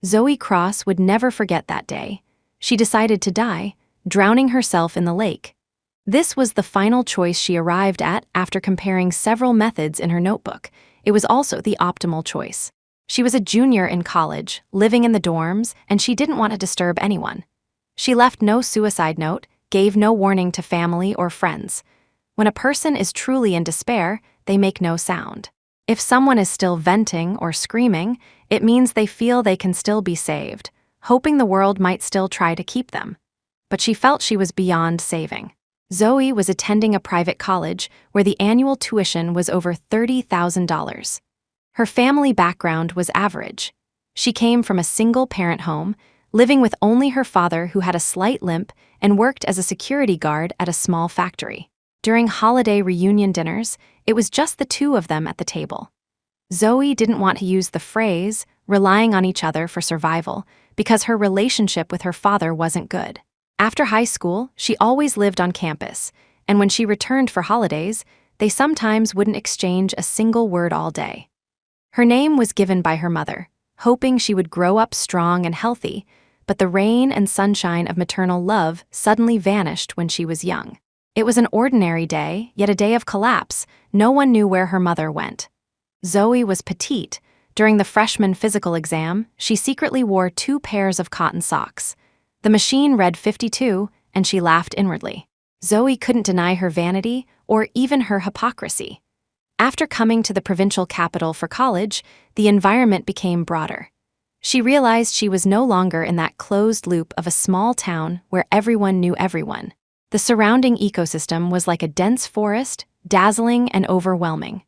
Zoe Cross would never forget that day. She decided to die, drowning herself in the lake. This was the final choice she arrived at after comparing several methods in her notebook. It was also the optimal choice. She was a junior in college, living in the dorms, and she didn't want to disturb anyone. She left no suicide note, gave no warning to family or friends. When a person is truly in despair, they make no sound. If someone is still venting or screaming, it means they feel they can still be saved, hoping the world might still try to keep them. But she felt she was beyond saving. Zoe was attending a private college where the annual tuition was over $30,000. Her family background was average. She came from a single-parent home, living with only her father who had a slight limp and worked as a security guard at a small factory. During holiday reunion dinners, it was just the two of them at the table. Zoe didn't want to use the phrase, relying on each other for survival, because her relationship with her father wasn't good. After high school, she always lived on campus, and when she returned for holidays, they sometimes wouldn't exchange a single word all day. Her name was given by her mother, hoping she would grow up strong and healthy, but the rain and sunshine of maternal love suddenly vanished when she was young. It was an ordinary day, yet a day of collapse. No one knew where her mother went. Zoe was petite. During the freshman physical exam, she secretly wore 2 pairs of cotton socks. The machine read 52, and she laughed inwardly. Zoe couldn't deny her vanity or even her hypocrisy. After coming to the provincial capital for college, the environment became broader. She realized she was no longer in that closed loop of a small town where everyone knew everyone. The surrounding ecosystem was like a dense forest, dazzling and overwhelming.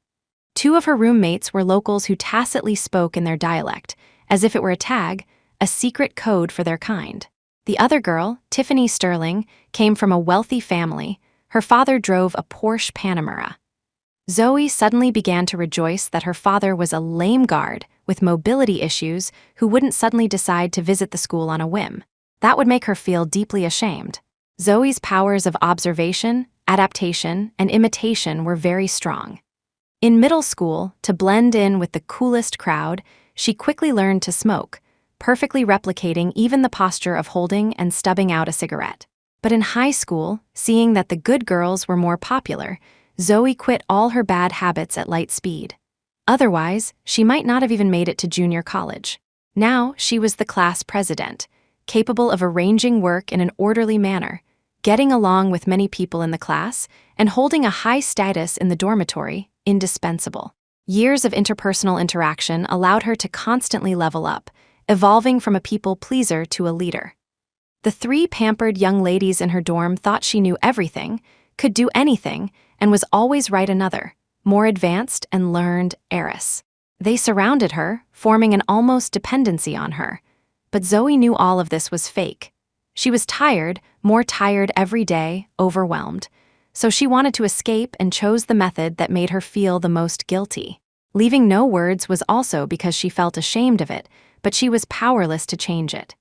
2 of her roommates were locals who tacitly spoke in their dialect, as if it were a tag, a secret code for their kind. The other girl, Tiffany Sterling, came from a wealthy family. Her father drove a Porsche Panamera. Zoe suddenly began to rejoice that her father was a lame guard with mobility issues who wouldn't suddenly decide to visit the school on a whim. That would make her feel deeply ashamed. Zoe's powers of observation, adaptation, and imitation were very strong. In middle school, to blend in with the coolest crowd, she quickly learned to smoke, perfectly replicating even the posture of holding and stubbing out a cigarette. But in high school, seeing that the good girls were more popular, Zoe quit all her bad habits at light speed. Otherwise, she might not have even made it to junior college. Now, she was the class president, capable of arranging work in an orderly manner, getting along with many people in the class, and holding a high status in the dormitory, indispensable. Years of interpersonal interaction allowed her to constantly level up, evolving from a people pleaser to a leader. The 3 pampered young ladies in her dorm thought she knew everything, could do anything, and was always right another, more advanced and learned heiress. They surrounded her, forming an almost dependency on her. But Zoe knew all of this was fake. She was tired, more tired every day, overwhelmed. So she wanted to escape and chose the method that made her feel the most guilty. Leaving no words was also because she felt ashamed of it, but she was powerless to change it.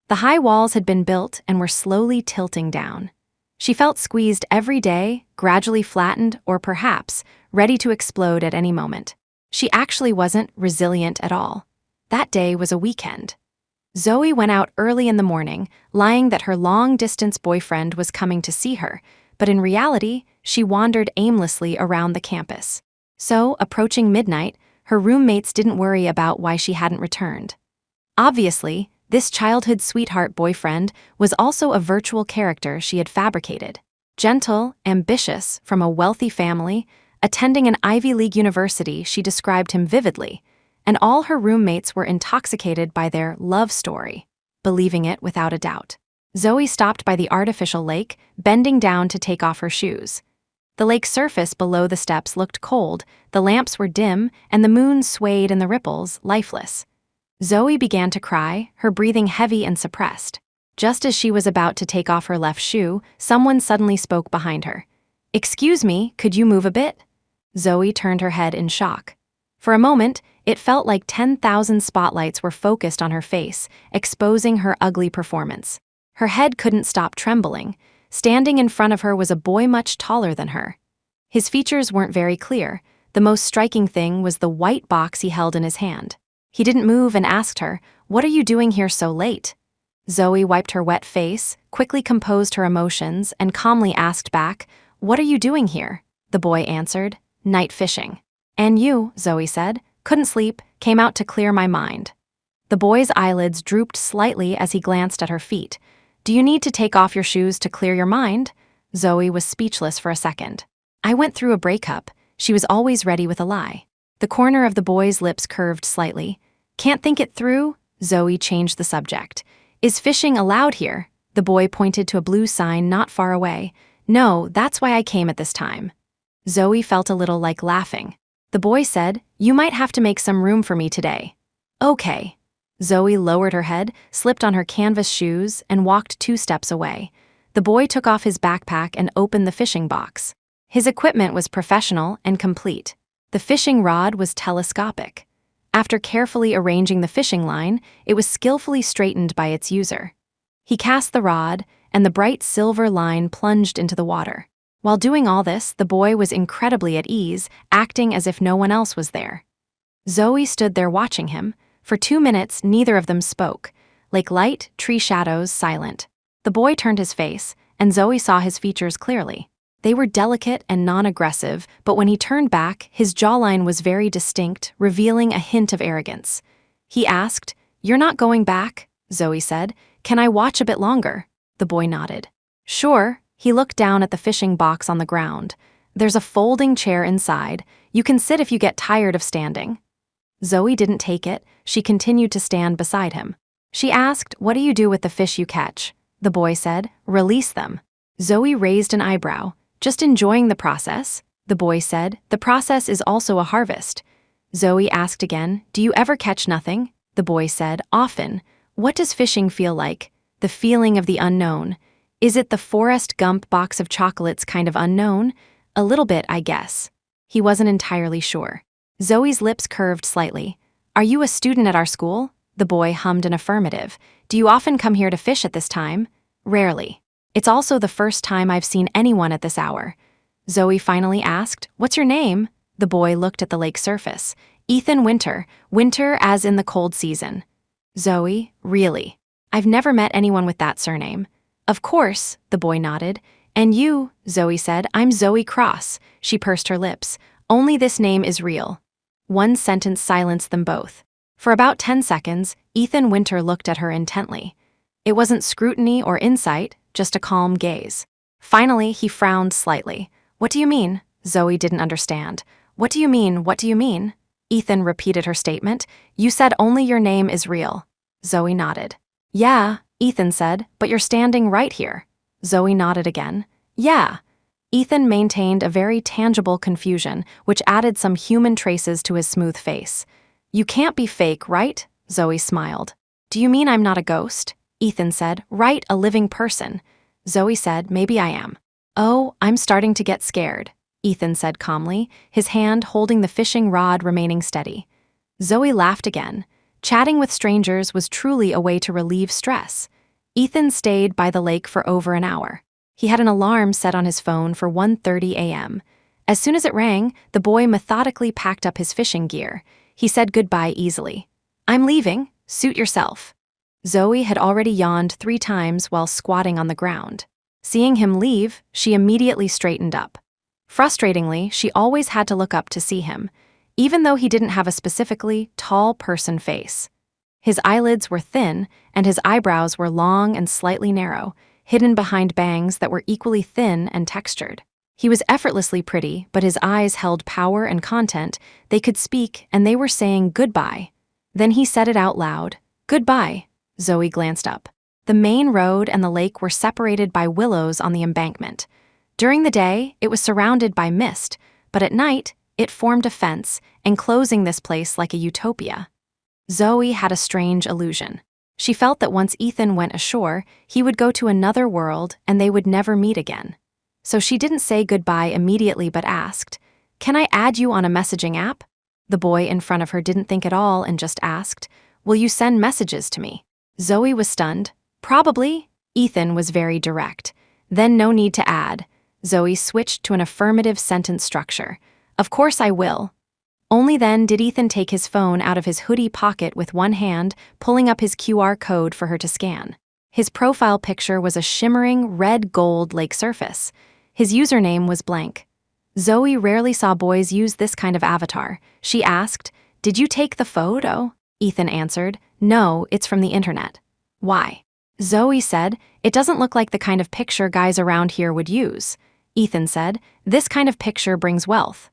The high walls had been built and were slowly tilting down. She felt squeezed every day, gradually flattened, or perhaps ready to explode at any moment. She actually wasn't resilient at all. That day was a weekend. Zoe went out early in the morning, lying that her long-distance boyfriend was coming to see her, but in reality, she wandered aimlessly around the campus. So, approaching midnight, her roommates didn't worry about why she hadn't returned. Obviously, this childhood sweetheart boyfriend was also a virtual character she had fabricated. Gentle, ambitious, from a wealthy family, attending an Ivy League university, she described him vividly, and all her roommates were intoxicated by their love story, believing it without a doubt. Zoe stopped by the artificial lake, bending down to take off her shoes. The lake's surface below the steps looked cold, the lamps were dim, and the moon swayed in the ripples, lifeless. Zoe began to cry, her breathing heavy and suppressed. Just as she was about to take off her left shoe, someone suddenly spoke behind her. "Excuse me, could you move a bit?" Zoe turned her head in shock. For a moment, it felt like 10,000 spotlights were focused on her face, exposing her ugly performance. Her head couldn't stop trembling. Standing in front of her was a boy much taller than her. His features weren't very clear. The most striking thing was the white box he held in his hand. He didn't move and asked her, "What are you doing here so late?" Zoe wiped her wet face, quickly composed her emotions, and calmly asked back, "What are you doing here?" The boy answered, "Night fishing." "And you," Zoe said, "couldn't sleep, came out to clear my mind." The boy's eyelids drooped slightly as he glanced at her feet. "Do you need to take off your shoes to clear your mind?" Zoe was speechless for a second. "I went through a breakup." She was always ready with a lie. The corner of the boy's lips curved slightly. "Can't think it through?" Zoe changed the subject. "Is fishing allowed here?" The boy pointed to a blue sign not far away. "No, that's why I came at this time." Zoe felt a little like laughing. The boy said, "You might have to make some room for me today." "Okay." Zoe lowered her head, slipped on her canvas shoes, and walked 2 steps away. The boy took off his backpack and opened the fishing box. His equipment was professional and complete. The fishing rod was telescopic. After carefully arranging the fishing line, it was skillfully straightened by its user. He cast the rod, and the bright silver line plunged into the water. While doing all this, the boy was incredibly at ease, acting as if no one else was there. Zoe stood there watching him. For 2 minutes, neither of them spoke. Lake light, tree shadows, silent. The boy turned his face, and Zoe saw his features clearly. They were delicate and non-aggressive, but when he turned back, his jawline was very distinct, revealing a hint of arrogance. He asked, "You're not going back?" Zoe said. "Can I watch a bit longer?" The boy nodded. "Sure." He looked down at the fishing box on the ground. "There's a folding chair inside. You can sit if you get tired of standing." Zoe didn't take it. She continued to stand beside him. She asked, "What do you do with the fish you catch?" The boy said, "Release them." Zoe raised an eyebrow. "Just enjoying the process?" The boy said, "The process is also a harvest." Zoe asked again, "Do you ever catch nothing?" The boy said, "Often." "What does fishing feel like?" "The feeling of the unknown." "Is it the Forrest Gump box of chocolates kind of unknown?" "A little bit, I guess." He wasn't entirely sure. Zoe's lips curved slightly. "Are you a student at our school?" The boy hummed an affirmative. "Do you often come here to fish at this time?" "Rarely. It's also the first time I've seen anyone at this hour." Zoe finally asked, "What's your name?" The boy looked at the lake surface. "Ethan Winter. Winter as in the cold season." "Zoe, really? I've never met anyone with that surname." "Of course," the boy nodded. "And you?" Zoe said. "I'm Zoe Cross." She pursed her lips. "Only this name is real." One sentence silenced them both. For about 10 seconds, Ethan Winter looked at her intently. It wasn't scrutiny or insight, just a calm gaze. Finally, he frowned slightly. "What do you mean?" Zoe didn't understand. "What do you mean? What do you mean?" Ethan repeated her statement. "You said only your name is real." Zoe nodded. "Yeah," Ethan said, "but you're standing right here." Zoe nodded again. "Yeah." Ethan maintained a very tangible confusion, which added some human traces to his smooth face. "You can't be fake, right?" Zoe smiled. "Do you mean I'm not a ghost?" Ethan said. "Right, a living person." Zoe said, "Maybe I am." "Oh, I'm starting to get scared," Ethan said calmly, his hand holding the fishing rod remaining steady. Zoe laughed again. Chatting with strangers was truly a way to relieve stress. Ethan stayed by the lake for over an hour. He had an alarm set on his phone for 1:30 a.m. As soon as it rang, the boy methodically packed up his fishing gear. He said goodbye easily. "I'm leaving. Suit yourself." Zoe had already yawned 3 times while squatting on the ground. Seeing him leave, she immediately straightened up. Frustratingly, she always had to look up to see him, even though he didn't have a specifically tall person face. His eyelids were thin, and his eyebrows were long and slightly narrow, hidden behind bangs that were equally thin and textured. He was effortlessly pretty, but his eyes held power and content. They could speak, and they were saying goodbye. Then he said it out loud. "Goodbye." Zoe glanced up. The main road and the lake were separated by willows on the embankment. During the day, it was surrounded by mist, but at night, it formed a fence, enclosing this place like a utopia. Zoe had a strange illusion. She felt that once Ethan went ashore, he would go to another world and they would never meet again. So she didn't say goodbye immediately but asked, "Can I add you on a messaging app?" The boy in front of her didn't think at all and just asked, "Will you send messages to me?" Zoe was stunned. "Probably." Ethan was very direct. "Then no need to add." Zoe switched to an affirmative sentence structure. "Of course I will." Only then did Ethan take his phone out of his hoodie pocket with one hand, pulling up his QR code for her to scan. His profile picture was a shimmering red-gold lake surface. His username was blank. Zoe rarely saw boys use this kind of avatar. She asked, "Did you take the photo?" Ethan answered, "No, it's from the internet." "Why?" Zoe said, "It doesn't look like the kind of picture guys around here would use." Ethan said, "This kind of picture brings wealth."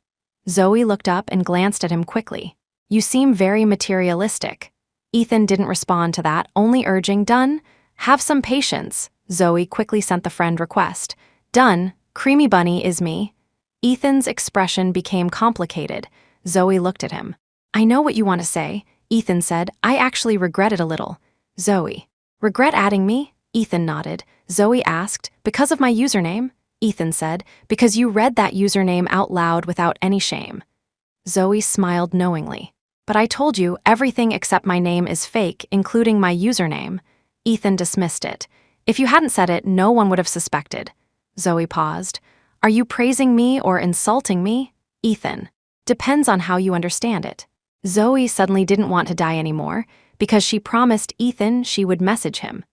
Zoe looked up and glanced at him quickly. "You seem very materialistic." Ethan didn't respond to that, only urging, "Done? Have some patience." Zoe quickly sent the friend request. "Done. Creamy bunny is me." Ethan's expression became complicated. Zoe looked at him. "I know what you want to say," Ethan said. "I actually regret it a little." Zoe. "Regret adding me?" Ethan nodded. Zoe asked, "Because of my username?" Ethan said, "Because you read that username out loud without any shame." Zoe smiled knowingly. "But I told you everything except my name is fake, including my username." Ethan dismissed it. "If you hadn't said it, no one would have suspected." Zoe paused. "Are you praising me or insulting me?" Ethan. "Depends on how you understand it." Zoe suddenly didn't want to die anymore because she promised Ethan she would message him.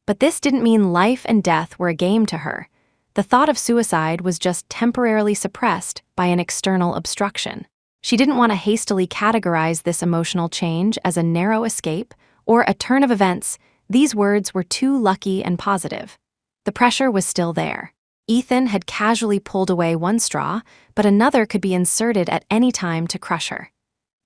But this didn't mean life and death were a game to her. The thought of suicide was just temporarily suppressed by an external obstruction. She didn't want to hastily categorize this emotional change as a narrow escape or a turn of events. These words were too lucky and positive. The pressure was still there. Ethan had casually pulled away one straw, but another could be inserted at any time to crush her.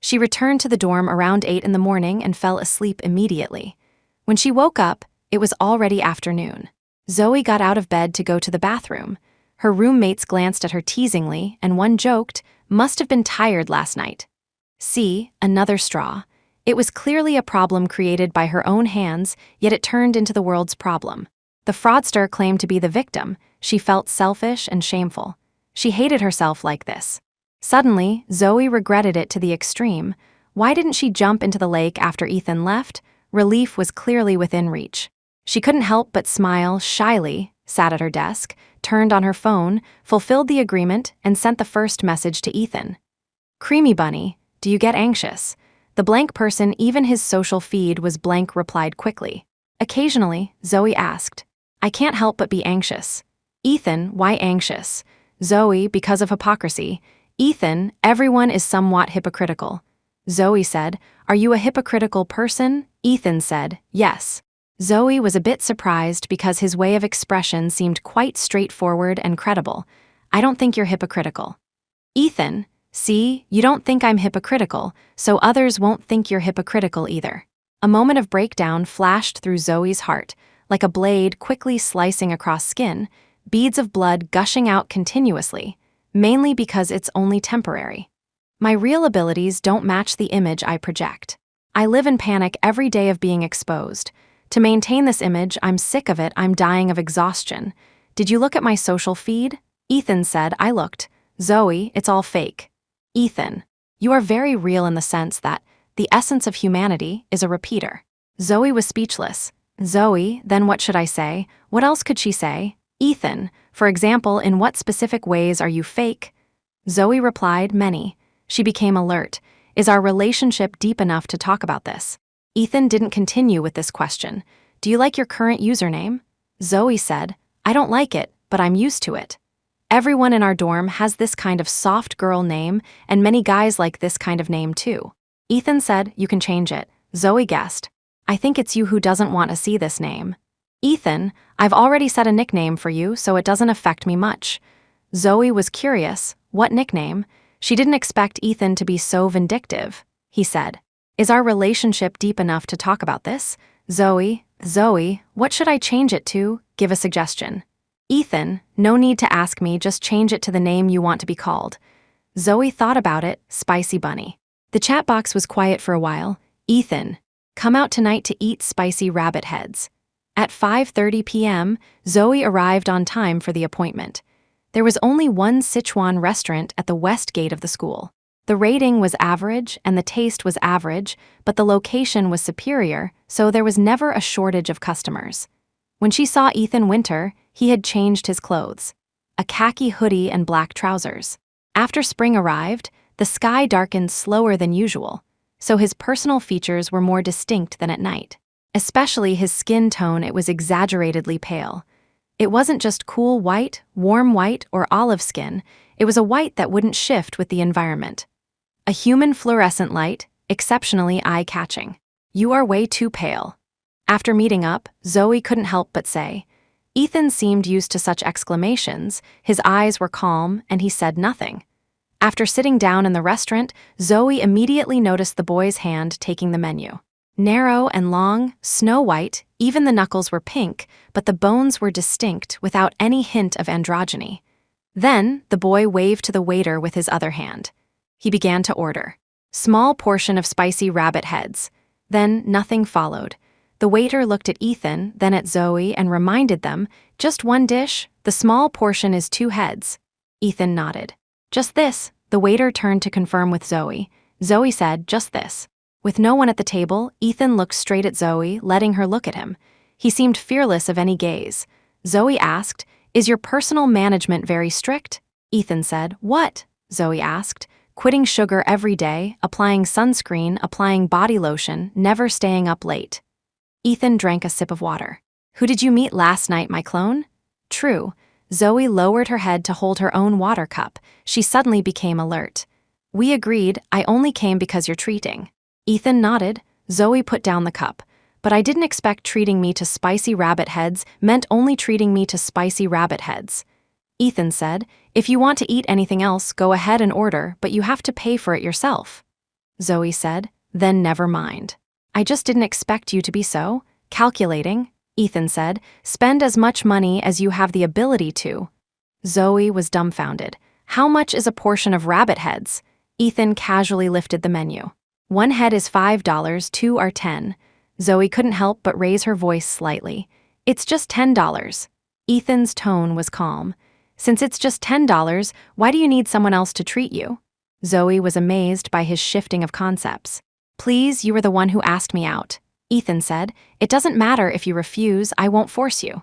She returned to the dorm around 8 in the morning and fell asleep immediately. When she woke up, it was already afternoon. Zoe got out of bed to go to the bathroom. Her roommates glanced at her teasingly, and one joked, "Must have been tired last night." See, another straw. It was clearly a problem created by her own hands, yet it turned into the world's problem. The fraudster claimed to be the victim. She felt selfish and shameful. She hated herself like this. Suddenly, Zoe regretted it to the extreme. Why didn't she jump into the lake after Ethan left? Relief was clearly within reach. She couldn't help but smile shyly, sat at her desk, turned on her phone, fulfilled the agreement, and sent the first message to Ethan. "Creamy bunny, do you get anxious?" The blank person, even his social feed was blank, replied quickly. Occasionally, Zoe asked, "I can't help but be anxious." Ethan, "Why anxious?" Zoe, "Because of hypocrisy." Ethan, "Everyone is somewhat hypocritical." Zoe said, "Are you a hypocritical person?" Ethan said, "Yes." Zoe was a bit surprised because his way of expression seemed quite straightforward and credible. "I don't think you're hypocritical." Ethan, "See, you don't think I'm hypocritical, so others won't think you're hypocritical either." A moment of breakdown flashed through Zoe's heart, like a blade quickly slicing across skin, beads of blood gushing out continuously, mainly because it's only temporary. "My real abilities don't match the image I project. I live in panic every day of being exposed. To maintain this image, I'm sick of it, I'm dying of exhaustion. Did you look at my social feed?" Ethan said, "I looked." Zoe, "It's all fake." Ethan, "You are very real in the sense that the essence of humanity is a repeater." Zoe was speechless. Zoe, "Then what should I say?" What else could she say? Ethan, "For example, in what specific ways are you fake?" Zoe replied, "Many." She became alert. "Is our relationship deep enough to talk about this?" Ethan didn't continue with this question. "Do you like your current username?" Zoe said, "I don't like it, but I'm used to it. Everyone in our dorm has this kind of soft girl name, and many guys like this kind of name too." Ethan said, "You can change it." Zoe guessed, "I think it's you who doesn't want to see this name." Ethan, "I've already set a nickname for you, so it doesn't affect me much." Zoe was curious. What nickname? She didn't expect Ethan to be so vindictive. He said, "Is our relationship deep enough to talk about this?" Zoe, "What should I change it to? Give a suggestion." Ethan, "No need to ask me, just change it to the name you want to be called." Zoe thought about it, Spicy Bunny. The chat box was quiet for a while. Ethan, "Come out tonight to eat spicy rabbit heads." At 5:30 p.m., Zoe arrived on time for the appointment. There was only one Sichuan restaurant at the west gate of the school. The rating was average and the taste was average, but the location was superior, so there was never a shortage of customers. When she saw Ethan Winter, he had changed his clothes. A khaki hoodie and black trousers. After spring arrived, the sky darkened slower than usual, so his personal features were more distinct than at night. Especially his skin tone, it was exaggeratedly pale. It wasn't just cool white, warm white, or olive skin, it was a white that wouldn't shift with the environment. A human fluorescent light, exceptionally eye-catching. "You are way too pale." After meeting up, Zoe couldn't help but say. Ethan seemed used to such exclamations, his eyes were calm, and he said nothing. After sitting down in the restaurant, Zoe immediately noticed the boy's hand taking the menu. Narrow and long, snow-white, even the knuckles were pink, but the bones were distinct without any hint of androgyny. Then, the boy waved to the waiter with his other hand. He began to order. Small portion of spicy rabbit heads. Then, nothing followed. The waiter looked at Ethan, then at Zoe, and reminded them, "Just one dish, the small portion is 2 heads." Ethan nodded. "Just this." The waiter turned to confirm with Zoe. Zoe said, "Just this." With no one at the table, Ethan looked straight at Zoe, letting her look at him. He seemed fearless of any gaze. Zoe asked, "Is your personal management very strict?" Ethan said, "What?" Zoe asked. "Quitting sugar every day, applying sunscreen, applying body lotion, never staying up late." Ethan drank a sip of water. "Who did you meet last night, my clone?" "True." Zoe lowered her head to hold her own water cup. She suddenly became alert. "We agreed, I only came because you're treating." Ethan nodded. Zoe put down the cup. "But I didn't expect treating me to spicy rabbit heads meant only treating me to spicy rabbit heads." Ethan said, "If you want to eat anything else, go ahead and order, but you have to pay for it yourself." Zoe said, "Then never mind." "I just didn't expect you to be so calculating." Ethan said, "Spend as much money as you have the ability to." Zoe was dumbfounded. "How much is a portion of rabbit heads?" Ethan casually lifted the menu. "1 head is $5, 2 are 10. Zoe couldn't help but raise her voice slightly. "It's just $10. Ethan's tone was calm. "Since it's just $10, why do you need someone else to treat you?" Zoe was amazed by his shifting of concepts. "Please, you were the one who asked me out." Ethan said, "It doesn't matter if you refuse, I won't force you."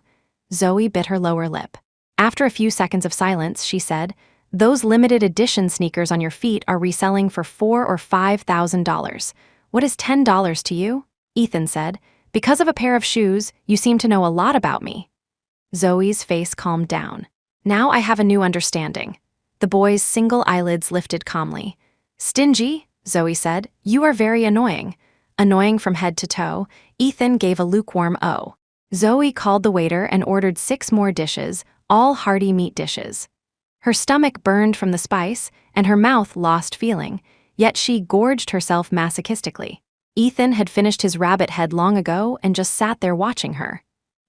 Zoe bit her lower lip. After a few seconds of silence, she said, "Those limited edition sneakers on your feet are reselling for $4,000 or $5,000. What is $10 to you?" Ethan said, "Because of a pair of shoes, you seem to know a lot about me." Zoe's face calmed down. "Now I have a new understanding." The boy's single eyelids lifted calmly. "Stingy," Zoe said, "you are very annoying." Annoying from head to toe, Ethan gave a lukewarm "oh." Zoe called the waiter and ordered 6 more dishes, all hearty meat dishes. Her stomach burned from the spice, and her mouth lost feeling, yet she gorged herself masochistically. Ethan had finished his rabbit head long ago and just sat there watching her.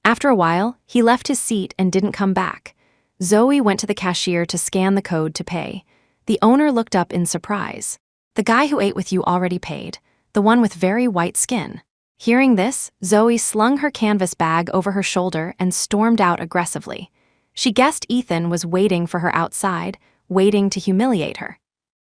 After a while, he left his seat and didn't come back. Zoe went to the cashier to scan the code to pay. The owner looked up in surprise. "The guy who ate with you already paid, the one with very white skin." Hearing this, Zoe slung her canvas bag over her shoulder and stormed out aggressively. She guessed Ethan was waiting for her outside, waiting to humiliate her.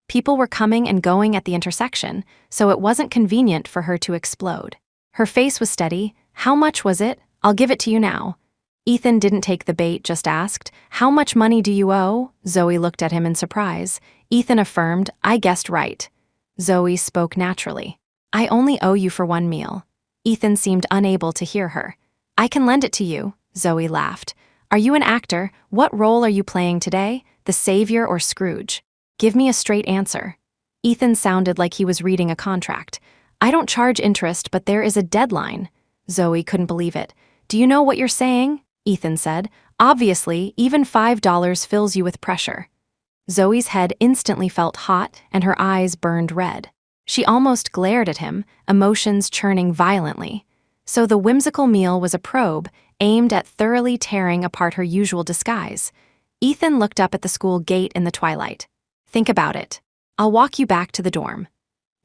People were coming and going at the intersection, so it wasn't convenient for her to explode. Her face was steady. "How much was it? I'll give it to you now." Ethan didn't take the bait, just asked, "How much money do you owe?" Zoe looked at him in surprise. Ethan affirmed, "I guessed right." Zoe spoke naturally. "I only owe you for 1 meal." Ethan seemed unable to hear her. "I can lend it to you," Zoe laughed. "Are you an actor? What role are you playing today? The savior or Scrooge? Give me a straight answer." Ethan sounded like he was reading a contract. "I don't charge interest, but there is a deadline." Zoe couldn't believe it. "Do you know what you're saying?" Ethan said. "Obviously, even $5 fills you with pressure." Zoe's head instantly felt hot and her eyes burned red. She almost glared at him, emotions churning violently. So the whimsical meal was a probe, aimed at thoroughly tearing apart her usual disguise. Ethan looked up at the school gate in the twilight. "Think about it. I'll walk you back to the dorm."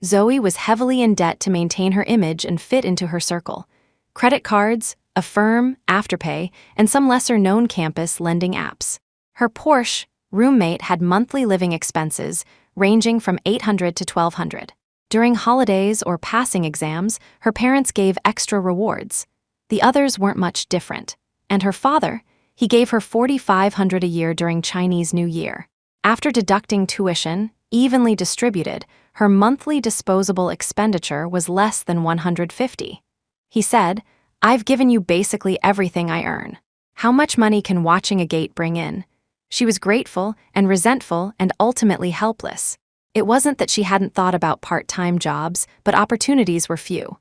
Zoe was heavily in debt to maintain her image and fit into her circle. Credit cards, a firm, Afterpay, and some lesser-known campus lending apps. Her Porsche roommate had monthly living expenses ranging from $800 to $1,200. During holidays or passing exams, her parents gave extra rewards. The others weren't much different. And her father, he gave her $4,500 a year during Chinese New Year. After deducting tuition, evenly distributed, her monthly disposable expenditure was less than $150. He said, "I've given you basically everything I earn. How much money can watching a gate bring in?" She was grateful and resentful and ultimately helpless. It wasn't that she hadn't thought about part-time jobs, but opportunities were few.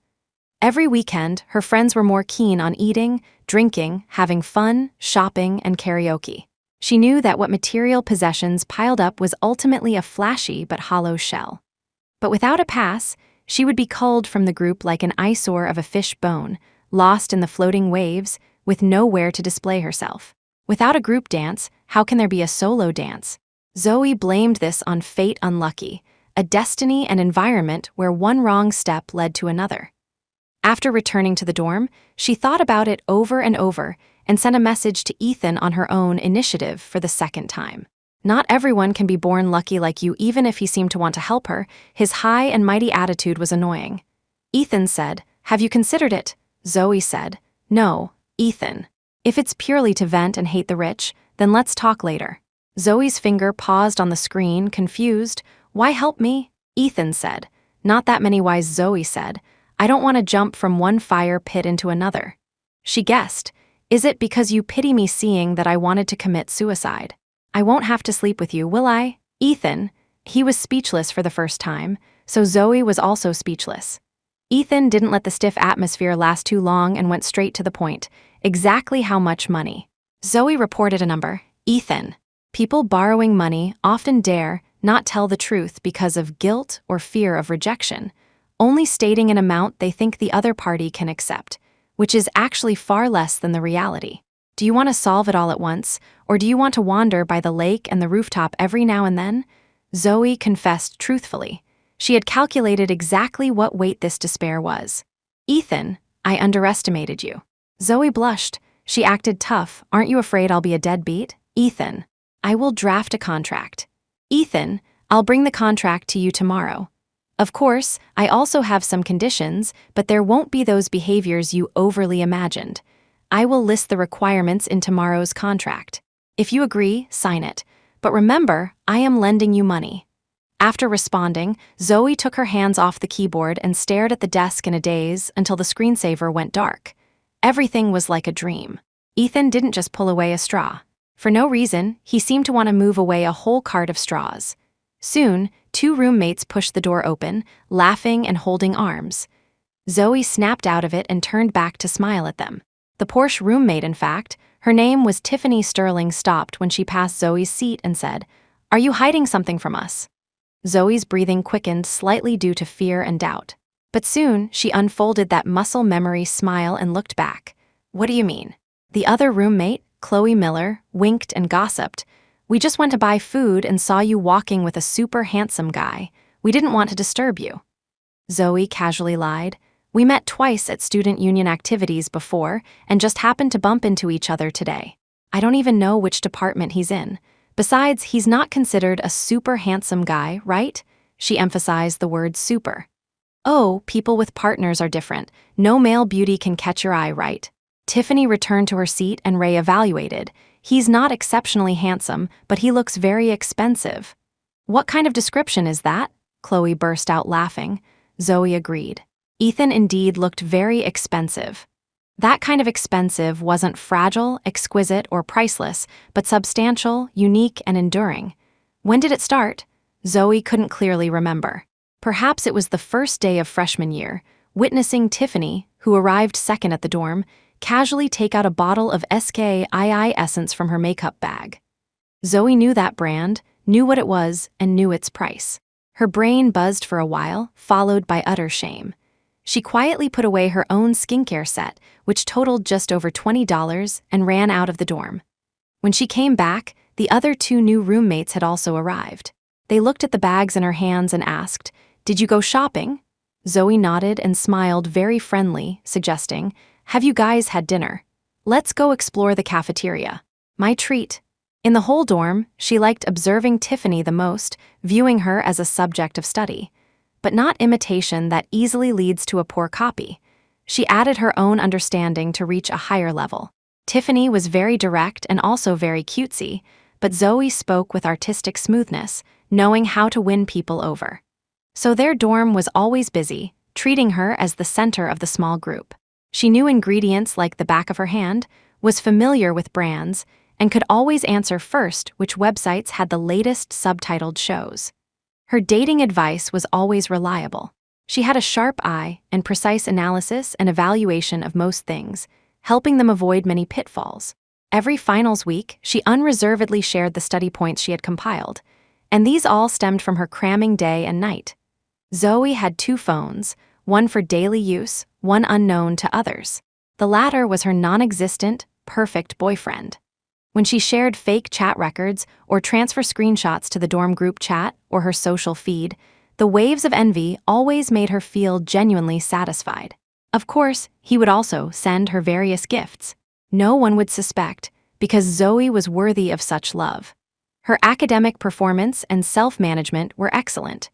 Every weekend, her friends were more keen on eating, drinking, having fun, shopping, and karaoke. She knew that what material possessions piled up was ultimately a flashy but hollow shell. But without a pass, she would be culled from the group like an eyesore of a fish bone, lost in the floating waves, with nowhere to display herself. Without a group dance, how can there be a solo dance? Zoe blamed this on fate unlucky, a destiny and environment where one wrong step led to another. After returning to the dorm, she thought about it over and over and sent a message to Ethan on her own initiative for the second time. Not everyone can be born lucky like you, even if he seemed to want to help her. His high and mighty attitude was annoying. Ethan said, "Have you considered it?" Zoe said, "No, Ethan. If it's purely to vent and hate the rich, then let's talk later." Zoe's finger paused on the screen, confused. "Why help me?" Ethan said. "Not that many whys," Zoe said. "I don't want to jump from one fire pit into another." She guessed, "Is it because you pity me seeing that I wanted to commit suicide? I won't have to sleep with you, will I?" Ethan, he was speechless for the first time, so Zoe was also speechless. Ethan didn't let the stiff atmosphere last too long and went straight to the point. Exactly how much money? Zoe reported a number. Ethan. People borrowing money often dare not tell the truth because of guilt or fear of rejection, only stating an amount they think the other party can accept, which is actually far less than the reality. Do you want to solve it all at once, or do you want to wander by the lake and the rooftop every now and then? Zoe confessed truthfully. She had calculated exactly what weight this despair was. "Ethan, I underestimated you." Zoe blushed. She acted tough. "Aren't you afraid I'll be a deadbeat?" Ethan, "I will draft a contract." Ethan, "I'll bring the contract to you tomorrow. Of course, I also have some conditions, but there won't be those behaviors you overly imagined. I will list the requirements in tomorrow's contract. If you agree, sign it. But remember, I am lending you money." After responding, Zoe took her hands off the keyboard and stared at the desk in a daze until the screensaver went dark. Everything was like a dream. Ethan didn't just pull away a straw. For no reason, he seemed to want to move away a whole cart of straws. Soon, two roommates pushed the door open, laughing and holding arms. Zoe snapped out of it and turned back to smile at them. The Porsche roommate, in fact, her name was Tiffany Sterling, stopped when she passed Zoe's seat and said, "Are you hiding something from us?" Zoe's breathing quickened slightly due to fear and doubt. But soon, she unfolded that muscle memory smile and looked back. "What do you mean?" The other roommate, Chloe Miller, winked and gossiped. "We just went to buy food and saw you walking with a super handsome guy. We didn't want to disturb you." Zoe casually lied. "We met twice at student union activities before and just happened to bump into each other today. I don't even know which department he's in. Besides, he's not considered a super handsome guy, right?" She emphasized the word super. "Oh, people with partners are different. No male beauty can catch your eye, right?" Tiffany returned to her seat and re-evaluated. "He's not exceptionally handsome, but he looks very expensive." "What kind of description is that?" Chloe burst out laughing. Zoe agreed. Ethan indeed looked very expensive. That kind of expensive wasn't fragile, exquisite, or priceless, but substantial, unique, and enduring. When did it start? Zoe couldn't clearly remember. Perhaps it was the first day of freshman year, witnessing Tiffany, who arrived second at the dorm, casually take out a bottle of SKII essence from her makeup bag. Zoe knew that brand, knew what it was, and knew its price. Her brain buzzed for a while, followed by utter shame. She quietly put away her own skincare set, which totaled just over $20, and ran out of the dorm. When she came back, the other two new roommates had also arrived. They looked at the bags in her hands and asked, "Did you go shopping?" Zoe nodded and smiled very friendly, suggesting, "Have you guys had dinner? Let's go explore the cafeteria. My treat." In the whole dorm, she liked observing Tiffany the most, viewing her as a subject of study. But not imitation that easily leads to a poor copy. She added her own understanding to reach a higher level. Tiffany was very direct and also very cutesy, but Zoe spoke with artistic smoothness, knowing how to win people over. So their dorm was always busy, treating her as the center of the small group. She knew ingredients like the back of her hand, was familiar with brands, and could always answer first which websites had the latest subtitled shows. Her dating advice was always reliable. She had a sharp eye and precise analysis and evaluation of most things, helping them avoid many pitfalls. Every finals week, she unreservedly shared the study points she had compiled, and these all stemmed from her cramming day and night. Zoe had 2 phones, one for daily use, one unknown to others. The latter was her non-existent, perfect boyfriend. When she shared fake chat records or transfer screenshots to the dorm group chat or her social feed, the waves of envy always made her feel genuinely satisfied. Of course, he would also send her various gifts. No one would suspect, because Zoe was worthy of such love. Her academic performance and self-management were excellent.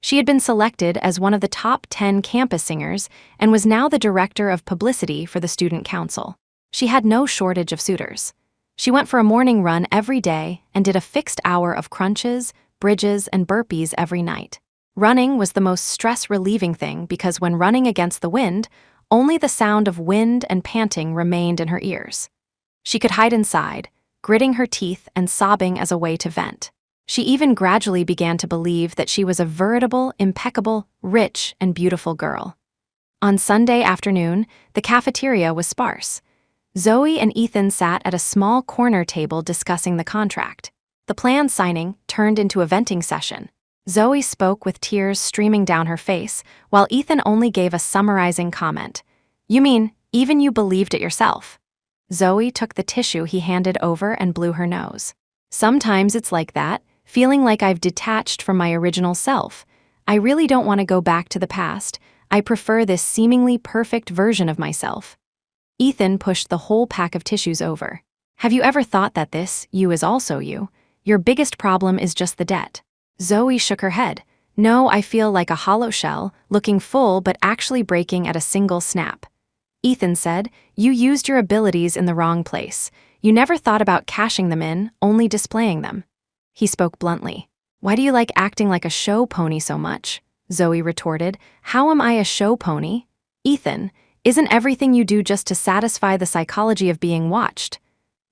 She had been selected as one of the top 10 campus singers and was now the director of publicity for the student council. She had no shortage of suitors. She went for a morning run every day and did a fixed hour of crunches, bridges, and burpees every night. Running was the most stress-relieving thing because when running against the wind, only the sound of wind and panting remained in her ears. She could hide inside, gritting her teeth and sobbing as a way to vent. She even gradually began to believe that she was a veritable, impeccable, rich, and beautiful girl. On Sunday afternoon, the cafeteria was sparse. Zoe and Ethan sat at a small corner table discussing the contract. The plan signing turned into a venting session. Zoe spoke with tears streaming down her face, while Ethan only gave a summarizing comment. "You mean, even you believed it yourself?" Zoe took the tissue he handed over and blew her nose. "Sometimes it's like that, feeling like I've detached from my original self. I really don't want to go back to the past. I prefer this seemingly perfect version of myself." Ethan pushed the whole pack of tissues over. "Have you ever thought that this, you is also you? Your biggest problem is just the debt." Zoe shook her head. "No, I feel like a hollow shell, looking full but actually breaking at a single snap." Ethan said, "You used your abilities in the wrong place. You never thought about cashing them in, only displaying them." He spoke bluntly. "Why do you like acting like a show pony so much?" Zoe retorted. "How am I a show pony?" "Ethan, isn't everything you do just to satisfy the psychology of being watched?"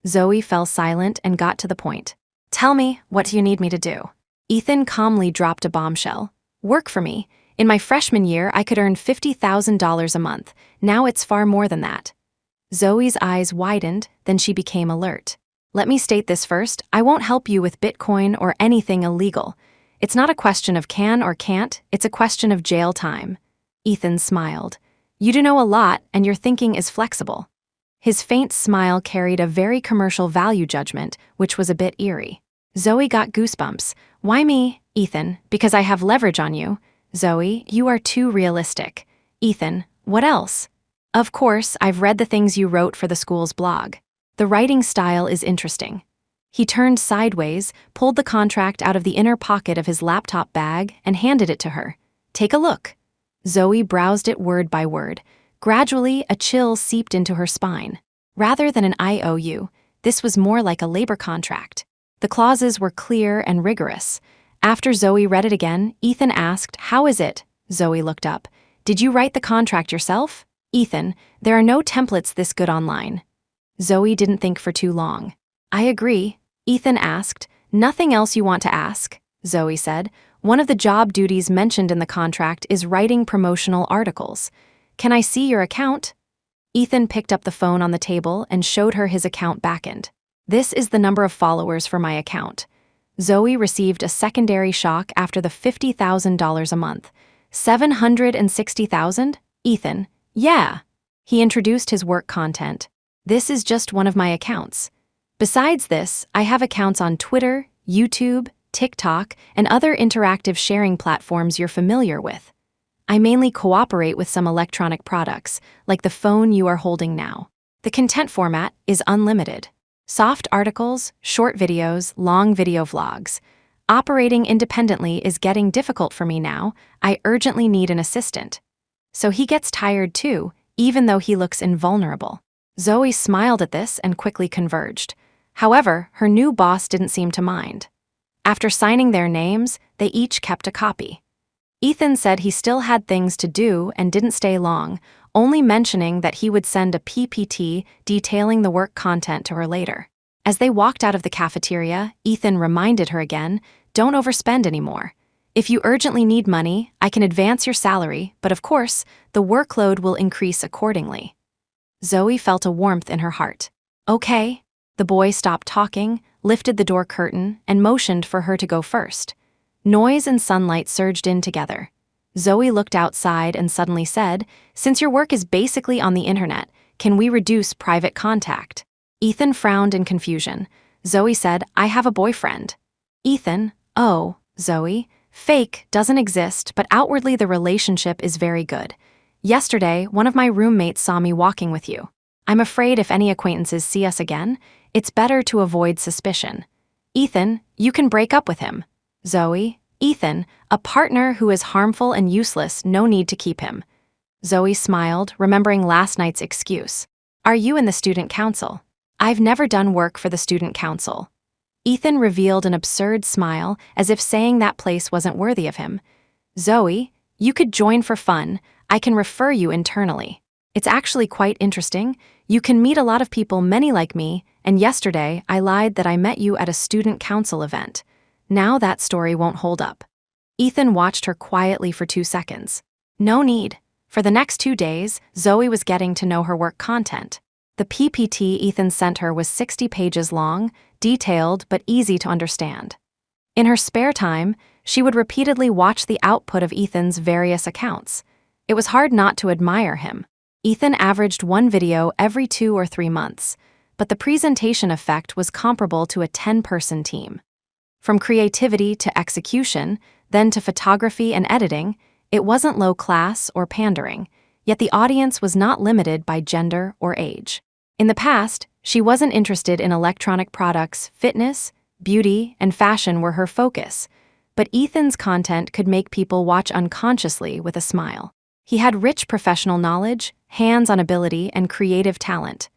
Zoe fell silent and got to the point. "Tell me, what do you need me to do?" Ethan calmly dropped a bombshell. "Work for me. In my freshman year, I could earn $50,000 a month. Now it's far more than that." Zoe's eyes widened, then she became alert. "Let me state this first. I won't help you with Bitcoin or anything illegal. It's not a question of can or can't, it's a question of jail time." Ethan smiled. "You do know a lot, and your thinking is flexible." His faint smile carried a very commercial value judgment, which was a bit eerie. Zoe got goosebumps. "Why me, Ethan? Because I have leverage on you." "Zoe, you are too realistic." "Ethan, what else?" "Of course, I've read the things you wrote for the school's blog. The writing style is interesting." He turned sideways, pulled the contract out of the inner pocket of his laptop bag, and handed it to her. "Take a look." Zoe browsed it word by word. Gradually, a chill seeped into her spine. Rather than an IOU, this was more like a labor contract. The clauses were clear and rigorous. After Zoe read it again, Ethan asked, "How is it?" Zoe looked up. "Did you write the contract yourself?" "Ethan, there are no templates this good online." Zoe didn't think for too long. "I agree." Ethan asked, "Nothing else you want to ask?" Zoe said, "One of the job duties mentioned in the contract is writing promotional articles. Can I see your account?" Ethan picked up the phone on the table and showed her his account backend. "This is the number of followers for my account." Zoe received a secondary shock after the $50,000 a month. $760,000? Ethan, yeah. He introduced his work content. "This is just one of my accounts. Besides this, I have accounts on Twitter, YouTube, TikTok, and other interactive sharing platforms you're familiar with. I mainly cooperate with some electronic products, like the phone you are holding now. The content format is unlimited. Soft articles, short videos, long video vlogs. Operating independently is getting difficult for me now. I urgently need an assistant." So he gets tired too, even though he looks invulnerable. Zoe smiled at this and quickly converged. However, her new boss didn't seem to mind. After signing their names, they each kept a copy. Ethan said he still had things to do and didn't stay long, only mentioning that he would send a PPT detailing the work content to her later. As they walked out of the cafeteria, Ethan reminded her again, "Don't overspend anymore. If you urgently need money, I can advance your salary, but of course, the workload will increase accordingly." Zoe felt a warmth in her heart. "Okay." The boy stopped talking, lifted the door curtain, and motioned for her to go first. Noise and sunlight surged in together. Zoe looked outside and suddenly said, "Since your work is basically on the internet, can we reduce private contact?" Ethan frowned in confusion. Zoe said, "I have a boyfriend." Ethan, "Oh, Zoe, fake doesn't exist, but outwardly the relationship is very good. Yesterday, one of my roommates saw me walking with you. I'm afraid if any acquaintances see us again, it's better to avoid suspicion." Ethan, "You can break up with him." Zoe, "Ethan, a partner who is harmful and useless, no need to keep him." Zoe smiled, remembering last night's excuse. "Are you in the student council?" "I've never done work for the student council." Ethan revealed an absurd smile, as if saying that place wasn't worthy of him. "Zoe, you could join for fun. I can refer you internally. It's actually quite interesting. You can meet a lot of people, many like me, and yesterday I lied that I met you at a student council event. Now that story won't hold up." Ethan watched her quietly for 2 seconds. No need. For the next 2 days, Zoe was getting to know her work content. The PPT Ethan sent her was 60 pages long, detailed but easy to understand. In her spare time, she would repeatedly watch the output of Ethan's various accounts. It was hard not to admire him. Ethan averaged 1 video every 2 or 3 months, but the presentation effect was comparable to a 10-person team. From creativity to execution, then to photography and editing, it wasn't low class or pandering, yet the audience was not limited by gender or age. In the past, she wasn't interested in electronic products. Fitness, beauty, and fashion were her focus, but Ethan's content could make people watch unconsciously with a smile. He had rich professional knowledge, hands-on ability, and creative talent.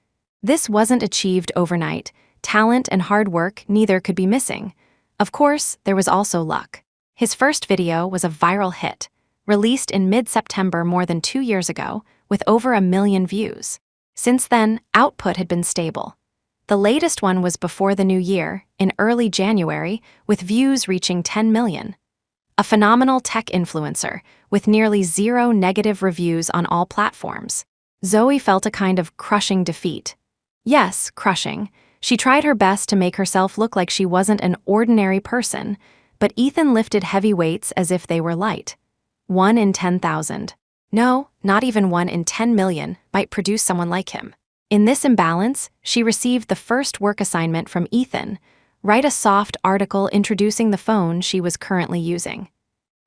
This wasn't achieved overnight. Talent and hard work neither could be missing. Of course, there was also luck. His first video was a viral hit, released in mid-September more than 2 years ago, with over 1 million views. Since then, output had been stable. The latest one was before the new year, in early January, with views reaching 10 million. A phenomenal tech influencer, with nearly 0 negative reviews on all platforms. Zoe felt a kind of crushing defeat. Yes, crushing. She tried her best to make herself look like she wasn't an ordinary person, but Ethan lifted heavy weights as if they were light. 1 in 10,000. No, not even 1 in 10 million might produce someone like him. In this imbalance, she received the first work assignment from Ethan: write a soft article introducing the phone she was currently using.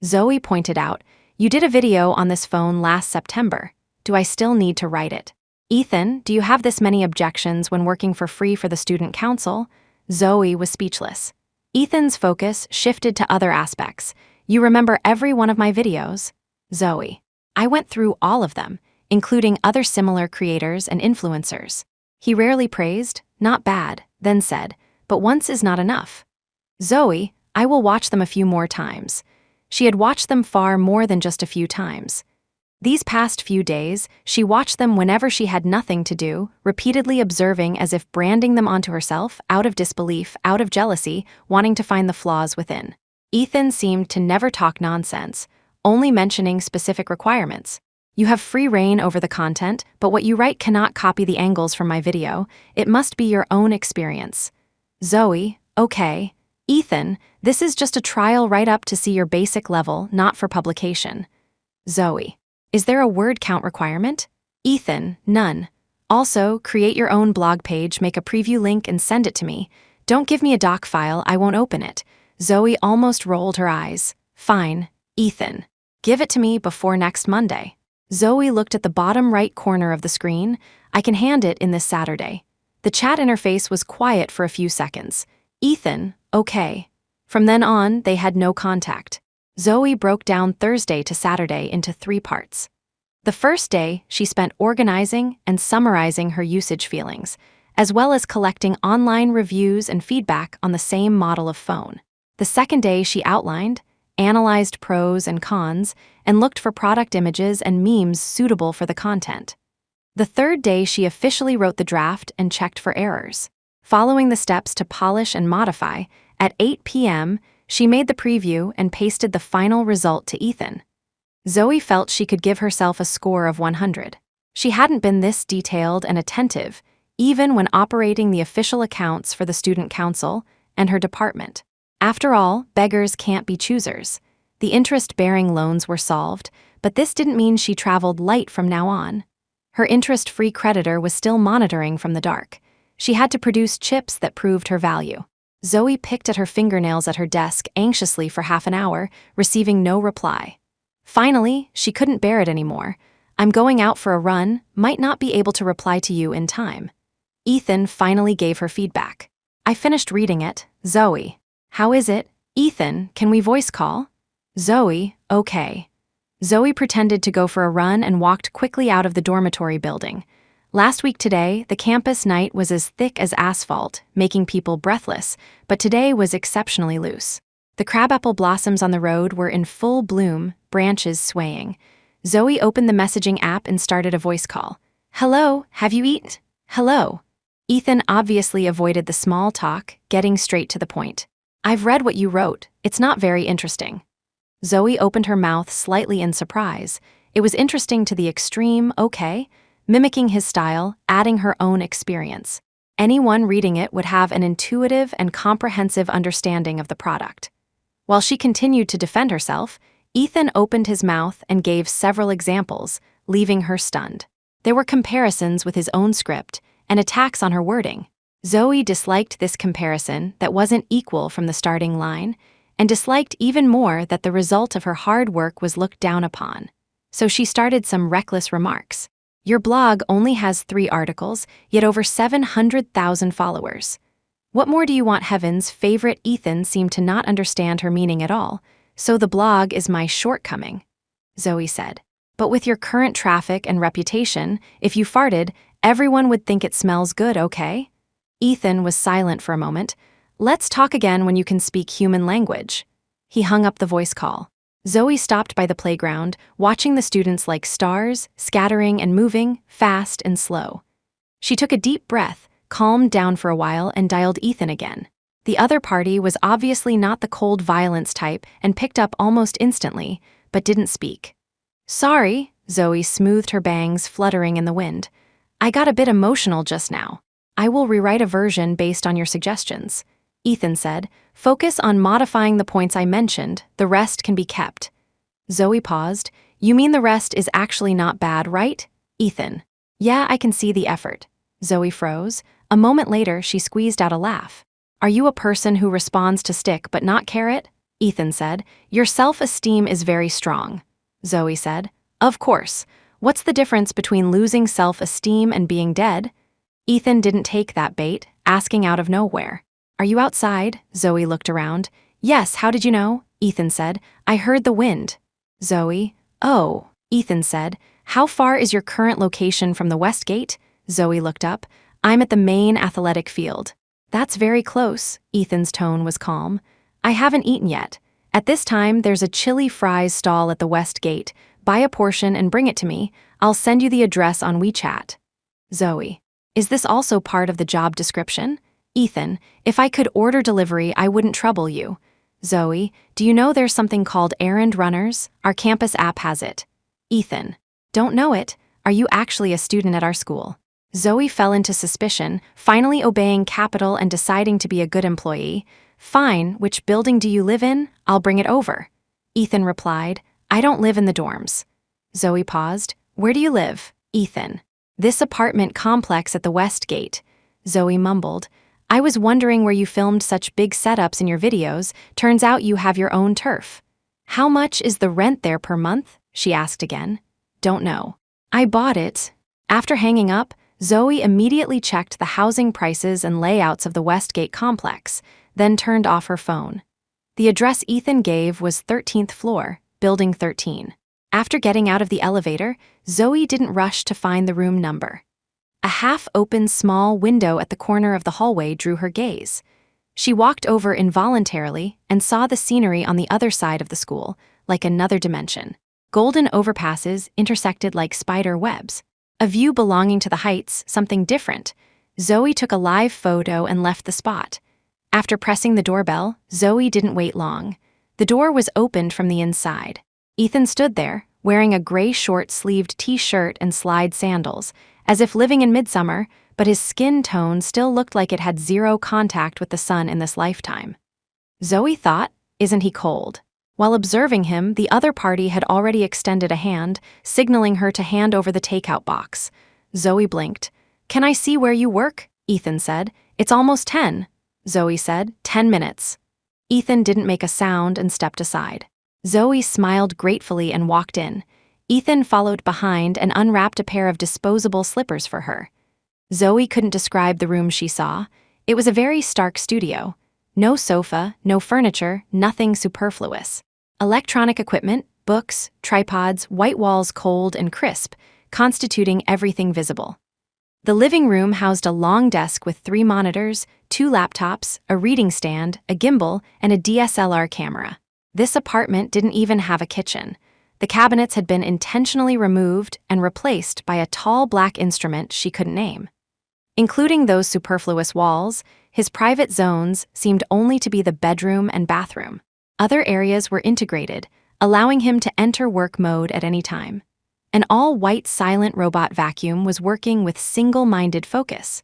Zoe pointed out, "You did a video on this phone last September. Do I still need to write it?" "Ethan, do you have this many objections when working for free for the student council?" Zoe was speechless. Ethan's focus shifted to other aspects. "You remember every one of my videos?" Zoe: "I went through all of them, including other similar creators and influencers." He rarely praised, "Not bad," then said, "But once is not enough." Zoe: "I will watch them a few more times." She had watched them far more than just a few times. These past few days, she watched them whenever she had nothing to do, repeatedly observing as if branding them onto herself, out of disbelief, out of jealousy, wanting to find the flaws within. Ethan seemed to never talk nonsense, only mentioning specific requirements. "You have free reign over the content, but what you write cannot copy the angles from my video. It must be your own experience." Zoe: "Okay." Ethan: "This is just a trial write-up to see your basic level, not for publication." Zoe: "Is there a word count requirement?" Ethan: "None. Also, create your own blog page, make a preview link and send it to me. Don't give me a doc file, I won't open it." Zoe almost rolled her eyes. "Fine." Ethan: "Give it to me before next Monday." Zoe looked at the bottom right corner of the screen. "I can hand it in this Saturday." The chat interface was quiet for a few seconds. Ethan: "Okay." From then on, they had no contact. Zoe broke down Thursday to Saturday into 3 parts. The first day, she spent organizing and summarizing her usage feelings, as well as collecting online reviews and feedback on the same model of phone. The second day, she outlined, analyzed pros and cons, and looked for product images and memes suitable for the content. The third day, she officially wrote the draft and checked for errors. Following the steps to polish and modify, at 8 p.m., she made the preview and pasted the final result to Ethan. Zoe felt she could give herself a score of 100. She hadn't been this detailed and attentive, even when operating the official accounts for the student council and her department. After all, beggars can't be choosers. The interest-bearing loans were solved, but this didn't mean she traveled light from now on. Her interest-free creditor was still monitoring from the dark. She had to produce chips that proved her value. Zoe picked at her fingernails at her desk anxiously for half an hour, receiving no reply. Finally, she couldn't bear it anymore. "I'm going out for a run, might not be able to reply to you in time." Ethan finally gave her feedback. "I finished reading it, Zoe. How is it? Ethan, can we voice call?" Zoe, "Okay." Zoe pretended to go for a run and walked quickly out of the dormitory building. Last week today, the campus night was as thick as asphalt, making people breathless, but today was exceptionally loose. The crabapple blossoms on the road were in full bloom, branches swaying. Zoe opened the messaging app and started a voice call. "Hello, have you eaten?" "Hello." Ethan obviously avoided the small talk, getting straight to the point. "I've read what you wrote. It's not very interesting." Zoe opened her mouth slightly in surprise. It was interesting to the extreme, okay, mimicking his style, adding her own experience. Anyone reading it would have an intuitive and comprehensive understanding of the product. While she continued to defend herself, Ethan opened his mouth and gave several examples, leaving her stunned. There were comparisons with his own script and attacks on her wording. Zoe disliked this comparison that wasn't equal from the starting line, and disliked even more that the result of her hard work was looked down upon. So she started some reckless remarks. "Your blog only has 3 articles, yet over 700,000 followers. What more do you want?" Heaven's favorite Ethan seemed to not understand her meaning at all. "So the blog is my shortcoming," Zoe said. "But with your current traffic and reputation, if you farted, everyone would think it smells good, okay?" Ethan was silent for a moment. "Let's talk again when you can speak human language." He hung up the voice call. Zoe stopped by the playground, watching the students like stars, scattering and moving, fast and slow. She took a deep breath, calmed down for a while, and dialed Ethan again. The other party was obviously not the cold violence type and picked up almost instantly, but didn't speak. "Sorry," Zoe smoothed her bangs fluttering in the wind. "I got a bit emotional just now. I will rewrite a version based on your suggestions." Ethan said, "Focus on modifying the points I mentioned, the rest can be kept." Zoe paused. "You mean the rest is actually not bad, right?" Ethan, "Yeah, I can see the effort." Zoe froze. A moment later, she squeezed out a laugh. "Are you a person who responds to stick but not carrot?" Ethan said, "Your self-esteem is very strong." Zoe said, "Of course. What's the difference between losing self-esteem and being dead?" Ethan didn't take that bait, asking out of nowhere. "Are you outside?" Zoe looked around. "Yes, how did you know?" Ethan said. "I heard the wind." Zoe, "Oh," Ethan said. "How far is your current location from the West Gate?" Zoe looked up. "I'm at the main athletic field." "That's very close." Ethan's tone was calm. "I haven't eaten yet. At this time, there's a chili fries stall at the West Gate. Buy a portion and bring it to me. I'll send you the address on WeChat." Zoe, "Is this also part of the job description?" Ethan, "If I could order delivery, I wouldn't trouble you." Zoe, "Do you know there's something called errand runners? Our campus app has it." Ethan, "Don't know it. Are you actually a student at our school?" Zoe fell into suspicion, finally obeying capital and deciding to be a good employee. "Fine, which building do you live in? I'll bring it over." Ethan replied, "I don't live in the dorms." Zoe paused. "Where do you live?" Ethan, "This apartment complex at the West Gate." Zoe mumbled, "I was wondering where you filmed such big setups in your videos. Turns out you have your own turf." "How much is the rent there per month?" she asked again. "Don't know. I bought it." After hanging up, Zoe immediately checked the housing prices and layouts of the Westgate complex, then turned off her phone. The address Ethan gave was 13th floor, building 13. After getting out of the elevator, Zoe didn't rush to find the room number. A half-open small window at the corner of the hallway drew her gaze. She walked over involuntarily and saw the scenery on the other side of the school, like another dimension. Golden overpasses intersected like spider webs. A view belonging to the heights, something different. Zoe took a live photo and left the spot. After pressing the doorbell, Zoe didn't wait long. The door was opened from the inside. Ethan stood there, wearing a gray short-sleeved t-shirt and slide sandals, as if living in midsummer, but his skin tone still looked like it had zero contact with the sun in this lifetime. Zoe thought, "Isn't he cold?" While observing him, the other party had already extended a hand, signaling her to hand over the takeout box. Zoe blinked. "Can I see where you work?" Ethan said. "It's almost 10. Zoe said, 10 minutes. Ethan didn't make a sound and stepped aside. Zoe smiled gratefully and walked in. Ethan followed behind and unwrapped a pair of disposable slippers for her. Zoe couldn't describe the room she saw. It was a very stark studio. No sofa, no furniture, nothing superfluous. Electronic equipment, books, tripods, white walls cold and crisp, constituting everything visible. The living room housed a long desk with 3 monitors, 2 laptops, a reading stand, a gimbal, and a DSLR camera. This apartment didn't even have a kitchen. The cabinets had been intentionally removed and replaced by a tall black instrument she couldn't name. Including those superfluous walls, his private zones seemed only to be the bedroom and bathroom. Other areas were integrated, allowing him to enter work mode at any time. An all-white silent robot vacuum was working with single-minded focus.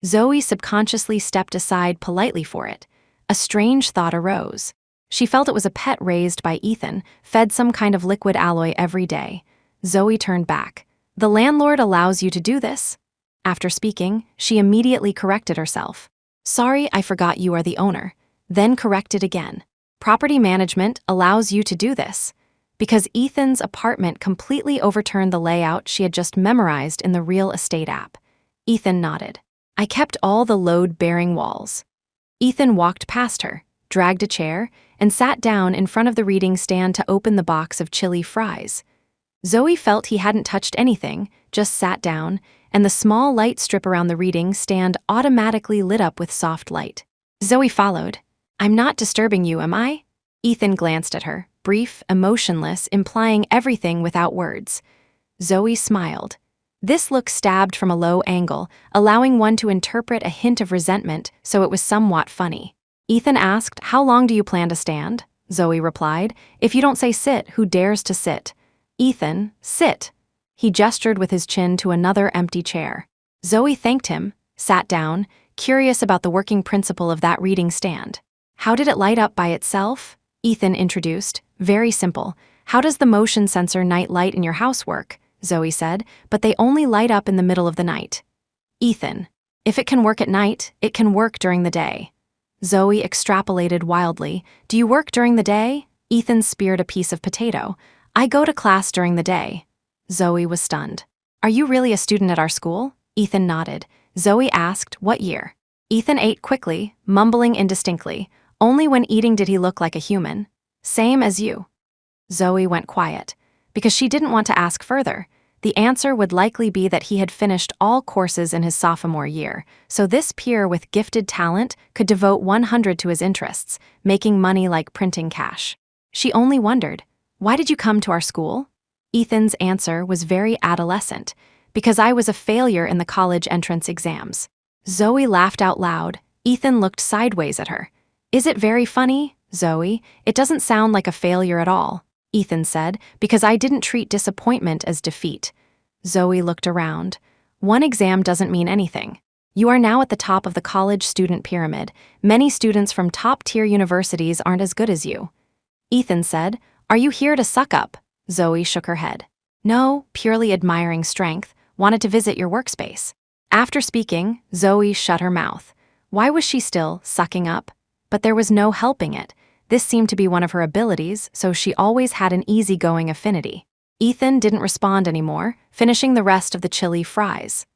Zoe subconsciously stepped aside politely for it. A strange thought arose. She felt it was a pet raised by Ethan, fed some kind of liquid alloy every day. Zoe turned back. "The landlord allows you to do this?" After speaking, she immediately corrected herself. "Sorry, I forgot you are the owner." Then corrected again. "Property management allows you to do this." Because Ethan's apartment completely overturned the layout she had just memorized in the real estate app. Ethan nodded. "I kept all the load-bearing walls." Ethan walked past her, dragged a chair, and sat down in front of the reading stand to open the box of chili fries. Zoe felt he hadn't touched anything, just sat down, and the small light strip around the reading stand automatically lit up with soft light. Zoe followed. "I'm not disturbing you, am I?" Ethan glanced at her, brief, emotionless, implying everything without words. Zoe smiled. This look stabbed from a low angle, allowing one to interpret a hint of resentment, so it was somewhat funny. Ethan asked, "How long do you plan to stand?" Zoe replied, "If you don't say sit, who dares to sit?" "Ethan, sit." He gestured with his chin to another empty chair. Zoe thanked him, sat down, curious about the working principle of that reading stand. "How did it light up by itself?" Ethan introduced. "Very simple. How does the motion sensor night light in your house work?" Zoe said, "But they only light up in the middle of the night." Ethan, "If it can work at night, it can work during the day." Zoe extrapolated wildly. "Do you work during the day?" Ethan speared a piece of potato. "I go to class during the day." Zoe was stunned. "Are you really a student at our school?" Ethan nodded. Zoe asked, "What year?" Ethan ate quickly, mumbling indistinctly. Only when eating did he look like a human. "Same as you." Zoe went quiet. Because she didn't want to ask further. The answer would likely be that he had finished all courses in his sophomore year, so this peer with gifted talent could devote 100 to his interests, making money like printing cash. She only wondered, "Why did you come to our school?" Ethan's answer was very adolescent, "Because I was a failure in the college entrance exams." Zoe laughed out loud. Ethan looked sideways at her. "Is it very funny, Zoe? It doesn't sound like a failure at all." Ethan said, "Because I didn't treat disappointment as defeat." Zoe looked around. "One exam doesn't mean anything. You are now at the top of the college student pyramid. Many students from top-tier universities aren't as good as you." Ethan said, "Are you here to suck up?" Zoe shook her head. "No, purely admiring strength, wanted to visit your workspace." After speaking, Zoe shut her mouth. Why was she still sucking up? But there was no helping it. This seemed to be one of her abilities, so she always had an easygoing affinity. Ethan didn't respond anymore, finishing the rest of the chili fries.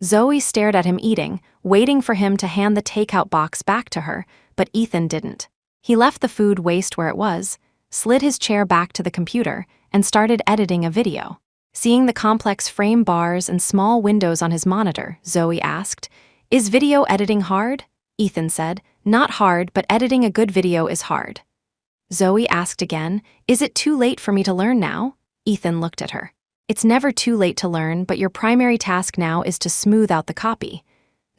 Zoe stared at him eating, waiting for him to hand the takeout box back to her, but Ethan didn't. He left the food waste where it was, slid his chair back to the computer, and started editing a video. Seeing the complex frame bars and small windows on his monitor, Zoe asked, "Is video editing hard?" Ethan said, "Not hard, but editing a good video is hard." Zoe asked again, "Is it too late for me to learn now?" Ethan looked at her. "It's never too late to learn, but your primary task now is to smooth out the copy."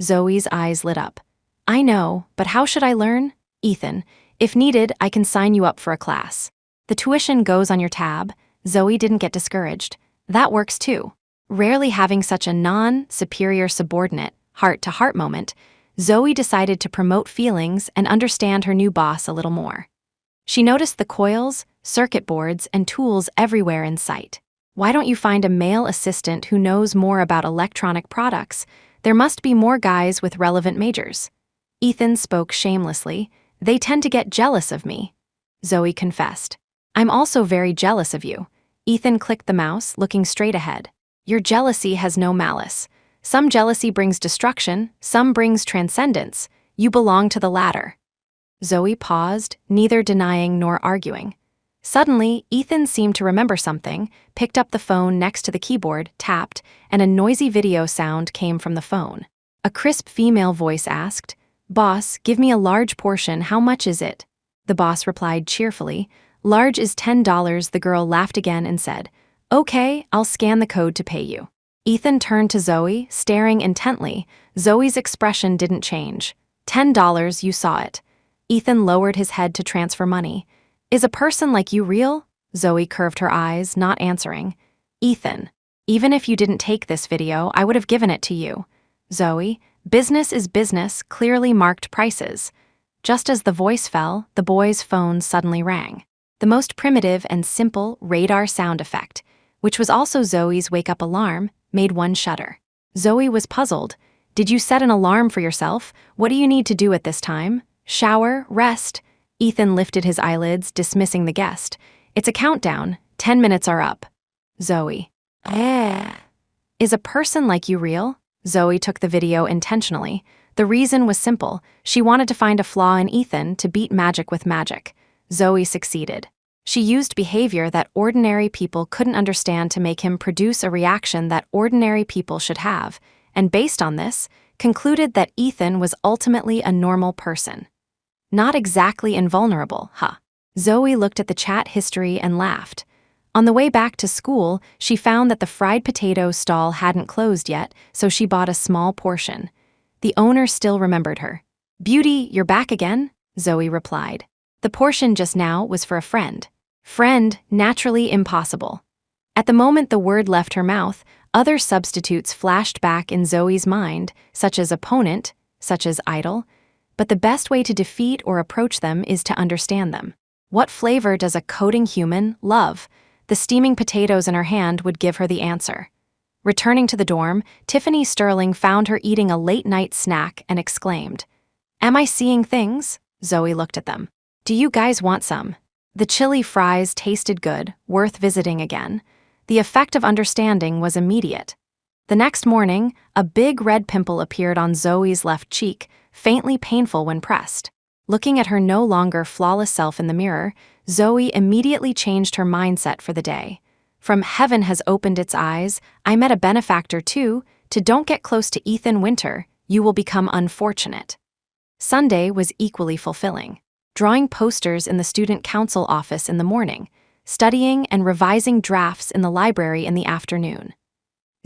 Zoe's eyes lit up. "I know, but how should I learn?" "Ethan, if needed, I can sign you up for a class. The tuition goes on your tab." Zoe didn't get discouraged. "That works too." Rarely having such a non-superior subordinate, heart-to-heart moment, Zoe decided to promote feelings and understand her new boss a little more. She noticed the coils, circuit boards, and tools everywhere in sight. "Why don't you find a male assistant who knows more about electronic products? There must be more guys with relevant majors." Ethan spoke shamelessly. "They tend to get jealous of me." Zoe confessed. "I'm also very jealous of you." Ethan clicked the mouse, looking straight ahead. "Your jealousy has no malice. Some jealousy brings destruction, some brings transcendence. You belong to the latter." Zoe paused, neither denying nor arguing. Suddenly, Ethan seemed to remember something, picked up the phone next to the keyboard, tapped, and a noisy video sound came from the phone. A crisp female voice asked, "Boss, give me a large portion, how much is it?" The boss replied cheerfully, "Large is $10. The girl laughed again and said, "Okay, I'll scan the code to pay you." Ethan turned to Zoe, staring intently. Zoe's expression didn't change. $10, you saw it." Ethan lowered his head to transfer money. "Is a person like you real?" Zoe curved her eyes, not answering. "Ethan, even if you didn't take this video, I would have given it to you." "Zoe, business is business, clearly marked prices." Just as the voice fell, the boy's phone suddenly rang. The most primitive and simple radar sound effect, which was also Zoe's wake-up alarm, made one shudder. Zoe was puzzled. "Did you set an alarm for yourself? What do you need to do at this time? Shower, rest?" Ethan lifted his eyelids, dismissing the guest. "It's a countdown. 10 minutes are up." Zoe. Is a person like you real?" Zoe took the video intentionally. The reason was simple. She wanted to find a flaw in Ethan to beat magic with magic. Zoe succeeded. She used behavior that ordinary people couldn't understand to make him produce a reaction that ordinary people should have, and based on this, concluded that Ethan was ultimately a normal person. Not exactly invulnerable, huh? Zoe looked at the chat history and laughed. On the way back to school, she found that the fried potato stall hadn't closed yet, so she bought a small portion. The owner still remembered her. "Beauty, you're back again?" Zoe replied. The portion just now was for a friend. Friend, naturally impossible. At the moment the word left her mouth, other substitutes flashed back in Zoe's mind, such as opponent, such as idol, but the best way to defeat or approach them is to understand them. What flavor does a coding human love? The steaming potatoes in her hand would give her the answer. Returning to the dorm, Tiffany Sterling found her eating a late-night snack and exclaimed, "Am I seeing things?" Zoe looked at them. "Do you guys want some?" The chili fries tasted good, worth visiting again. The effect of understanding was immediate. The next morning, a big red pimple appeared on Zoe's left cheek, faintly painful when pressed. Looking at her no longer flawless self in the mirror, Zoe immediately changed her mindset for the day. From "heaven has opened its eyes, I met a benefactor too," to "don't get close to Ethan Winter, you will become unfortunate." Sunday was equally fulfilling. Drawing posters in the student council office in the morning, studying and revising drafts in the library in the afternoon.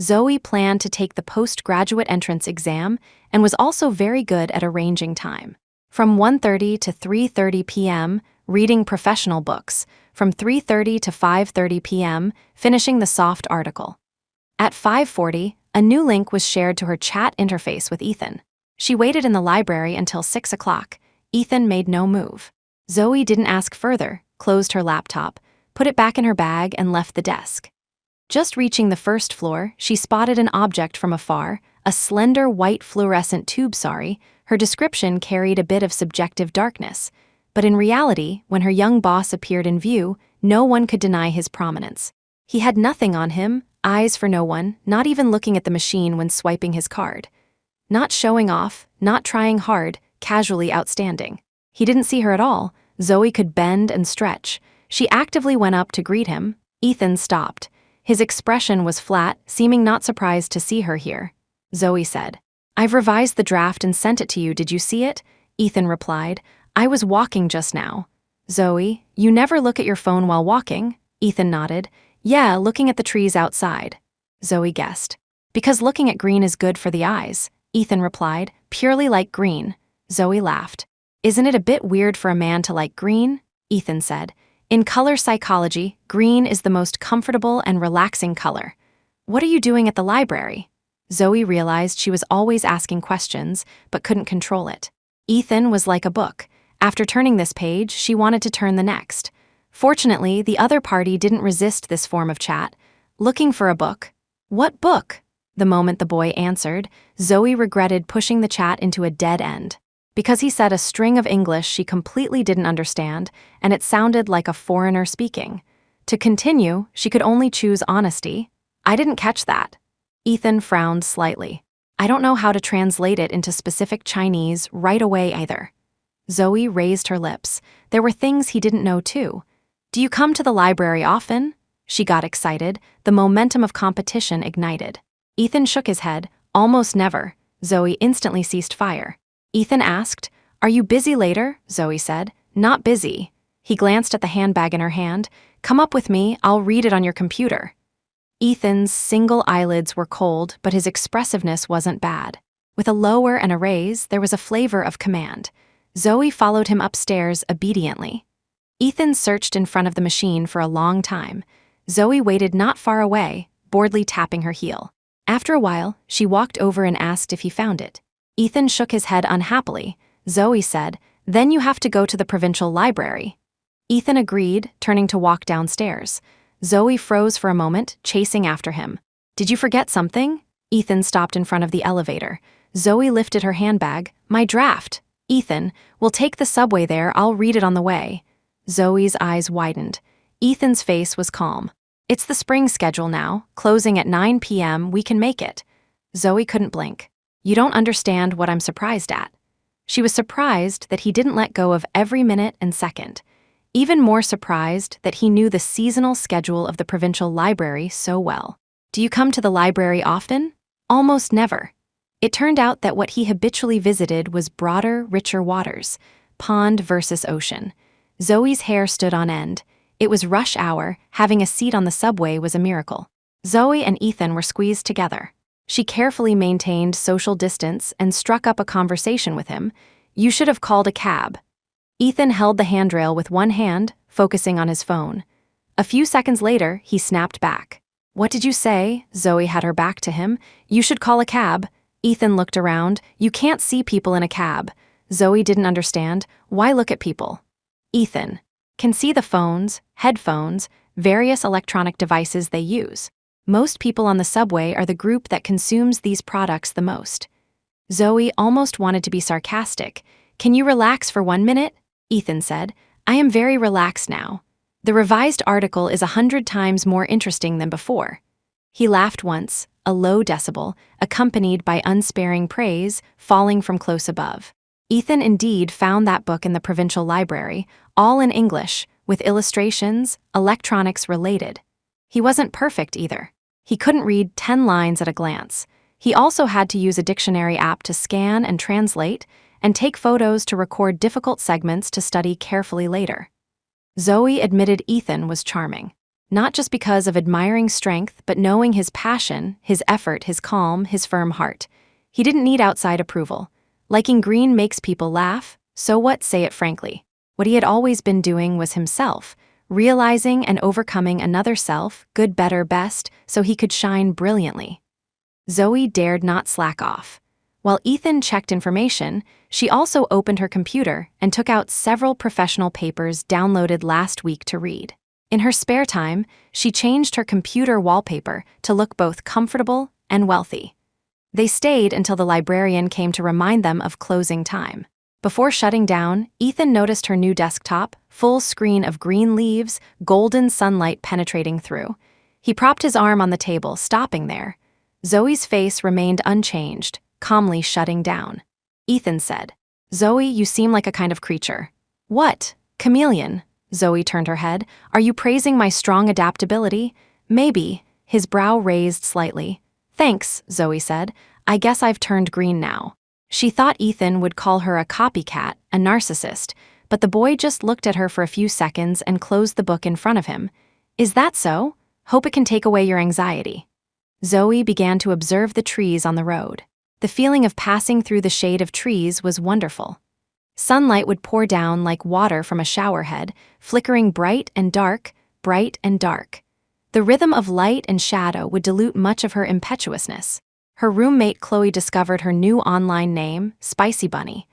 Zoe planned to take the postgraduate entrance exam and was also very good at arranging time. From 1:30 to 3:30 p.m., reading professional books. From 3:30 to 5:30 p.m., finishing the soft article. At 5:40, a new link was shared to her chat interface with Ethan. She waited in the library until 6 o'clock. Ethan made no move. Zoe didn't ask further, closed her laptop, put it back in her bag, and left the desk. Just reaching the first floor, she spotted an object from afar, a slender white fluorescent tube. Her description carried a bit of subjective darkness, but in reality, when her young boss appeared in view, no one could deny his prominence. He had nothing on him, eyes for no one, not even looking at the machine when swiping his card. Not showing off, not trying hard, casually outstanding. He didn't see her at all. Zoe could bend and stretch. She actively went up to greet him. Ethan stopped. His expression was flat, seeming not surprised to see her here. Zoe said, "I've revised the draft and sent it to you, did you see it?" Ethan replied, "I was walking just now." "Zoe, you never look at your phone while walking?" Ethan nodded. "Yeah, looking at the trees outside." Zoe guessed. "Because looking at green is good for the eyes," Ethan replied, "purely like green." Zoe laughed. "Isn't it a bit weird for a man to like green?" Ethan said. "In color psychology, green is the most comfortable and relaxing color." "What are you doing at the library?" Zoe realized she was always asking questions, but couldn't control it. Ethan was like a book. After turning this page, she wanted to turn the next. Fortunately, the other party didn't resist this form of chat. "Looking for a book." "What book?" The moment the boy answered, Zoe regretted pushing the chat into a dead end. Because he said a string of English she completely didn't understand, and it sounded like a foreigner speaking. To continue, she could only choose honesty. "I didn't catch that." Ethan frowned slightly. "I don't know how to translate it into specific Chinese right away either." Zoe raised her lips. There were things he didn't know too. "Do you come to the library often?" She got excited. The momentum of competition ignited. Ethan shook his head. "Almost never." Zoe instantly ceased fire. Ethan asked, "Are you busy later?" Zoe said. "Not busy." He glanced at the handbag in her hand. "Come up with me, I'll read it on your computer." Ethan's single eyelids were cold, but his expressiveness wasn't bad. With a lower and a raise, there was a flavor of command. Zoe followed him upstairs obediently. Ethan searched in front of the machine for a long time. Zoe waited not far away, boredly tapping her heel. After a while, she walked over and asked if he found it. Ethan shook his head unhappily. Zoe said, "Then you have to go to the provincial library." Ethan agreed, turning to walk downstairs. Zoe froze for a moment, chasing after him. "Did you forget something?" Ethan stopped in front of the elevator. Zoe lifted her handbag. "My draft." "Ethan, we'll take the subway there, I'll read it on the way." Zoe's eyes widened. Ethan's face was calm. "It's the spring schedule now, closing at 9 p.m., we can make it." Zoe couldn't blink. "You don't understand what I'm surprised at." She was surprised that he didn't let go of every minute and second. Even more surprised that he knew the seasonal schedule of the provincial library so well. "Do you come to the library often?" "Almost never." It turned out that what he habitually visited was broader, richer waters, pond versus ocean. Zoe's hair stood on end. It was rush hour, having a seat on the subway was a miracle. Zoe and Ethan were squeezed together. She carefully maintained social distance and struck up a conversation with him. "You should have called a cab." Ethan held the handrail with one hand, focusing on his phone. A few seconds later, he snapped back. "What did you say?" Zoe had her back to him. "You should call a cab." Ethan looked around. "You can't see people in a cab." Zoe didn't understand. "Why look at people?" Ethan can see the phones, headphones, various electronic devices they use. Most people on the subway are the group that consumes these products the most. Zoe almost wanted to be sarcastic. "Can you relax for 1 minute?" Ethan said. "I am very relaxed now. The revised article is 100 times more interesting than before." He laughed once, a low decibel, accompanied by unsparing praise, falling from close above. Ethan indeed found that book in the provincial library, all in English, with illustrations, electronics related. He wasn't perfect either. He couldn't read 10 lines at a glance. He also had to use a dictionary app to scan and translate, and take photos to record difficult segments to study carefully later. Zoe admitted Ethan was charming. Not just because of admiring strength, but knowing his passion, his effort, his calm, his firm heart. He didn't need outside approval. Liking green makes people laugh, so what, say it frankly. What he had always been doing was himself, realizing and overcoming another self, good, better, best, so he could shine brilliantly. Zoe dared not slack off. While Ethan checked information, she also opened her computer and took out several professional papers downloaded last week to read. In her spare time, she changed her computer wallpaper to look both comfortable and wealthy. They stayed until the librarian came to remind them of closing time. Before shutting down, Ethan noticed her new desktop, full screen of green leaves, golden sunlight penetrating through. He propped his arm on the table, stopping there. Zoe's face remained unchanged, calmly shutting down. Ethan said, "Zoe, you seem like a kind of creature." "What? Chameleon?" Zoe turned her head. "Are you praising my strong adaptability?" "Maybe." his brow raised slightly. "Thanks," Zoe said. "I guess I've turned green now." She thought Ethan would call her a copycat, a narcissist, but the boy just looked at her for a few seconds and closed the book in front of him. "Is that so? Hope it can take away your anxiety." Zoe began to observe the trees on the road. The feeling of passing through the shade of trees was wonderful. Sunlight would pour down like water from a shower head, flickering bright and dark, bright and dark. The rhythm of light and shadow would dilute much of her impetuousness. Her roommate Chloe discovered her new online name, Spicy Bunny.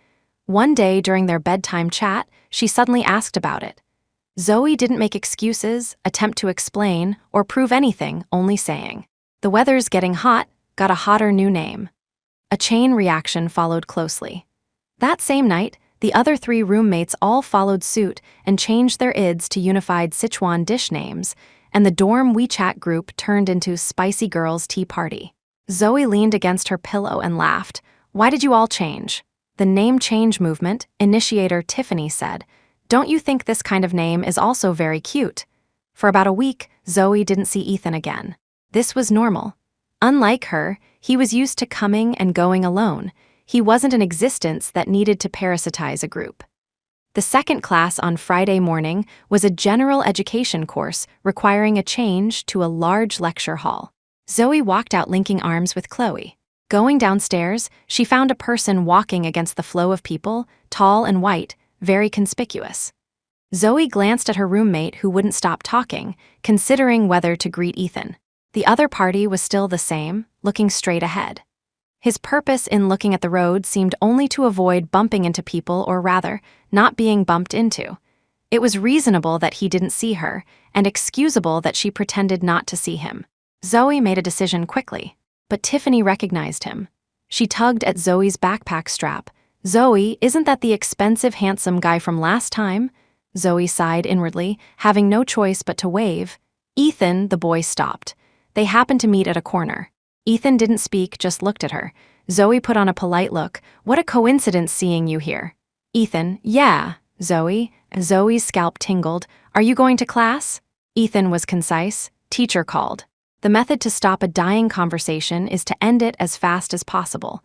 One day during their bedtime chat, she suddenly asked about it. Zoe didn't make excuses, attempt to explain, or prove anything, only saying, "The weather's getting hot, got a hotter new name." A chain reaction followed closely. That same night, the other 3 roommates all followed suit and changed their ids to unified Sichuan dish names, and the dorm WeChat group turned into Spicy Girls Tea Party. Zoe leaned against her pillow and laughed. "Why did you all change?" The name change movement, initiator Tiffany said, "Don't you think this kind of name is also very cute?" For about a week, Zoe didn't see Ethan again. This was normal. Unlike her, he was used to coming and going alone. He wasn't an existence that needed to parasitize a group. The second class on Friday morning was a general education course requiring a change to a large lecture hall. Zoe walked out linking arms with Chloe. Going downstairs, she found a person walking against the flow of people, tall and white, very conspicuous. Zoe glanced at her roommate who wouldn't stop talking, considering whether to greet Ethan. The other party was still the same, looking straight ahead. His purpose in looking at the road seemed only to avoid bumping into people, or rather, not being bumped into. It was reasonable that he didn't see her, and excusable that she pretended not to see him. Zoe made a decision quickly, but Tiffany recognized him. She tugged at Zoe's backpack strap. "Zoe, isn't that the expensive, handsome guy from last time?" Zoe sighed inwardly, having no choice but to wave. "Ethan," the boy stopped. They happened to meet at a corner. Ethan didn't speak, just looked at her. Zoe put on a polite look. "What a coincidence seeing you here." Ethan, "Yeah, Zoe." Zoe's scalp tingled. "Are you going to class?" Ethan was concise. "Teacher called." The method to stop a dying conversation is to end it as fast as possible.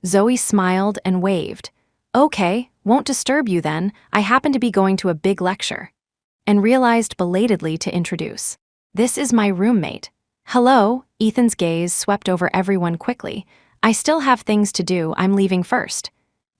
Zoe smiled and waved. "Okay, won't disturb you then. I happen to be going to a big lecture." And realized belatedly to introduce. "This is my roommate." "Hello," Ethan's gaze swept over everyone quickly. "I still have things to do, I'm leaving first."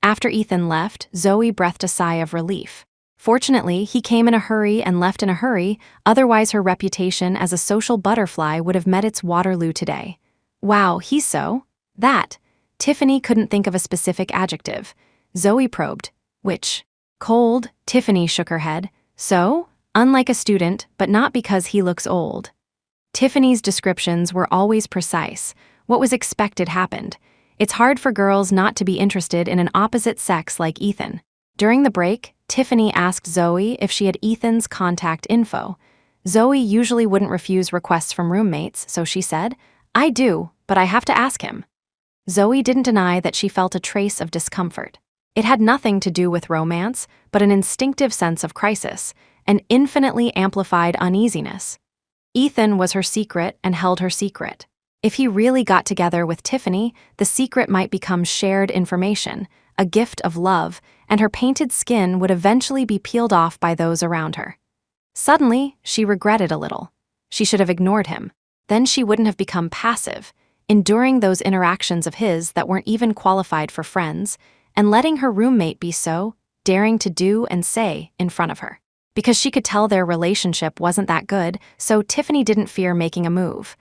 After Ethan left, Zoe breathed a sigh of relief. Fortunately, he came in a hurry and left in a hurry, otherwise her reputation as a social butterfly would have met its Waterloo today. "Wow, he's so..." "That." Tiffany couldn't think of a specific adjective. Zoe probed. "Which?" "Cold," Tiffany shook her head. "So?" "Unlike a student, but not because he looks old." Tiffany's descriptions were always precise. What was expected happened. It's hard for girls not to be interested in an opposite sex like Ethan. During the break, Tiffany asked Zoe if she had Ethan's contact info. Zoe usually wouldn't refuse requests from roommates, so she said, "I do, but I have to ask him." Zoe didn't deny that she felt a trace of discomfort. It had nothing to do with romance, but an instinctive sense of crisis, an infinitely amplified uneasiness. Ethan was her secret and held her secret. If he really got together with Tiffany, the secret might become shared information, a gift of love, and her painted skin would eventually be peeled off by those around her. Suddenly, she regretted a little. She should have ignored him. Then she wouldn't have become passive, enduring those interactions of his that weren't even qualified for friends, and letting her roommate be so, daring to do and say in front of her. Because she could tell their relationship wasn't that good, so Tiffany didn't fear making a move.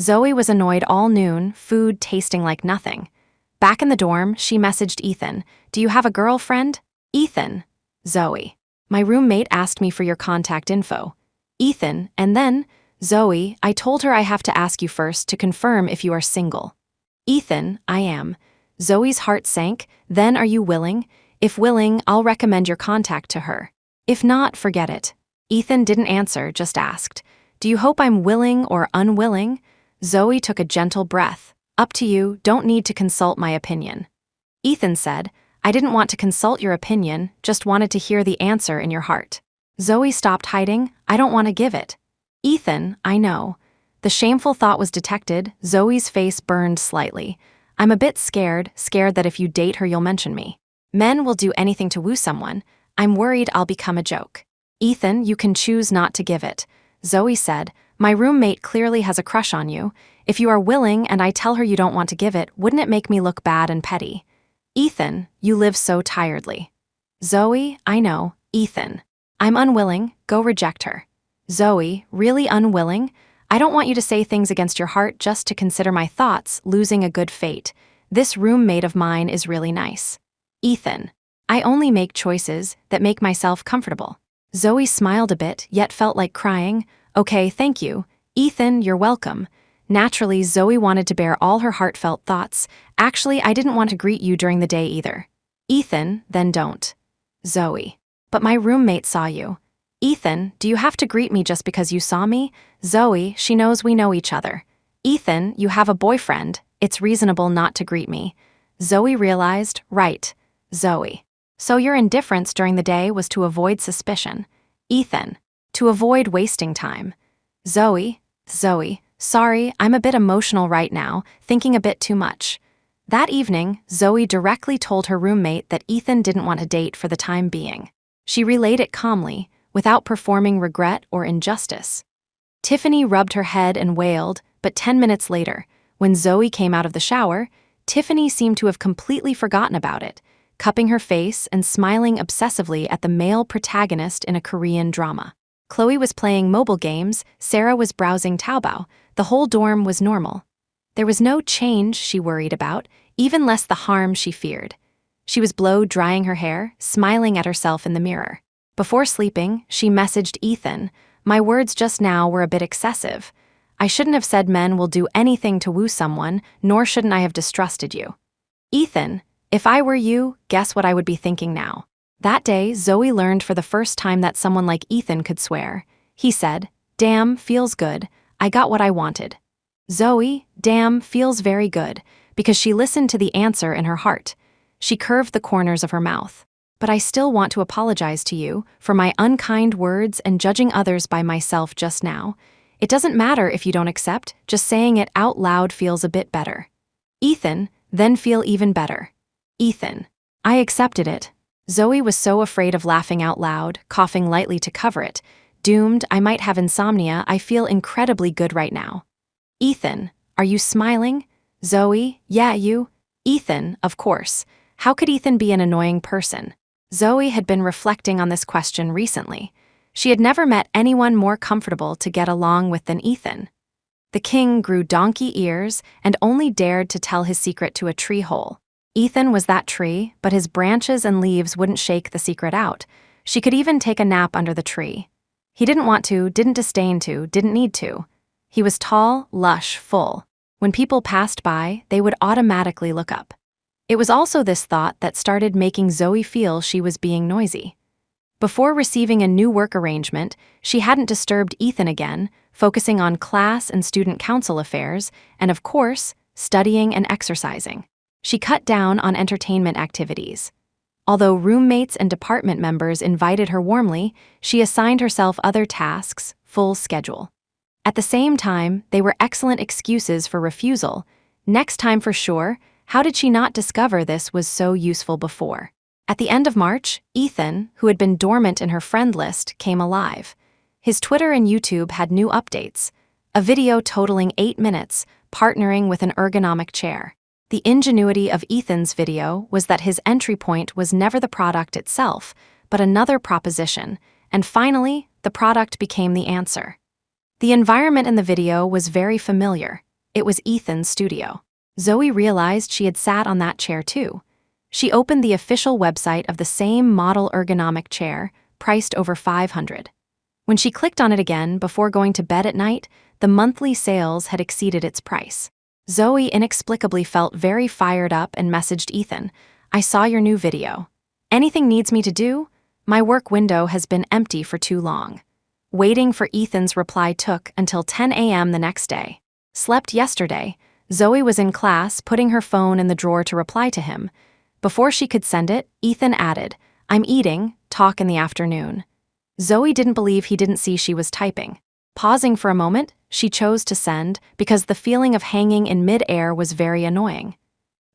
Zoe was annoyed all noon, food tasting like nothing. Back in the dorm, she messaged Ethan, "Do you have a girlfriend?" Ethan. Zoe. "My roommate asked me for your contact info." Ethan, and then, "Zoe, I told her I have to ask you first to confirm if you are single." Ethan, "I am." Zoe's heart sank. "Then are you willing? If willing, I'll recommend your contact to her. If not, forget it." Ethan didn't answer, just asked, "Do you hope I'm willing or unwilling?" Zoe took a gentle breath. "Up to you, don't need to consult my opinion." Ethan said, "I didn't want to consult your opinion, just wanted to hear the answer in your heart." Zoe stopped hiding. "I don't want to give it." Ethan, "I know." The shameful thought was detected. Zoe's face burned slightly. I'm a bit scared that if you date her you'll mention me. Men will do anything to woo someone. I'm worried I'll become a joke. Ethan, you can choose not to give it. Zoe said, my roommate clearly has a crush on you. If you are willing and I tell her you don't want to give it, wouldn't it make me look bad and petty? Ethan, you live so tiredly. Zoe, I know. Ethan, I'm unwilling. Go reject her. Zoe, really unwilling? I don't want you to say things against your heart just to consider my thoughts, losing a good fate. This roommate of mine is really nice. Ethan, I only make choices that make myself comfortable. Zoe smiled a bit, yet felt like crying. Okay, thank you. Ethan, you're welcome. Naturally, Zoe wanted to bear all her heartfelt thoughts. Actually, I didn't want to greet you during the day either. Ethan, then don't. Zoe, but my roommate saw you. Ethan, do you have to greet me just because you saw me? Zoe, she knows we know each other. Ethan, you have a boyfriend. It's reasonable not to greet me. Zoe realized, right. Zoe. So your indifference during the day was to avoid suspicion. Ethan. To avoid wasting time. Zoe. Sorry, I'm a bit emotional right now, thinking a bit too much. That evening, Zoe directly told her roommate that Ethan didn't want to date for the time being. She relayed it calmly, without performing regret or injustice. Tiffany rubbed her head and wailed, but 10 minutes later, when Zoe came out of the shower, Tiffany seemed to have completely forgotten about it, cupping her face and smiling obsessively at the male protagonist in a Korean drama. Chloe was playing mobile games, Sarah was browsing Taobao. The whole dorm was normal. There was no change she worried about, even less the harm she feared. She was blow-drying her hair, smiling at herself in the mirror. Before sleeping, she messaged Ethan, my words just now were a bit excessive. I shouldn't have said men will do anything to woo someone, nor shouldn't I have distrusted you. Ethan, if I were you, guess what I would be thinking now? That day, Zoe learned for the first time that someone like Ethan could swear. He said, damn, feels good. I got what I wanted. Zoe, damn, feels very good, because she listened to the answer in her heart. She curved the corners of her mouth. But I still want to apologize to you for my unkind words and judging others by myself just now. It doesn't matter if you don't accept, just saying it out loud feels a bit better. Ethan, then feel even better. Ethan, I accepted it. Zoe was so afraid of laughing out loud, coughing lightly to cover it. Doomed, I might have insomnia, I feel incredibly good right now. Ethan, are you smiling? Zoe, yeah, you? Ethan, of course. How could Ethan be an annoying person? Zoe had been reflecting on this question recently. She had never met anyone more comfortable to get along with than Ethan. The king grew donkey ears and only dared to tell his secret to a tree hole. Ethan was that tree, but his branches and leaves wouldn't shake the secret out. She could even take a nap under the tree. He didn't want to, didn't disdain to, didn't need to. He was tall, lush, full. When people passed by, they would automatically look up. It was also this thought that started making Zoe feel she was being noisy. Before receiving a new work arrangement, she hadn't disturbed Ethan again, focusing on class and student council affairs, and of course, studying and exercising. She cut down on entertainment activities. Although roommates and department members invited her warmly, she assigned herself other tasks, full schedule. At the same time, they were excellent excuses for refusal. Next time for sure. How did she not discover this was so useful before? At the end of March, Ethan, who had been dormant in her friend list, came alive. His Twitter and YouTube had new updates. A video totaling 8 minutes, partnering with an ergonomic chair. The ingenuity of Ethan's video was that his entry point was never the product itself, but another proposition, and finally, the product became the answer. The environment in the video was very familiar. It was Ethan's studio. Zoe realized she had sat on that chair too. She opened the official website of the same model ergonomic chair, priced over $500. When she clicked on it again before going to bed at night, the monthly sales had exceeded its price. Zoe inexplicably felt very fired up and messaged Ethan, I saw your new video. Anything needs me to do? My work window has been empty for too long. Waiting for Ethan's reply took until 10 a.m. the next day. Slept yesterday. Zoe was in class, putting her phone in the drawer to reply to him. Before she could send it, Ethan added, I'm eating, talk in the afternoon. Zoe didn't believe he didn't see she was typing. Pausing for a moment, she chose to send because the feeling of hanging in mid-air was very annoying.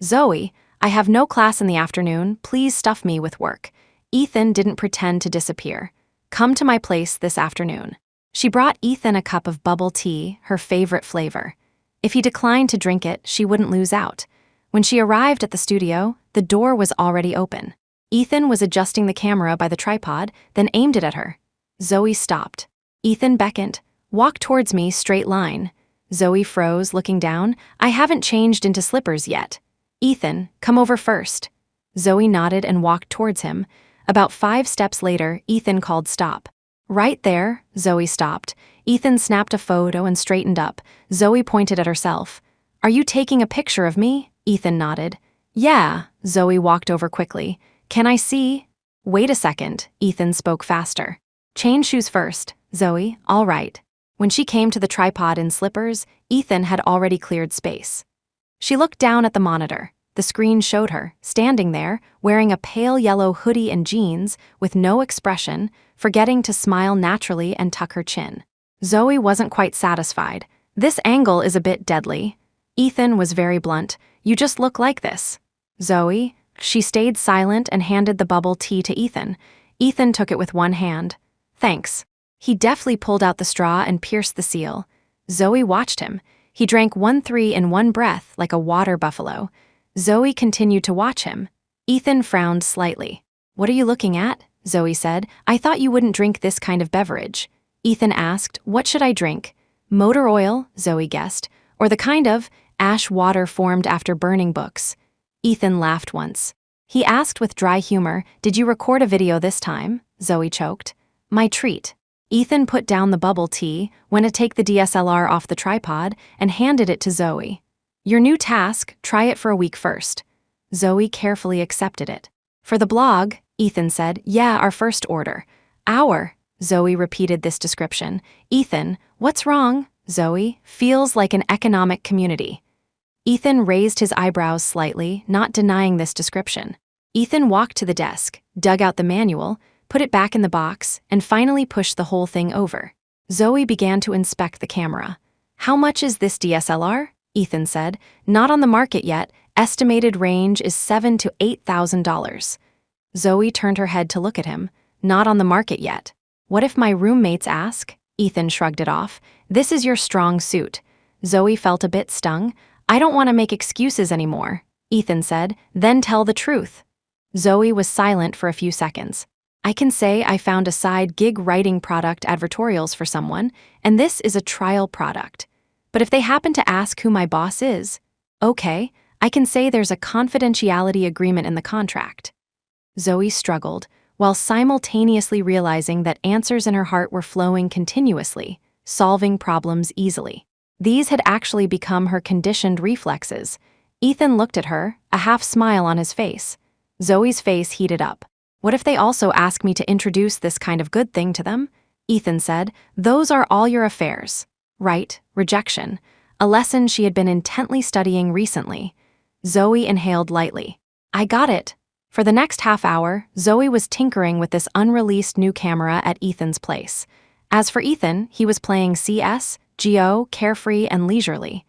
Zoe, I have no class in the afternoon, please stuff me with work. Ethan didn't pretend to disappear. Come to my place this afternoon. She brought Ethan a cup of bubble tea, her favorite flavor. If he declined to drink it, she wouldn't lose out. When she arrived at the studio, the door was already open. Ethan was adjusting the camera by the tripod, then aimed it at her. Zoe stopped. Ethan beckoned. Walk towards me, straight line. Zoe froze, looking down. I haven't changed into slippers yet. Ethan, come over first. Zoe nodded and walked towards him. About 5 steps later, Ethan called stop. Right there, Zoe stopped. Ethan snapped a photo and straightened up. Zoe pointed at herself. Are you taking a picture of me? Ethan nodded. Yeah, Zoe walked over quickly. Can I see? Wait a second, Ethan spoke faster. Change shoes first, Zoe, all right. When she came to the tripod in slippers, Ethan had already cleared space. She looked down at the monitor. The screen showed her, standing there, wearing a pale yellow hoodie and jeans, with no expression, forgetting to smile naturally and tuck her chin. Zoe wasn't quite satisfied. This angle is a bit deadly. Ethan was very blunt. You just look like this. Zoe, she stayed silent and handed the bubble tea to Ethan. Ethan took it with one hand. Thanks. He deftly pulled out the straw and pierced the seal. Zoe watched him. He drank 1-3 in one breath like a water buffalo. Zoe continued to watch him. Ethan frowned slightly. What are you looking at? Zoe said. I thought you wouldn't drink this kind of beverage. Ethan asked, what should I drink? Motor oil, Zoe guessed, or the kind of ash water formed after burning books. Ethan laughed once. He asked with dry humor, did you record a video this time? Zoe choked. My treat. Ethan put down the bubble tea, went to take the DSLR off the tripod, and handed it to Zoe. Your new task, try it for a week first. Zoe carefully accepted it. For the blog, Ethan said, yeah, our first order. Our, Zoe repeated this description. Ethan, what's wrong? Zoe, feels like an economic community. Ethan raised his eyebrows slightly, not denying this description. Ethan walked to the desk, dug out the manual, put it back in the box, and finally pushed the whole thing over. Zoe began to inspect the camera. How much is this DSLR? Ethan said. Not on the market yet. Estimated range is $7,000 to $8,000. Zoe turned her head to look at him. Not on the market yet. What if my roommates ask? Ethan shrugged it off. This is your strong suit. Zoe felt a bit stung. I don't want to make excuses anymore, Ethan said. Then tell the truth. Zoe was silent for a few seconds. I can say I found a side gig writing product advertorials for someone, and this is a trial product. But if they happen to ask who my boss is, okay, I can say there's a confidentiality agreement in the contract. Zoe struggled, while simultaneously realizing that answers in her heart were flowing continuously, solving problems easily. These had actually become her conditioned reflexes. Ethan looked at her, a half smile on his face. Zoe's face heated up. What if they also ask me to introduce this kind of good thing to them? Ethan said, those are all your affairs. Right, rejection, a lesson she had been intently studying recently. Zoe inhaled lightly. I got it. For the next half hour, Zoe was tinkering with this unreleased new camera at Ethan's place. As for Ethan, he was playing CS, GO, carefree and leisurely.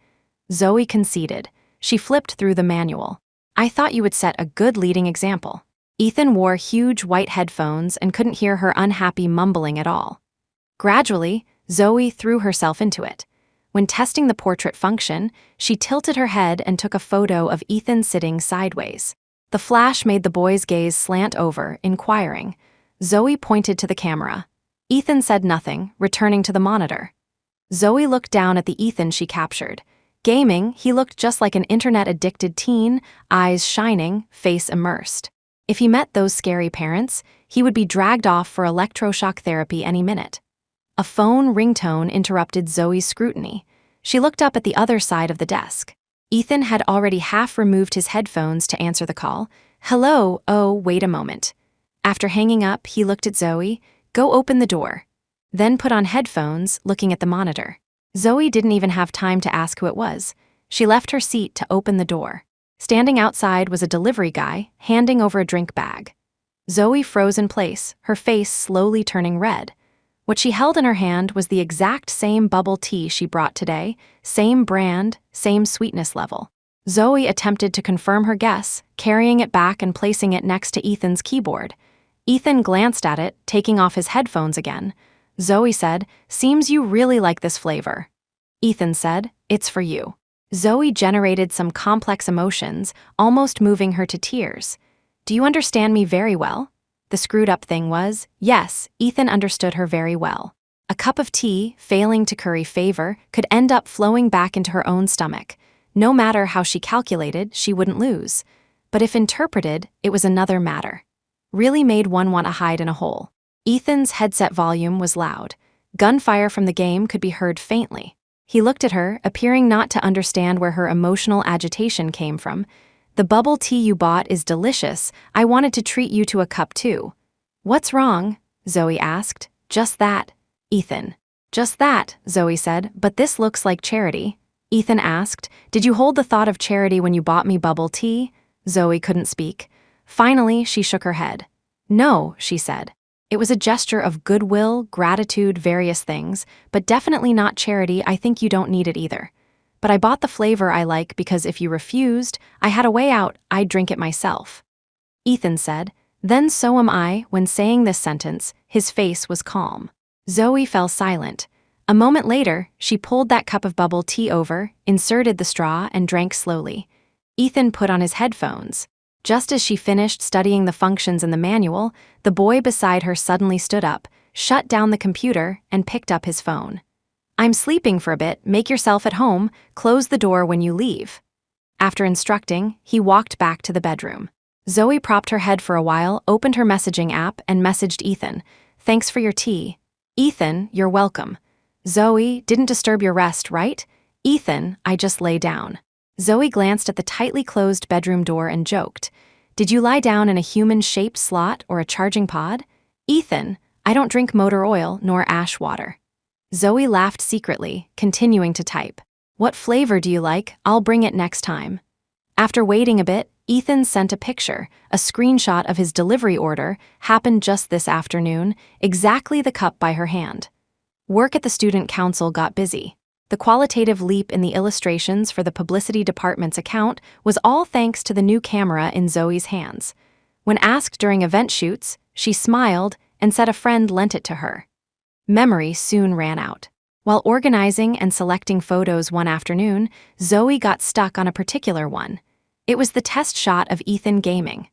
Zoe conceded. She flipped through the manual. I thought you would set a good leading example. Ethan wore huge white headphones and couldn't hear her unhappy mumbling at all. Gradually, Zoe threw herself into it. When testing the portrait function, she tilted her head and took a photo of Ethan sitting sideways. The flash made the boy's gaze slant over, inquiring. Zoe pointed to the camera. Ethan said nothing, returning to the monitor. Zoe looked down at the Ethan she captured. Gaming, he looked just like an internet-addicted teen, eyes shining, face immersed. If he met those scary parents, he would be dragged off for electroshock therapy any minute. A phone ringtone interrupted Zoe's scrutiny. She looked up at the other side of the desk. Ethan had already half removed his headphones to answer the call. Hello, oh, wait a moment. After hanging up, he looked at Zoe. Go open the door. Then put on headphones, looking at the monitor. Zoe didn't even have time to ask who it was. She left her seat to open the door. Standing outside was a delivery guy, handing over a drink bag. Zoe froze in place, her face slowly turning red. What she held in her hand was the exact same bubble tea she brought today, same brand, same sweetness level. Zoe attempted to confirm her guess, carrying it back and placing it next to Ethan's keyboard. Ethan glanced at it, taking off his headphones again. Zoe said, "Seems you really like this flavor." Ethan said, "It's for you." Zoe generated some complex emotions, almost moving her to tears. "Do you understand me very well?" The screwed-up thing was, yes, Ethan understood her very well. A cup of tea, failing to curry favor, could end up flowing back into her own stomach. No matter how she calculated, she wouldn't lose. But if interpreted, it was another matter. Really made one want to hide in a hole. Ethan's headset volume was loud. Gunfire from the game could be heard faintly. He looked at her, appearing not to understand where her emotional agitation came from. "The bubble tea you bought is delicious. I wanted to treat you to a cup too." "What's wrong?" Zoe asked. "Just that." Ethan. "Just that," Zoe said, "but this looks like charity." Ethan asked, "Did you hold the thought of charity when you bought me bubble tea?" Zoe couldn't speak. Finally, she shook her head. "No," she said. "It was a gesture of goodwill, gratitude, various things, but definitely not charity. I think you don't need it either. But I bought the flavor I like because if you refused, I had a way out, I'd drink it myself." Ethan said, "Then so am I." When saying this sentence, his face was calm. Zoe fell silent. A moment later, she pulled that cup of bubble tea over, inserted the straw, and drank slowly. Ethan put on his headphones. Just as she finished studying the functions in the manual, the boy beside her suddenly stood up, shut down the computer, and picked up his phone. "I'm sleeping for a bit, make yourself at home, close the door when you leave." After instructing, he walked back to the bedroom. Zoe propped her head for a while, opened her messaging app, and messaged Ethan, "Thanks for your tea." "Ethan, you're welcome." "Zoe, didn't disturb your rest, right?" "Ethan, I just lay down." Zoe glanced at the tightly closed bedroom door and joked, "Did you lie down in a human-shaped slot or a charging pod?" "Ethan, I don't drink motor oil nor ash water." Zoe laughed secretly, continuing to type. "What flavor do you like? I'll bring it next time." After waiting a bit, Ethan sent a picture, a screenshot of his delivery order, happened just this afternoon, exactly the cup by her hand. Work at the student council got busy. The qualitative leap in the illustrations for the publicity department's account was all thanks to the new camera in Zoe's hands. When asked during event shoots, she smiled and said a friend lent it to her. Memory soon ran out. While organizing and selecting photos one afternoon, Zoe got stuck on a particular one. It was the test shot of Ethan gaming.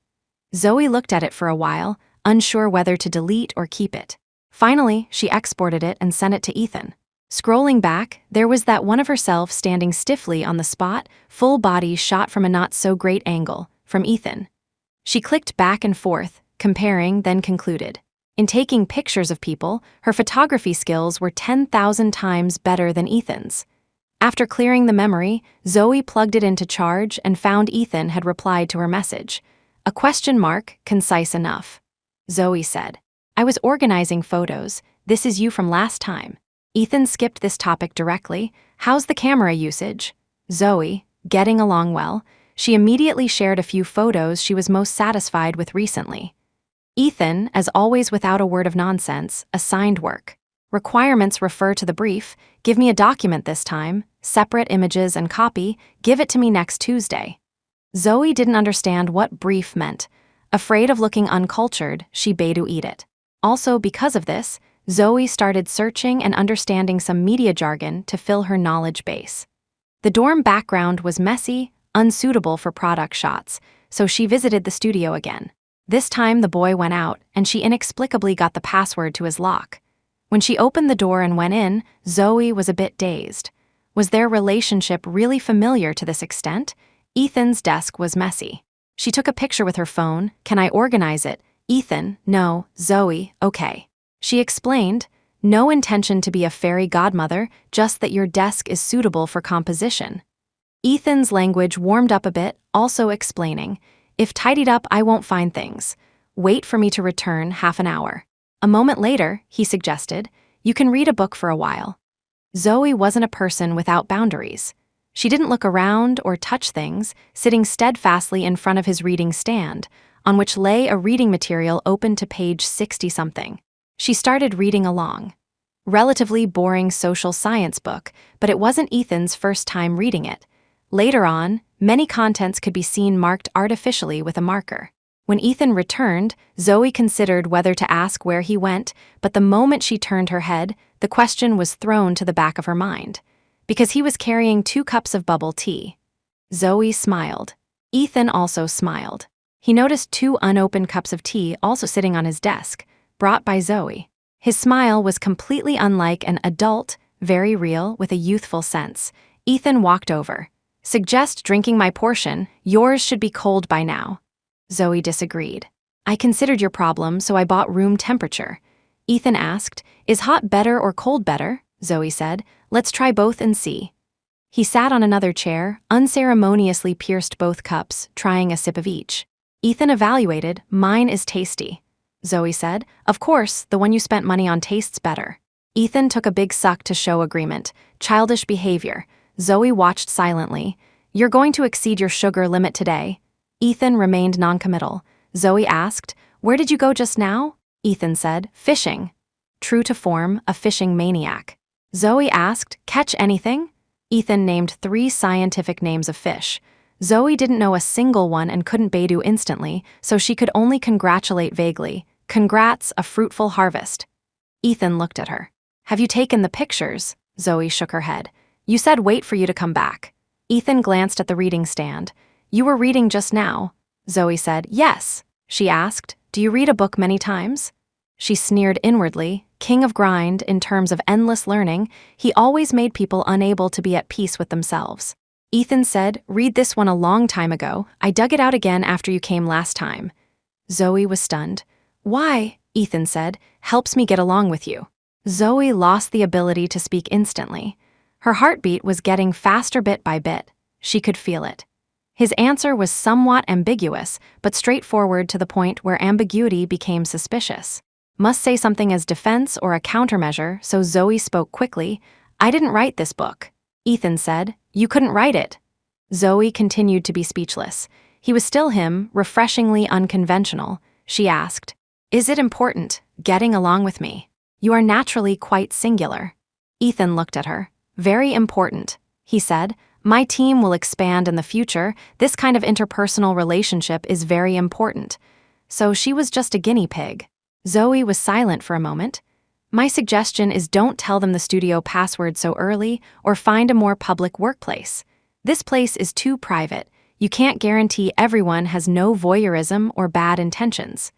Zoe looked at it for a while, unsure whether to delete or keep it. Finally, she exported it and sent it to Ethan. Scrolling back, there was that one of herself standing stiffly on the spot, full body shot from a not-so-great angle, from Ethan. She clicked back and forth, comparing, then concluded. In taking pictures of people, her photography skills were 10,000 times better than Ethan's. After clearing the memory, Zoe plugged it into charge and found Ethan had replied to her message. A question mark, concise enough. Zoe said, "I was organizing photos. This is you from last time." Ethan skipped this topic directly. "How's the camera usage?" Zoe, getting along well. She immediately shared a few photos she was most satisfied with recently. Ethan, as always without a word of nonsense, assigned work. Requirements refer to the brief. Give me a document this time, separate images and copy, give it to me next Tuesday. Zoe didn't understand what brief meant. Afraid of looking uncultured, she bade to eat it. Also, because of this, Zoe started searching and understanding some media jargon to fill her knowledge base. The dorm background was messy, unsuitable for product shots, so she visited the studio again. This time the boy went out, and she inexplicably got the password to his lock. When she opened the door and went in, Zoe was a bit dazed. Was their relationship really familiar to this extent? Ethan's desk was messy. She took a picture with her phone. "Can I organize it?" Ethan, "No." Zoe, "Okay." She explained, "No intention to be a fairy godmother, just that your desk is suitable for composition." Ethan's language warmed up a bit, also explaining, "If tidied up, I won't find things. Wait for me to return half an hour." A moment later, he suggested, "You can read a book for a while." Zoe wasn't a person without boundaries. She didn't look around or touch things, sitting steadfastly in front of his reading stand, on which lay a reading material open to page 60-something. She started reading along. relatively boring social science book, but it wasn't Ethan's first time reading it. Later on, many contents could be seen marked artificially with a marker. When Ethan returned, Zoe considered whether to ask where he went, but the moment she turned her head, the question was thrown to the back of her mind. Because he was carrying 2 cups of bubble tea. Zoe smiled. Ethan also smiled. He noticed 2 unopened cups of tea also sitting on his desk, brought by Zoe. His smile was completely unlike an adult, very real, with a youthful sense. Ethan walked over. "Suggest drinking my portion, yours should be cold by now." Zoe disagreed. "I considered your problem, so I bought room temperature." Ethan asked, "Is hot better or cold better?" Zoe said, "Let's try both and see." He sat on another chair, unceremoniously pierced both cups, trying a sip of each. Ethan evaluated, "Mine is tasty." Zoe said, "Of course, the one you spent money on tastes better." Ethan took a big suck to show agreement. Childish behavior. Zoe watched silently. "You're going to exceed your sugar limit today." Ethan remained noncommittal. Zoe asked, "Where did you go just now?" Ethan said, "Fishing." True to form, a fishing maniac. Zoe asked, "Catch anything?" Ethan named 3 scientific names of fish. Zoe didn't know a single one and couldn't Baidu instantly, so she could only congratulate vaguely. "Congrats, a fruitful harvest." Ethan looked at her. "Have you taken the pictures?" Zoe shook her head. "You said wait for you to come back." Ethan glanced at the reading stand. "You were reading just now." Zoe said, "Yes." She asked, "Do you read a book many times?" She sneered inwardly. King of grind, in terms of endless learning, he always made people unable to be at peace with themselves. Ethan said, "Read this one a long time ago. I dug it out again after you came last time." Zoe was stunned. "Why?" Ethan said, "Helps me get along with you." Zoe lost the ability to speak instantly. Her heartbeat was getting faster bit by bit. She could feel it. His answer was somewhat ambiguous, but straightforward to the point where ambiguity became suspicious. Must say something as defense or a countermeasure, so Zoe spoke quickly. "I didn't write this book." Ethan said, "You couldn't write it." Zoe continued to be speechless. He was still him, refreshingly unconventional. She asked, "Is it important, getting along with me? You are naturally quite singular." Ethan looked at her. "Very important," he said. "My team will expand in the future. This kind of interpersonal relationship is very important." So she was just a guinea pig. Zoe was silent for a moment. "My suggestion is don't tell them the studio password so early or find a more public workplace. This place is too private. You can't guarantee everyone has no voyeurism or bad intentions."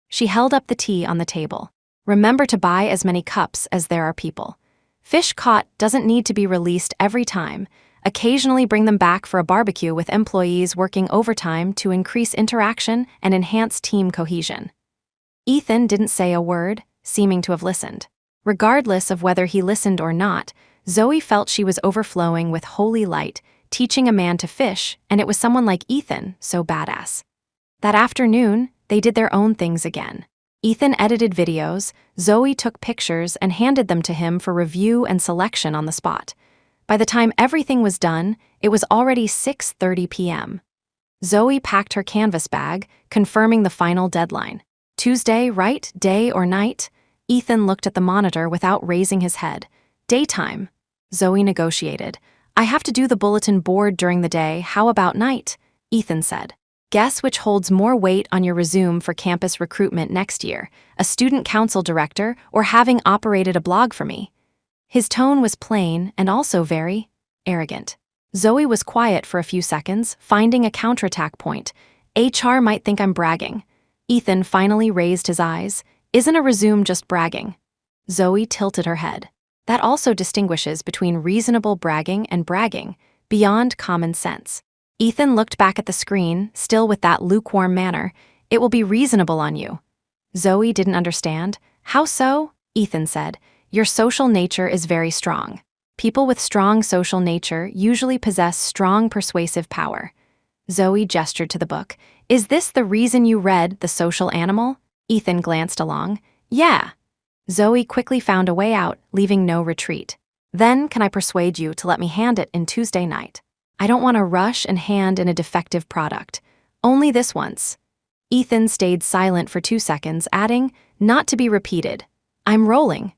She held up the tea on the table. "Remember to buy as many cups as there are people. Fish caught doesn't need to be released every time. Occasionally bring them back for a barbecue with employees working overtime to increase interaction and enhance team cohesion." Ethan didn't say a word, seeming to have listened. Regardless of whether he listened or not, Zoe felt she was overflowing with holy light, teaching a man to fish, and it was someone like Ethan, so badass. That afternoon, they did their own things again. Ethan edited videos, Zoe took pictures and handed them to him for review and selection on the spot. By the time everything was done, it was already 6:30 p.m. Zoe packed her canvas bag, confirming the final deadline. "Tuesday, right? Day or night?" Ethan looked at the monitor without raising his head. "Daytime." Zoe negotiated. "I have to do the bulletin board during the day. How about night?" Ethan said. "Guess which holds more weight on your resume for campus recruitment next year, a student council director or having operated a blog for me?" His tone was plain and also very arrogant. Zoe was quiet for a few seconds, finding a counterattack point. "HR might think I'm bragging." Ethan finally raised his eyes. "Isn't a resume just bragging?" Zoe tilted her head. "That also distinguishes between reasonable bragging and bragging, beyond common sense." Ethan looked back at the screen, still with that lukewarm manner. "It will be reasonable on you." Zoe didn't understand. "How so?" Ethan said. "Your social nature is very strong. People with strong social nature usually possess strong persuasive power." Zoe gestured to the book. "Is this the reason you read The Social Animal?" Ethan glanced along. "Yeah." Zoe quickly found a way out, leaving no retreat. "Then can I persuade you to let me hand it in Tuesday night? I don't want to rush and hand in a defective product. Only this once." Ethan stayed silent for 2 seconds, adding, "Not to be repeated. I'm rolling."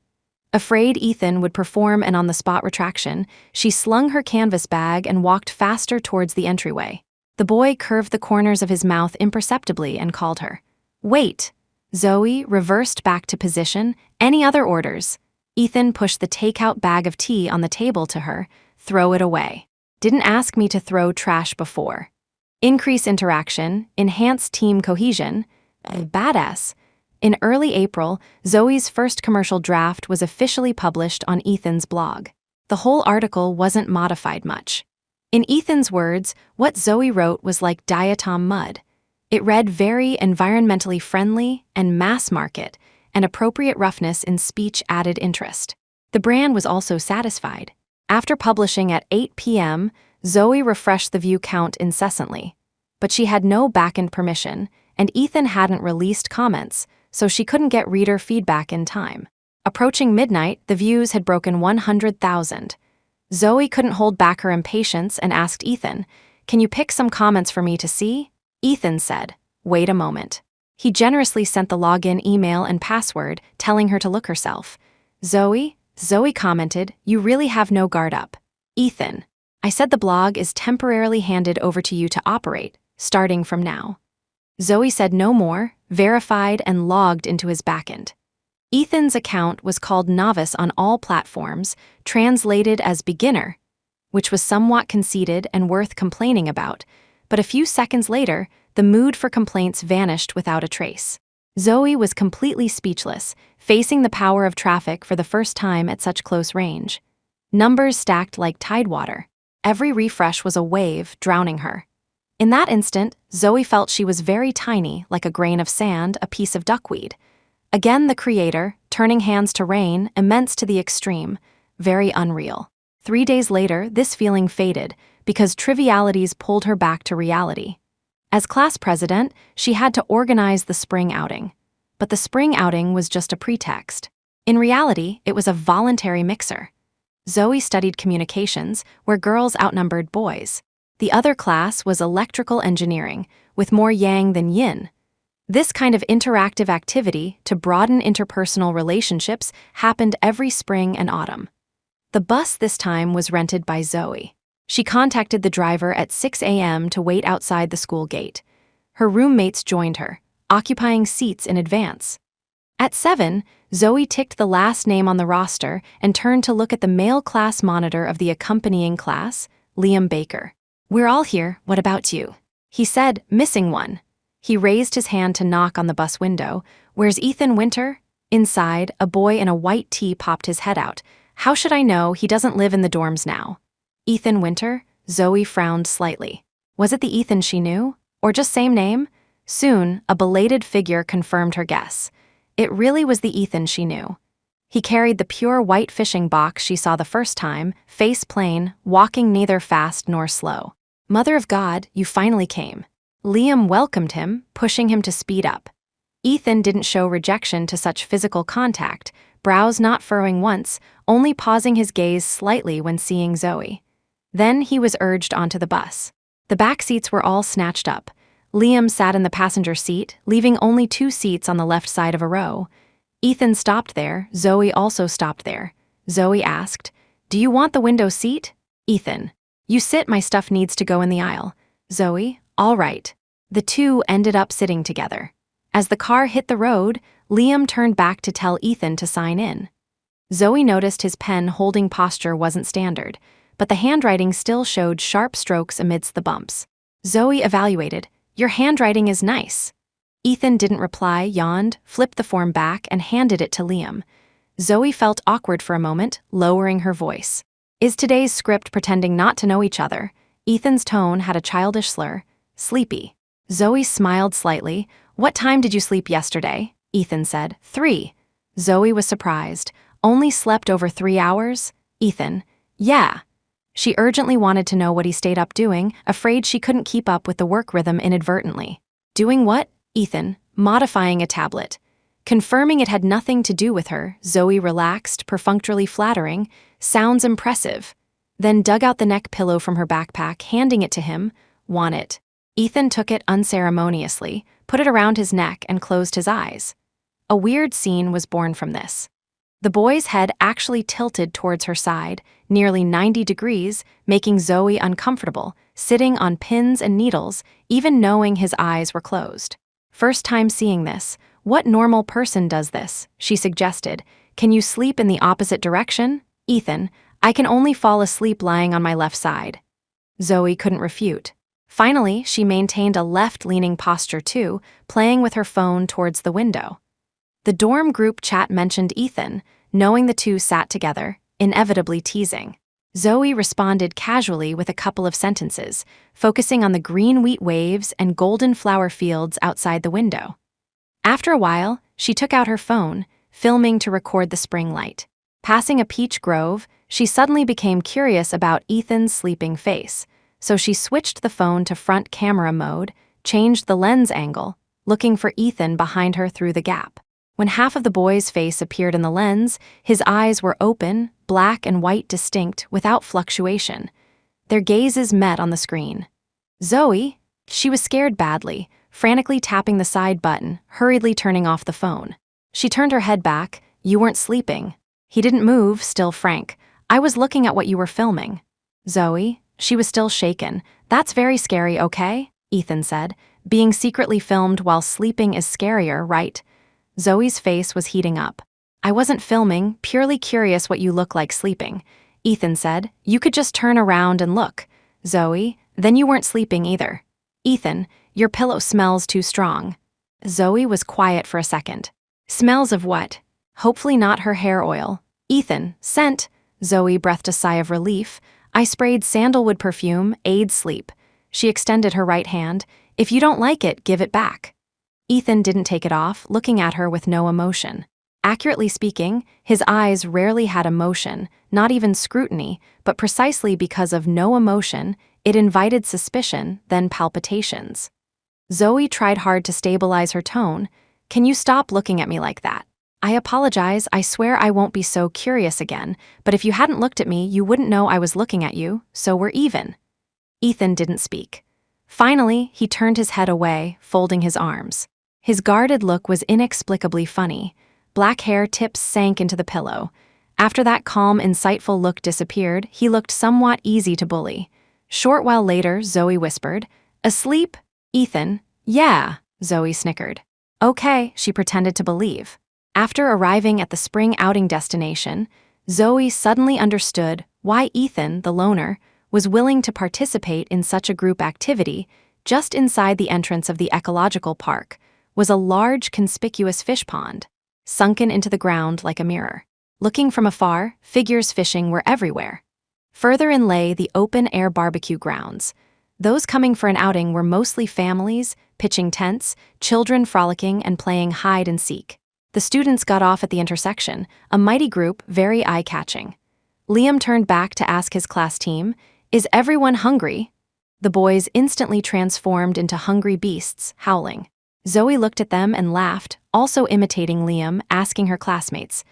Afraid Ethan would perform an on-the-spot retraction, she slung her canvas bag and walked faster towards the entryway. The boy curved the corners of his mouth imperceptibly and called her. "Wait!" Zoe reversed back to position. "Any other orders?" Ethan pushed the takeout bag of tea on the table to her. "Throw it away. Didn't ask me to throw trash before." Increase interaction, enhance team cohesion. Badass. In early April, Zoe's first commercial draft was officially published on Ethan's blog. The whole article wasn't modified much. In Ethan's words, what Zoe wrote was like diatom mud. It read very environmentally friendly and mass market, and appropriate roughness in speech added interest. The brand was also satisfied. After publishing at 8 p.m., Zoe refreshed the view count incessantly. But she had no backend permission, and Ethan hadn't released comments, so she couldn't get reader feedback in time. Approaching midnight, the views had broken 100,000. Zoe couldn't hold back her impatience and asked Ethan, "Can you pick some comments for me to see?" Ethan said, "Wait a moment." He generously sent the login email and password, telling her to look herself. Zoe commented, "You really have no guard up." Ethan, "I said the blog is temporarily handed over to you to operate, starting from now." Zoe said no more, verified and logged into his backend. Ethan's account was called Novice on all platforms, translated as beginner, which was somewhat conceited and worth complaining about, but a few seconds later, the mood for complaints vanished without a trace. Zoe was completely speechless, facing the power of traffic for the first time at such close range. Numbers stacked like tidewater. Every refresh was a wave, drowning her. In that instant, Zoe felt she was very tiny, like a grain of sand, a piece of duckweed. Again the creator, turning hands to rain, immense to the extreme, very unreal. 3 days later, this feeling faded, because trivialities pulled her back to reality. As class president, she had to organize the spring outing. But the spring outing was just a pretext. In reality, it was a voluntary mixer. Zoe studied communications, where girls outnumbered boys. The other class was electrical engineering, with more yang than yin. This kind of interactive activity to broaden interpersonal relationships happened every spring and autumn. The bus this time was rented by Zoe. She contacted the driver at 6 a.m. to wait outside the school gate. Her roommates joined her, occupying seats in advance. At 7, Zoe ticked the last name on the roster and turned to look at the male class monitor of the accompanying class, Liam Baker. "We're all here, what about you?" He said, "Missing one." He raised his hand to knock on the bus window. "Where's Ethan Winter?" Inside, a boy in a white tee popped his head out. "How should I know? He doesn't live in the dorms now." Ethan Winter? Zoe frowned slightly. Was it the Ethan she knew? Or just same name? Soon, a belated figure confirmed her guess. It really was the Ethan she knew. He carried the pure white fishing box she saw the first time, face plain, walking neither fast nor slow. "Mother of God, you finally came." Liam welcomed him, pushing him to speed up. Ethan didn't show rejection to such physical contact, brows not furrowing once, only pausing his gaze slightly when seeing Zoe. Then he was urged onto the bus. The back seats were all snatched up. Liam sat in the passenger seat, leaving only 2 seats on the left side of a row. Ethan stopped there, Zoe also stopped there. Zoe asked, "Do you want the window seat?" Ethan, "You sit, my stuff needs to go in the aisle." Zoe, "All right." The two ended up sitting together. As the car hit the road, Liam turned back to tell Ethan to sign in. Zoe noticed his pen holding posture wasn't standard, but the handwriting still showed sharp strokes amidst the bumps. Zoe evaluated, "Your handwriting is nice." Ethan didn't reply, yawned, flipped the form back, and handed it to Liam. Zoe felt awkward for a moment, lowering her voice. "Is today's script pretending not to know each other?" Ethan's tone had a childish slur. "Sleepy." Zoe smiled slightly. "What time did you sleep yesterday?" Ethan said, 3. Zoe was surprised. "Only slept over 3 hours?" Ethan, "Yeah." She urgently wanted to know what he stayed up doing, afraid she couldn't keep up with the work rhythm inadvertently. "Doing what?" Ethan, "Modifying a tablet." Confirming it had nothing to do with her, Zoe relaxed, perfunctorily flattering, "Sounds impressive." Then dug out the neck pillow from her backpack, handing it to him. "Want it?" Ethan took it unceremoniously, put it around his neck, and closed his eyes. A weird scene was born from this. The boy's head actually tilted towards her side, nearly 90 degrees, making Zoe uncomfortable, sitting on pins and needles, even knowing his eyes were closed. First time seeing this. What normal person does this? She suggested. Can you sleep in the opposite direction? Ethan, I can only fall asleep lying on my left side. Zoe couldn't refute. Finally, she maintained a left-leaning posture too, playing with her phone towards the window. The dorm group chat mentioned Ethan, knowing the two sat together, inevitably teasing. Zoe responded casually with a couple of sentences, focusing on the green wheat waves and golden flower fields outside the window. After a while, she took out her phone, filming to record the spring light. Passing a peach grove, she suddenly became curious about Ethan's sleeping face, so she switched the phone to front camera mode, changed the lens angle, looking for Ethan behind her through the gap. When half of the boy's face appeared in the lens, his eyes were open, black and white distinct, without fluctuation. Their gazes met on the screen. Zoe? She was scared badly, frantically tapping the side button, hurriedly turning off the phone. She turned her head back. You weren't sleeping. He didn't move, still frank. I was looking at what you were filming. Zoe? She was still shaken. That's very scary, okay? Ethan said. Being secretly filmed while sleeping is scarier, right? Zoe's face was heating up. I wasn't filming, purely curious what you look like sleeping. Ethan said. You could just turn around and look. Zoe? Then you weren't sleeping either. Ethan, your pillow smells too strong. Zoe was quiet for a second. Smells of what? Hopefully not her hair oil. Ethan, scent. Zoe breathed a sigh of relief. I sprayed sandalwood perfume, aids sleep. She extended her right hand. If you don't like it, give it back. Ethan didn't take it off, looking at her with no emotion. Accurately speaking, his eyes rarely had emotion, not even scrutiny, but precisely because of no emotion, it invited suspicion, then palpitations. Zoe tried hard to stabilize her tone. Can you stop looking at me like that? I apologize, I swear I won't be so curious again, but if you hadn't looked at me, you wouldn't know I was looking at you, so we're even. Ethan didn't speak. Finally, he turned his head away, folding his arms. His guarded look was inexplicably funny. Black hair tips sank into the pillow. After that calm, insightful look disappeared, he looked somewhat easy to bully. Short while later, Zoe whispered, Asleep? Ethan, yeah, Zoe snickered. Okay, she pretended to believe. After arriving at the spring outing destination, Zoe suddenly understood why Ethan, the loner, was willing to participate in such a group activity. Just inside the entrance of the ecological park was a large, conspicuous fish pond, sunken into the ground like a mirror. Looking from afar, figures fishing were everywhere. Further in lay the open-air barbecue grounds. Those coming for an outing were mostly families, pitching tents, children frolicking and playing hide-and-seek. The students got off at the intersection, a mighty group, very eye-catching. Liam turned back to ask his class team, Is everyone hungry? The boys instantly transformed into hungry beasts, howling. Zoe looked at them and laughed, also imitating Liam, asking her classmates,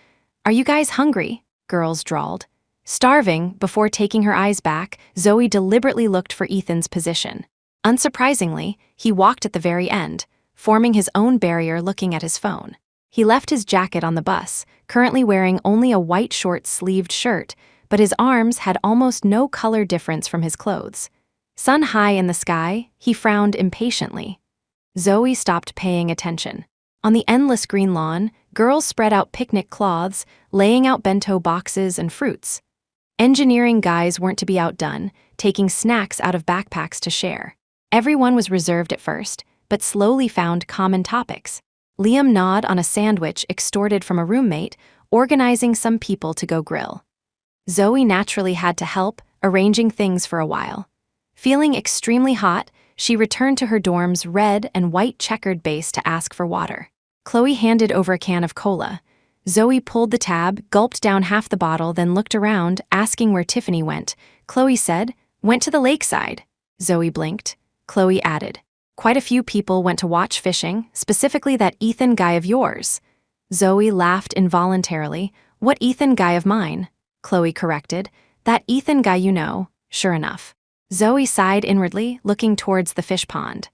Are you guys hungry? Girls drawled. Starving, before taking her eyes back, Zoe deliberately looked for Ethan's position. Unsurprisingly, he walked at the very end, forming his own barrier looking at his phone. He left his jacket on the bus, currently wearing only a white short-sleeved shirt, but his arms had almost no color difference from his clothes. Sun high in the sky, he frowned impatiently. Zoe stopped paying attention. On the endless green lawn, girls spread out picnic cloths, laying out bento boxes and fruits. Engineering guys weren't to be outdone, taking snacks out of backpacks to share. Everyone was reserved at first, but slowly found common topics. Liam gnawed on a sandwich extorted from a roommate, organizing some people to go grill. Zoe naturally had to help, arranging things for a while. Feeling extremely hot, she returned to her dorm's red and white checkered base to ask for water. Chloe handed over a can of cola. Zoe pulled the tab, gulped down half the bottle, then looked around, asking where Tiffany went. Chloe said, Went to the lakeside. Zoe blinked. Chloe added, Quite a few people went to watch fishing, specifically that Ethan guy of yours. Zoe laughed involuntarily. What Ethan guy of mine? Chloe corrected. That Ethan guy you know, sure enough. Zoe sighed inwardly, looking towards the fish pond.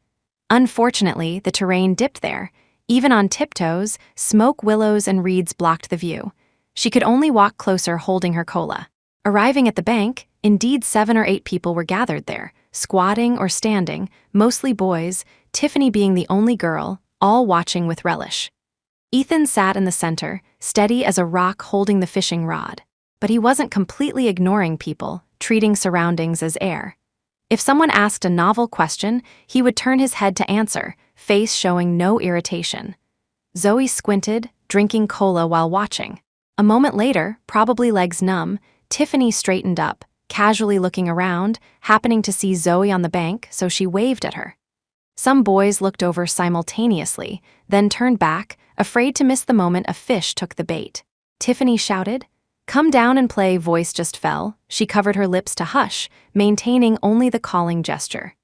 Unfortunately, the terrain dipped there. Even on tiptoes, smoke willows and reeds blocked the view. She could only walk closer holding her cola. Arriving at the bank, indeed 7 or 8 people were gathered there, squatting or standing, mostly boys, Tiffany being the only girl, all watching with relish. Ethan sat in the center, steady as a rock holding the fishing rod. But he wasn't completely ignoring people, treating surroundings as air. If someone asked a novel question, he would turn his head to answer, face showing no irritation. Zoe squinted, drinking cola while watching. A moment later, probably legs numb, Tiffany straightened up, casually looking around, happening to see Zoe on the bank, so she waved at her. Some boys looked over simultaneously, then turned back, afraid to miss the moment a fish took the bait. Tiffany shouted, "Come down and play," voice just fell. She covered her lips to hush, maintaining only the calling gesture.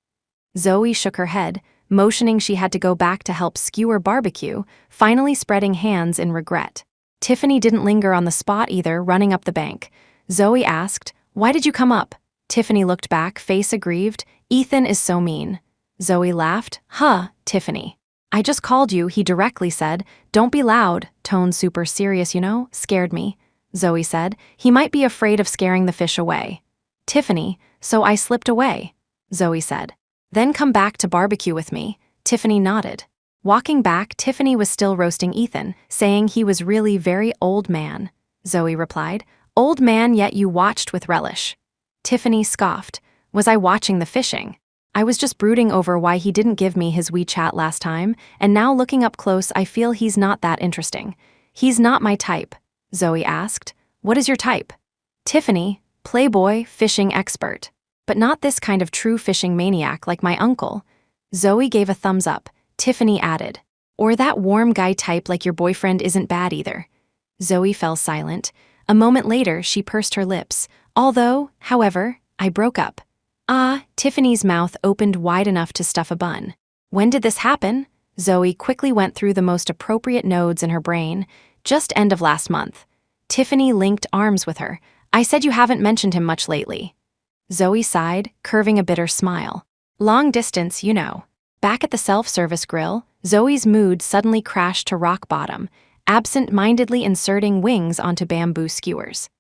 Zoe shook her head, motioning she had to go back to help skewer barbecue, finally spreading hands in regret. Tiffany didn't linger on the spot either, running up the bank. Zoe asked, "Why did you come up?" Tiffany looked back, face aggrieved. "Ethan is so mean." Zoe laughed. "Huh, Tiffany. I just called you," he directly said. "Don't be loud," tone super serious, scared me. Zoe said, "He might be afraid of scaring the fish away." Tiffany, "So I slipped away," Zoe said. "Then come back to barbecue with me." Tiffany nodded. Walking back, Tiffany was still roasting Ethan, saying he was really very old man. Zoe replied, "Old man, yet you watched with relish." Tiffany scoffed. "Was I watching the fishing? I was just brooding over why he didn't give me his WeChat last time, and now looking up close I feel he's not that interesting." "He's not my type," Zoe asked. "What is your type?" Tiffany, "Playboy, fishing expert. But not this kind of true fishing maniac like my uncle." Zoe gave a thumbs up. Tiffany added, "Or that warm guy type like your boyfriend isn't bad either." Zoe fell silent. A moment later, she pursed her lips. "Although, however, I broke up." "Ah," Tiffany's mouth opened wide enough to stuff a bun. "When did this happen?" Zoe quickly went through the most appropriate nodes in her brain. "Just end of last month." Tiffany linked arms with her. "I said you haven't mentioned him much lately." Zoe sighed, curving a bitter smile. "Long distance, you know." Back at the self-service grill, Zoe's mood suddenly crashed to rock bottom, absent-mindedly inserting wings onto bamboo skewers.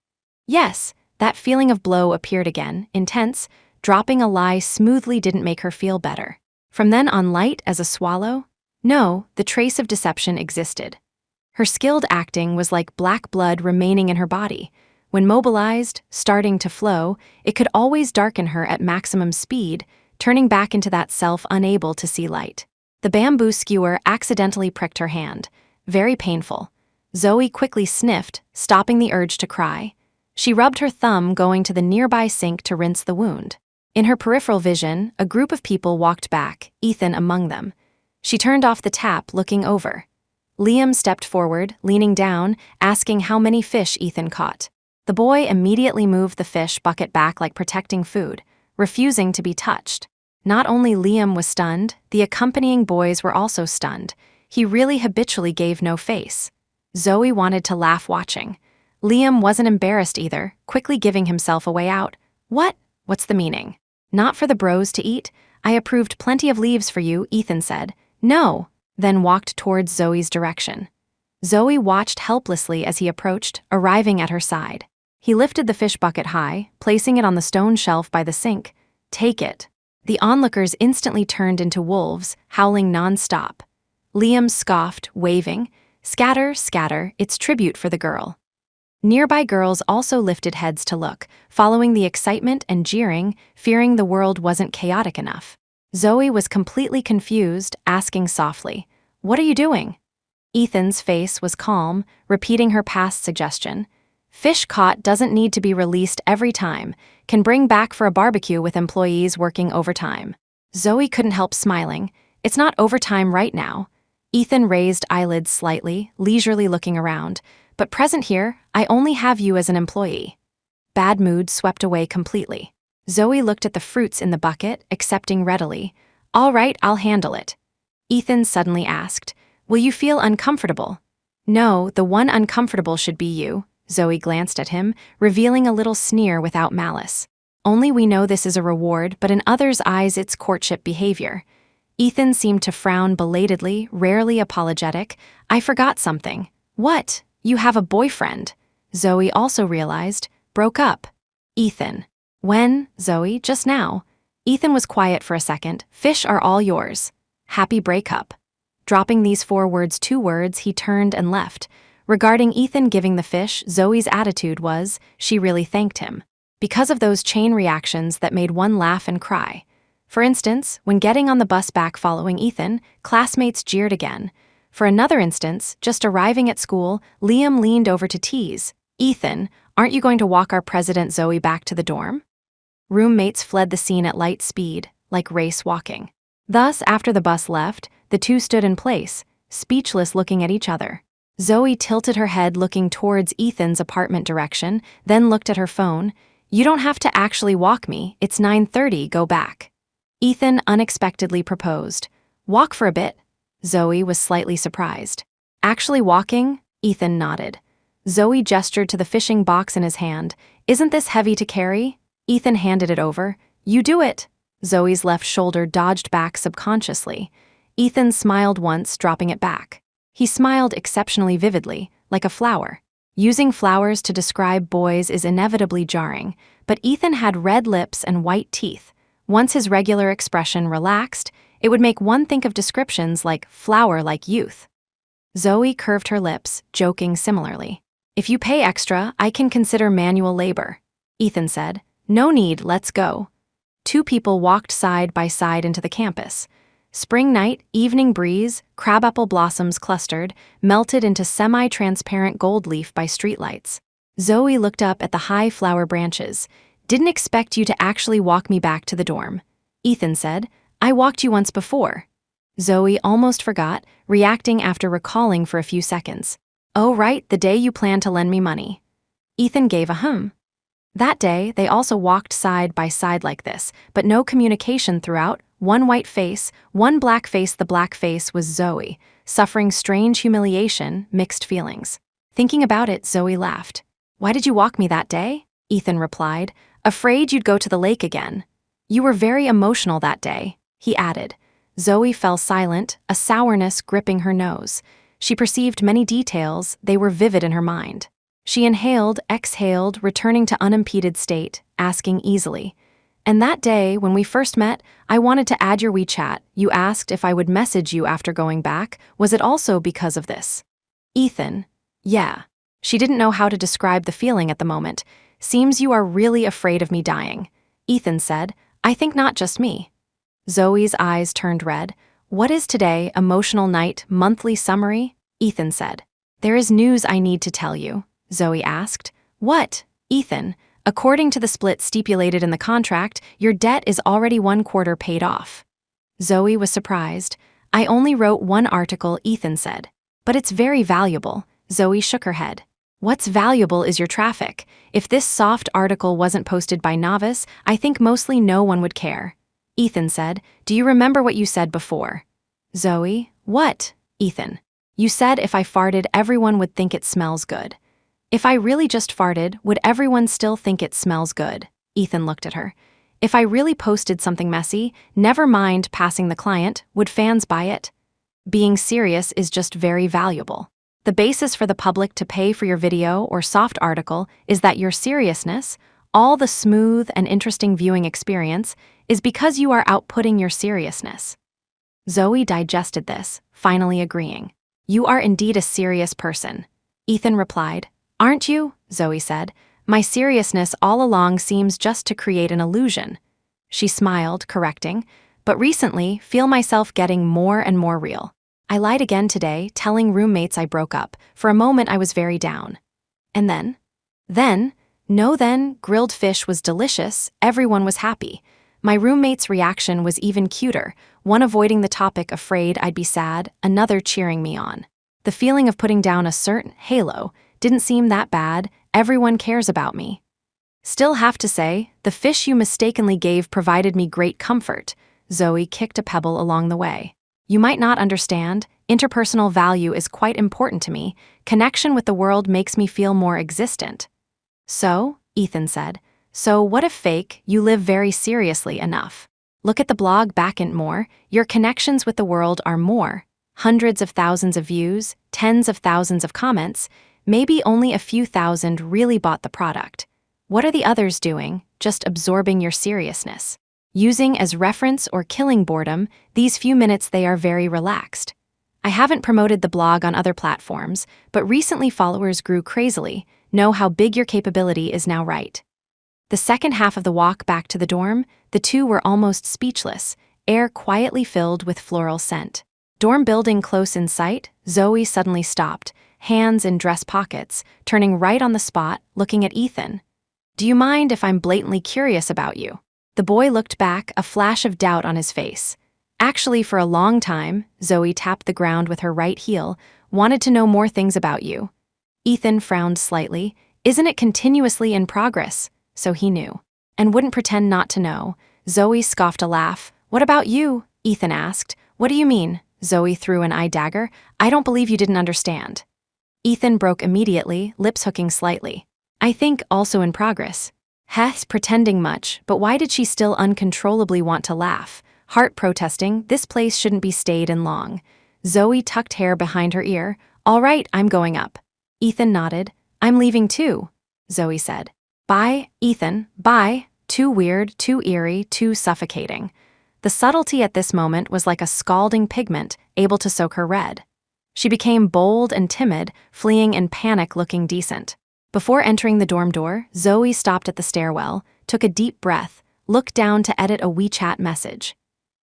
Yes, that feeling of blow appeared again, intense. Dropping a lie smoothly didn't make her feel better. From then on, light as a swallow? No, the trace of deception existed. Her skilled acting was like black blood remaining in her body. When mobilized, starting to flow, it could always darken her at maximum speed, turning back into that self unable to see light. The bamboo skewer accidentally pricked her hand. Very painful. Zoe quickly sniffed, stopping the urge to cry. She rubbed her thumb, going to the nearby sink to rinse the wound. In her peripheral vision, a group of people walked back, Ethan among them. She turned off the tap, looking over. Liam stepped forward, leaning down, asking how many fish Ethan caught. The boy immediately moved the fish bucket back like protecting food, refusing to be touched. Not only Liam was stunned, the accompanying boys were also stunned. He really habitually gave no face. Zoe wanted to laugh watching. Liam wasn't embarrassed either, quickly giving himself a way out. What's the meaning? Not for the bros to eat? I approved plenty of leaves for you, Ethan said. No, then walked towards Zoe's direction. Zoe watched helplessly as he approached, arriving at her side. He lifted the fish bucket high, placing it on the stone shelf by the sink. Take it. The onlookers instantly turned into wolves, howling non-stop. Liam scoffed, waving. Scatter, scatter, it's tribute for the girl. Nearby girls also lifted heads to look, following the excitement and jeering, fearing the world wasn't chaotic enough. Zoe was completely confused, asking softly, "What are you doing?" Ethan's face was calm, repeating her past suggestion. "Fish caught doesn't need to be released every time, can bring back for a barbecue with employees working overtime." Zoe couldn't help smiling. "It's not overtime right now." Ethan raised eyelids slightly, leisurely looking around. "But present here, I only have you as an employee." Bad mood swept away completely. Zoe looked at the fruits in the bucket, accepting readily. "All right, I'll handle it." Ethan suddenly asked, "Will you feel uncomfortable?" "No, the one uncomfortable should be you." Zoe glanced at him, revealing a little sneer without malice. "Only we know this is a reward, but in others' eyes it's courtship behavior." Ethan seemed to frown belatedly, rarely apologetic. "I forgot something." "What? You have a boyfriend?" Zoe also realized, broke up. Ethan. When, Zoe, just now. Ethan was quiet for a second. Fish are all yours. Happy breakup. Dropping these 4 words, 2 words, he turned and left. Regarding Ethan giving the fish, Zoe's attitude was, she really thanked him. Because of those chain reactions that made one laugh and cry. For instance, when getting on the bus back following Ethan, classmates jeered again. For another instance, just arriving at school, Liam leaned over to tease, Ethan, aren't you going to walk our president Zoe back to the dorm? Roommates fled the scene at light speed, like race walking. Thus, after the bus left, the two stood in place, speechless looking at each other. Zoe tilted her head looking towards Ethan's apartment direction, then looked at her phone. You don't have to actually walk me, it's 9:30, go back. Ethan unexpectedly proposed. Walk for a bit. Zoe was slightly surprised. Actually walking? Ethan nodded. Zoe gestured to the fishing box in his hand. Isn't this heavy to carry? Ethan handed it over. You do it. Zoe's left shoulder dodged back subconsciously. Ethan smiled once, dropping it back. He smiled exceptionally vividly, like a flower. Using flowers to describe boys is inevitably jarring, but Ethan had red lips and white teeth. Once his regular expression relaxed, it would make one think of descriptions like flower-like youth. Zoe curved her lips, joking similarly. If you pay extra, I can consider manual labor. Ethan said, no need, let's go. Two people walked side by side into the campus. Spring night, evening breeze, crabapple blossoms clustered, melted into semi-transparent gold leaf by streetlights. Zoe looked up at the high flower branches. Didn't expect you to actually walk me back to the dorm. Ethan said, I walked you once before. Zoe almost forgot, reacting after recalling for a few seconds. Oh right, the day you planned to lend me money. Ethan gave a hum. That day, they also walked side by side like this, but no communication throughout. One white face, one black face. The black face was Zoe, suffering strange humiliation, mixed feelings. Thinking about it, Zoe laughed. Why did you walk me that day? Ethan replied, afraid you'd go to the lake again. You were very emotional that day, he added. Zoe fell silent, a sourness gripping her nose. She perceived many details, they were vivid in her mind. She inhaled, exhaled, returning to unimpeded state, asking easily. And that day, when we first met, I wanted to add your WeChat. You asked if I would message you after going back. Was it also because of this? Ethan. Yeah. She didn't know how to describe the feeling at the moment. Seems you are really afraid of me dying. Ethan said, I think not just me. Zoe's eyes turned red. What is today, emotional night, monthly summary? Ethan said. There is news I need to tell you. Zoe asked. What? Ethan. According to the split stipulated in the contract, your debt is already 1/4 paid off. Zoe was surprised. I only wrote one article, Ethan said. But it's very valuable. Zoe shook her head. What's valuable is your traffic. If this soft article wasn't posted by Novice, I think mostly no one would care. Ethan said, do you remember what you said before? Zoe, what? Ethan. You said if I farted, everyone would think it smells good. If I really just farted, would everyone still think it smells good? Ethan looked at her. If I really posted something messy, never mind passing the client, would fans buy it? Being serious is just very valuable. The basis for the public to pay for your video or soft article is that your seriousness, all the smooth and interesting viewing experience, is because you are outputting your seriousness. Zoe digested this, finally agreeing. You are indeed a serious person. Ethan replied. Aren't you? Zoe said. My seriousness all along seems just to create an illusion. She smiled, correcting, but recently feel myself getting more and more real. I lied again today, telling roommates I broke up. For a moment I was very down. And then? Then, grilled fish was delicious, everyone was happy. My roommate's reaction was even cuter, one avoiding the topic afraid I'd be sad, another cheering me on. The feeling of putting down a certain halo didn't seem that bad, everyone cares about me. Still have to say, the fish you mistakenly gave provided me great comfort. Zoe kicked a pebble along the way. You might not understand, interpersonal value is quite important to me. Connection with the world makes me feel more existent. So, Ethan said, so what if fake, you live very seriously enough? Look at the blog back and more, your connections with the world are more. Hundreds of thousands of views, tens of thousands of comments. maybe only a few thousand really bought the product. What are the others doing, just absorbing your seriousness? Using as reference or killing boredom, these few minutes they are very relaxed. I haven't promoted the blog on other platforms, but recently followers grew crazily. Know how big your capability is now, right? The second half of the walk back to the dorm, the two were almost speechless, air quietly filled with floral scent. Dorm building close in sight, Zoe suddenly stopped, hands in dress pockets, turning right on the spot, looking at Ethan. "Do you mind if I'm blatantly curious about you?" The boy looked back, a flash of doubt on his face. "Actually, for a long time," Zoe tapped the ground with her right heel, "wanted to know more things about you." Ethan frowned slightly. "Isn't it continuously in progress?" So he knew. And wouldn't pretend not to know. Zoe scoffed a laugh. "What about you?" Ethan asked. "What do you mean?" Zoe threw an eye dagger. "I don't believe you didn't understand." Ethan broke immediately, lips hooking slightly. "I think also in progress." Hess pretending much, but why did she still uncontrollably want to laugh? Heart protesting, this place shouldn't be stayed in long. Zoe tucked hair behind her ear. "All right, I'm going up." Ethan nodded. "I'm leaving too," Zoe said. "Bye, Ethan, bye." Too weird, too eerie, too suffocating. The subtlety at this moment was like a scalding pigment, able to soak her red. She became bold and timid, fleeing in panic, looking decent. Before entering the dorm door, Zoe stopped at the stairwell, took a deep breath, looked down to edit a WeChat message.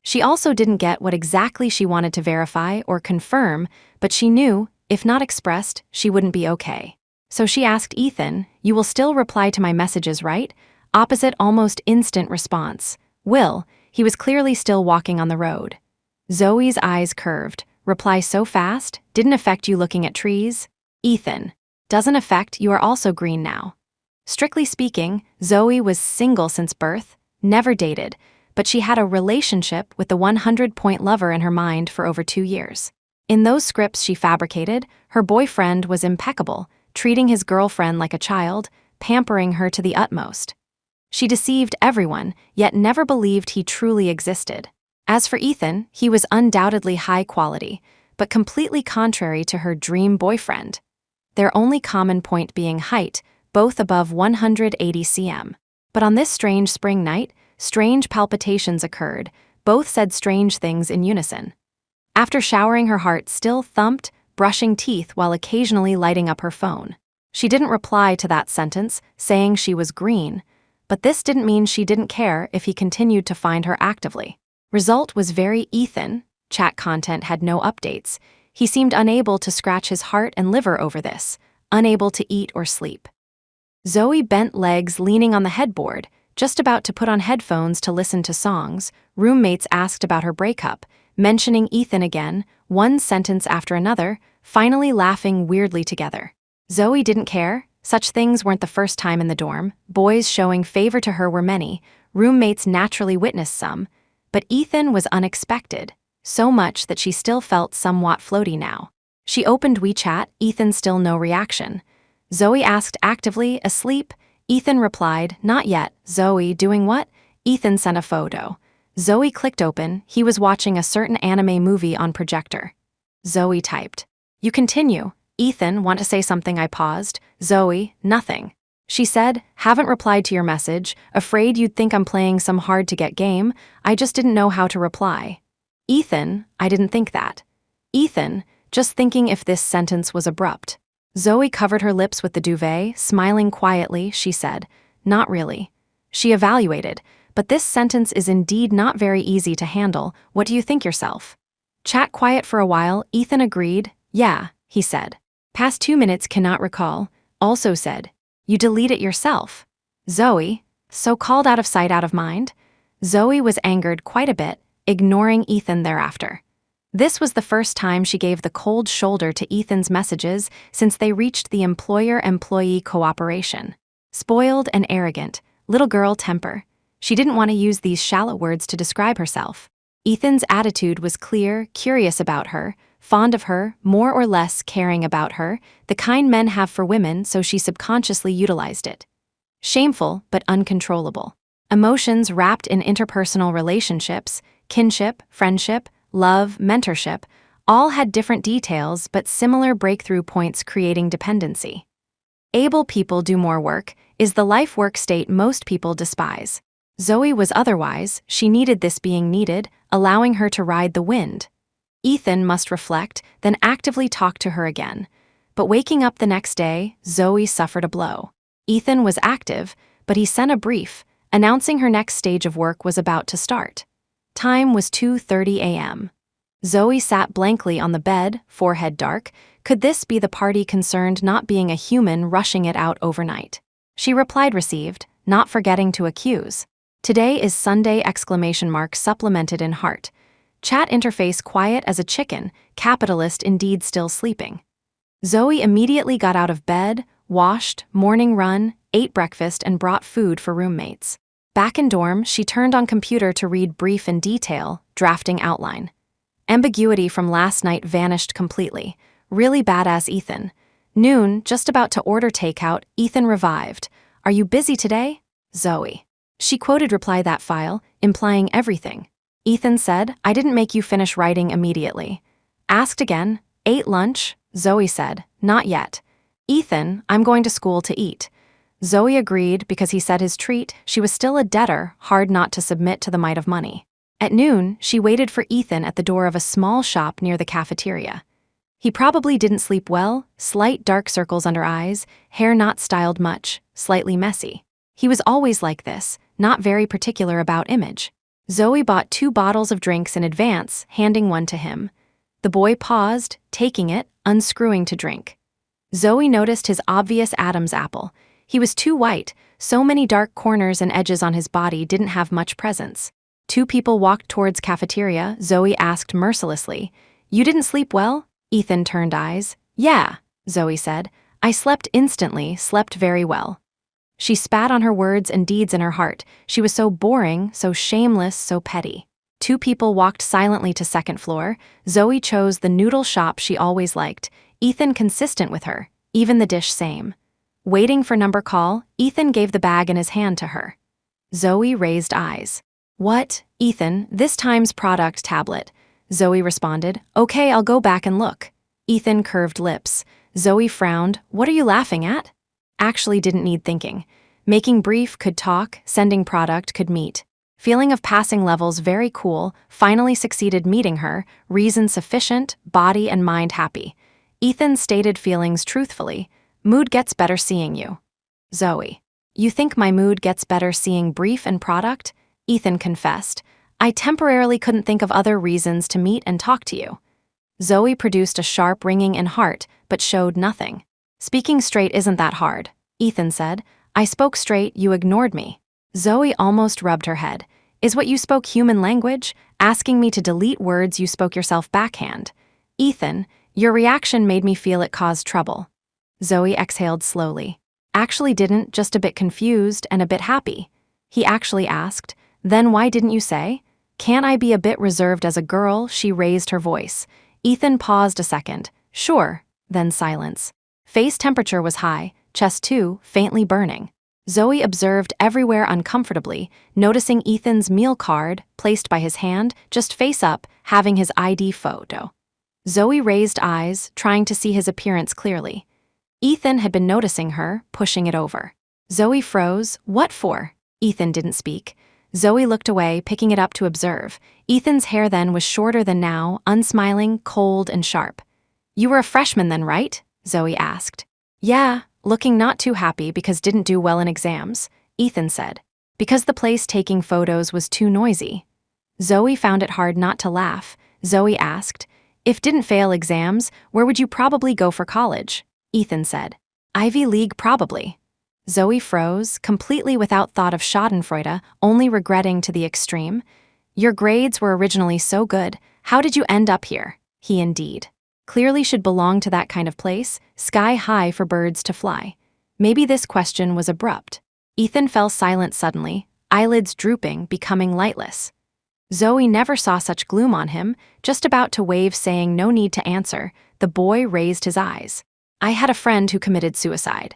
She also didn't get what exactly she wanted to verify or confirm, but she knew, if not expressed, she wouldn't be okay. So she asked Ethan, "You will still reply to my messages, right?" Opposite, almost instant response. "Will." He was clearly still walking on the road. Zoe's eyes curved. "Reply so fast? Didn't affect you looking at trees?" Ethan. "Doesn't affect, you are also green now." Strictly speaking, Zoe was single since birth, never dated, but she had a relationship with the 100-point lover in her mind for over 2 years. In those scripts she fabricated, her boyfriend was impeccable, treating his girlfriend like a child, pampering her to the utmost. She deceived everyone, yet never believed he truly existed. As for Ethan, he was undoubtedly high quality, but completely contrary to her dream boyfriend. Their only common point being height, both above 180 cm. But on this strange spring night, strange palpitations occurred, both said strange things in unison. After showering, her heart still thumped, brushing teeth while occasionally lighting up her phone. She didn't reply to that sentence, saying she was green, but this didn't mean she didn't care if he continued to find her actively. Result was very Ethan. Chat content had no updates. He seemed unable to scratch his heart and liver over this, unable to eat or sleep. Zoe bent legs leaning on the headboard, just about to put on headphones to listen to songs. Roommates asked about her breakup, mentioning Ethan again, one sentence after another, finally laughing weirdly together. Zoe didn't care. Such things weren't the first time in the dorm. Boys showing favor to her were many. Roommates naturally witnessed some. But Ethan was unexpected, so much that she still felt somewhat floaty now. She opened WeChat, Ethan still no reaction. Zoe asked actively, "Asleep?" Ethan replied, "Not yet." Zoe, "Doing what?" Ethan sent a photo. Zoe clicked open. He was watching a certain anime movie on projector. Zoe typed, "You continue." Ethan, "Want to say something?" I paused. Zoe, "Nothing." She said, "Haven't replied to your message. Afraid you'd think I'm playing some hard-to-get game. I just didn't know how to reply." Ethan, "I didn't think that." Ethan, just thinking if this sentence was abrupt. Zoe covered her lips with the duvet, smiling quietly. She said, "Not really." She evaluated, "But this sentence is indeed not very easy to handle. What do you think yourself?" Chat quiet for a while. Ethan agreed. "Yeah," he said. Past 2 minutes, cannot recall. Also said, "You delete it yourself." Zoe, so-called out of sight, out of mind. Zoe was angered quite a bit, ignoring Ethan thereafter. This was the first time she gave the cold shoulder to Ethan's messages since they reached the employer-employee cooperation. Spoiled and arrogant, little girl temper. She didn't want to use these shallow words to describe herself. Ethan's attitude was clear, curious about her, fond of her, more or less caring about her, the kind men have for women, so she subconsciously utilized it. Shameful but uncontrollable. Emotions wrapped in interpersonal relationships, kinship, friendship, love, mentorship, All had different details but similar breakthrough points creating dependency. Able people do more work is the life-work state most people despise. Zoe was otherwise, she needed this being needed, allowing her to ride the wind. Ethan must reflect, then actively talk to her again. But waking up the next day, Zoe suffered a blow. Ethan was active, but he sent a brief, announcing her next stage of work was about to start. Time was 2:30 a.m. Zoe sat blankly on the bed, forehead dark. Could this be the party concerned not being a human rushing it out overnight? She replied received, not forgetting to accuse. Today is Sunday ! Supplemented in heart. Chat interface quiet as a chicken, capitalist indeed still sleeping. Zoe immediately got out of bed, washed, morning run, ate breakfast and brought food for roommates. Back in dorm, she turned on computer to read brief in detail, drafting outline. Ambiguity from last night vanished completely. Really badass Ethan. Noon, just about to order takeout, Ethan revived. Are you busy today? Zoe. She quoted reply that file, implying everything. Ethan said, I didn't make you finish writing immediately. Asked again, ate lunch? Zoe said, not yet. Ethan, I'm going to school to eat. Zoe agreed because he said his treat, she was still a debtor, hard not to submit to the might of money. At noon, she waited for Ethan at the door of a small shop near the cafeteria. He probably didn't sleep well, slight dark circles under eyes, hair not styled much, slightly messy. He was always like this, not very particular about image. Zoe bought 2 bottles of drinks in advance, handing one to him. The boy paused, taking it, unscrewing to drink. Zoe noticed his obvious Adam's apple. He was too white, so many dark corners and edges on his body didn't have much presence. 2 people walked towards cafeteria. Zoe asked mercilessly, You didn't sleep well? Ethan turned eyes. Yeah, Zoe said. I slept instantly, slept very well. She spat on her words and deeds in her heart. She was so boring, so shameless, so petty. 2 people walked silently to second floor. Zoe chose the noodle shop she always liked. Ethan consistent with her, even the dish same. Waiting for number call, Ethan gave the bag in his hand to her. Zoe raised eyes. What? Ethan, this time's product tablet. Zoe responded, Okay, I'll go back and look. Ethan curved lips. Zoe frowned. What are you laughing at? Actually didn't need thinking. Making brief could talk, sending product could meet. Feeling of passing levels very cool, finally succeeded meeting her, reason sufficient, body and mind happy. Ethan stated feelings truthfully. Mood gets better seeing you. Zoe. You think my mood gets better seeing brief and product? Ethan confessed. I temporarily couldn't think of other reasons to meet and talk to you. Zoe produced a sharp ringing in heart, but showed nothing. Speaking straight isn't that hard, Ethan said. I spoke straight, you ignored me. Zoe almost rubbed her head. Is what you spoke human language? Asking me to delete words you spoke yourself backhand. Ethan, your reaction made me feel it caused trouble. Zoe exhaled slowly. Actually didn't, just a bit confused and a bit happy. He actually asked, Then why didn't you say? Can't I be a bit reserved as a girl? She raised her voice. Ethan paused a second. Sure, then silence. Face temperature was high, chest too, faintly burning. Zoe observed everywhere uncomfortably, noticing Ethan's meal card, placed by his hand, just face up, having his ID photo. Zoe raised eyes, trying to see his appearance clearly. Ethan had been noticing her, pushing it over. Zoe froze. What for? Ethan didn't speak. Zoe looked away, picking it up to observe. Ethan's hair then was shorter than now, unsmiling, cold and sharp. You were a freshman then, right? Zoe asked. Yeah, looking not too happy because didn't do well in exams, Ethan said. Because the place taking photos was too noisy. Zoe found it hard not to laugh. Zoe asked, If didn't fail exams, where would you probably go for college? Ethan said. Ivy League probably. Zoe froze, completely without thought of schadenfreude, only regretting to the extreme. Your grades were originally so good, how did you end up here? He indeed. Clearly should belong to that kind of place, sky high for birds to fly. Maybe this question was abrupt. Ethan fell silent suddenly, eyelids drooping, becoming lightless. Zoe never saw such gloom on him, just about to wave saying no need to answer, the boy raised his eyes. I had a friend who committed suicide.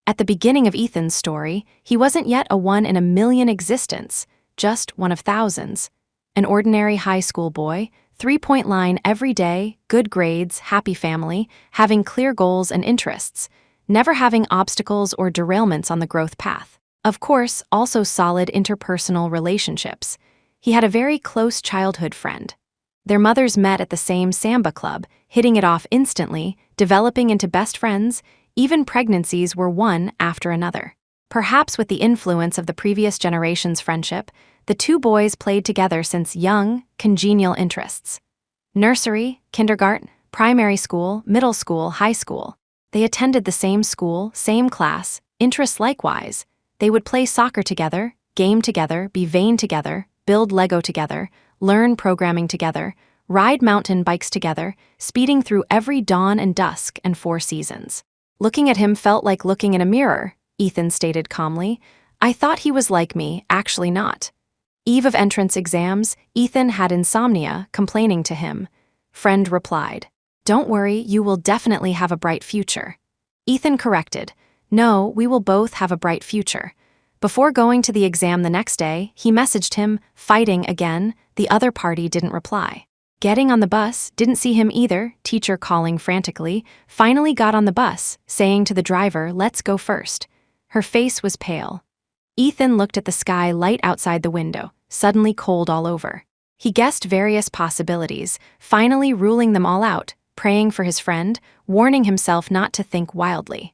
At the beginning of Ethan's story, he wasn't yet a 1 in a million existence, just one of thousands. An ordinary high school boy, 3-point line every day, good grades, happy family, having clear goals and interests, never having obstacles or derailments on the growth path. Of course, also solid interpersonal relationships. He had a very close childhood friend. Their mothers met at the same Samba club, hitting it off instantly, developing into best friends. Even pregnancies were one after another. Perhaps with the influence of the previous generation's friendship, the two boys played together since young, congenial interests. Nursery, kindergarten, primary school, middle school, high school. They attended the same school, same class, interests likewise. They would play soccer together, game together, be vain together, build Lego together, learn programming together, ride mountain bikes together, speeding through every dawn and dusk and 4 seasons. Looking at him felt like looking in a mirror, Ethan stated calmly. I thought he was like me, actually not. Eve of entrance exams, Ethan had insomnia, complaining to him. Friend replied, Don't worry, you will definitely have a bright future. Ethan corrected, No, we will both have a bright future. Before going to the exam the next day, he messaged him, fighting again. The other party didn't reply. Getting on the bus, didn't see him either, teacher calling frantically, finally got on the bus, saying to the driver, Let's go first. Her face was pale. Ethan looked at the sky light outside the window, suddenly cold all over. He guessed various possibilities, finally ruling them all out, praying for his friend, warning himself not to think wildly.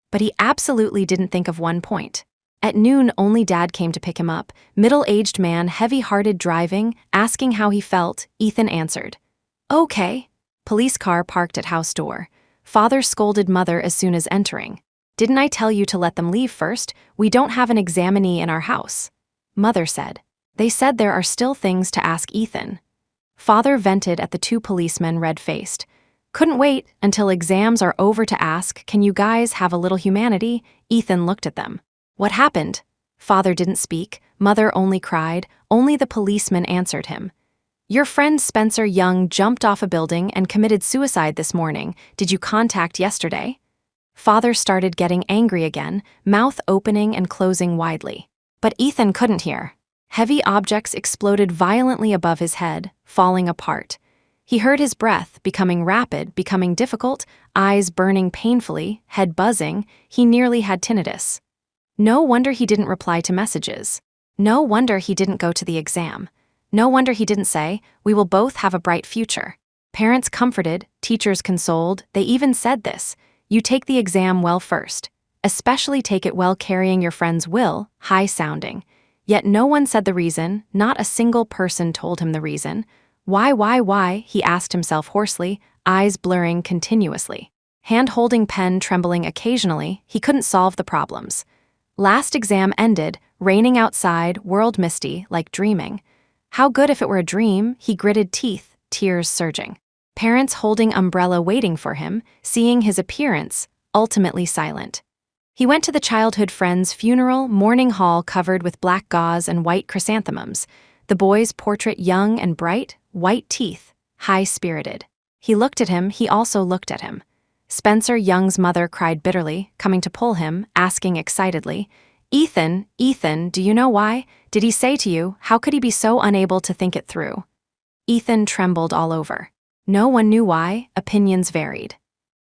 But he absolutely didn't think of one point. At noon, only Dad came to pick him up, middle-aged man, heavy-hearted driving, asking how he felt. Ethan answered, Okay. Police car parked at house door. Father scolded Mother as soon as entering. Didn't I tell you to let them leave first? We don't have an examinee in our house. Mother said. They said there are still things to ask Ethan. Father vented at the 2 policemen red-faced. Couldn't wait until exams are over to ask, Can you guys have a little humanity? Ethan looked at them. What happened? Father didn't speak, Mother only cried, only the policeman answered him. Your friend Spencer Young jumped off a building and committed suicide this morning. Did you contact yesterday? Father started getting angry again, mouth opening and closing widely. But Ethan couldn't hear. Heavy objects exploded violently above his head, falling apart. He heard his breath, becoming rapid, becoming difficult, eyes burning painfully, head buzzing. He nearly had tinnitus. No wonder he didn't reply to messages. No wonder he didn't go to the exam. No wonder he didn't say, We will both have a bright future. Parents comforted, teachers consoled, they even said this, You take the exam well first. Especially take it well carrying your friend's will, high-sounding. Yet no one said the reason, not a single person told him the reason. Why, he asked himself hoarsely, eyes blurring continuously. Hand holding pen trembling occasionally, he couldn't solve the problems. Last exam ended, raining outside, world misty, like dreaming. How good if it were a dream, he gritted teeth, tears surging. Parents holding umbrella waiting for him, seeing his appearance, ultimately silent. He went to the childhood friend's funeral, mourning hall covered with black gauze and white chrysanthemums. The boy's portrait young and bright, white teeth, high-spirited. He looked at him, he also looked at him. Spencer Young's mother cried bitterly, coming to pull him, asking excitedly, Ethan, do you know why? Did he say to you, how could he be so unable to think it through? Ethan trembled all over. No one knew why, opinions varied.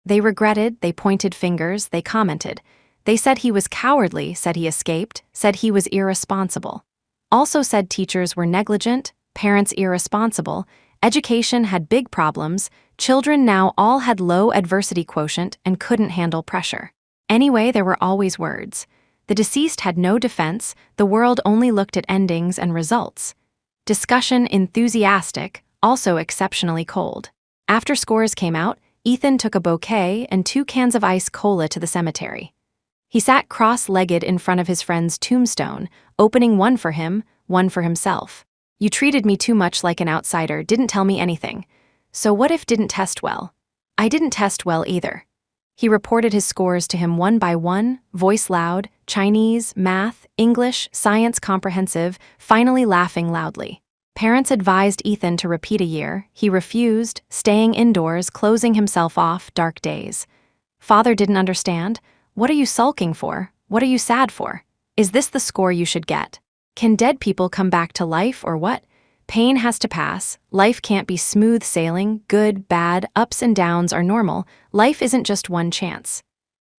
They regretted, they pointed fingers, they commented. They said he was cowardly, said he escaped, said he was irresponsible. Also said teachers were negligent, parents irresponsible, education had big problems, children now all had low adversity quotient and couldn't handle pressure. Anyway, there were always words. The deceased had no defense, the world only looked at endings and results. Discussion enthusiastic, also exceptionally cold. After scores came out, Ethan took a bouquet and 2 cans of ice cola to the cemetery. He sat cross-legged in front of his friend's tombstone, opening one for him, one for himself. You treated me too much like an outsider, didn't tell me anything. So what if didn't test well? I didn't test well either. He reported his scores to him one by one, voice loud, Chinese, math, English, science comprehensive, finally laughing loudly. Parents advised Ethan to repeat a year. He refused, staying indoors, closing himself off, dark days. Father didn't understand. What are you sulking for? What are you sad for? Is this the score you should get? Can dead people come back to life or what? Pain has to pass. Life can't be smooth sailing. Good, bad, ups and downs are normal. Life isn't just one chance.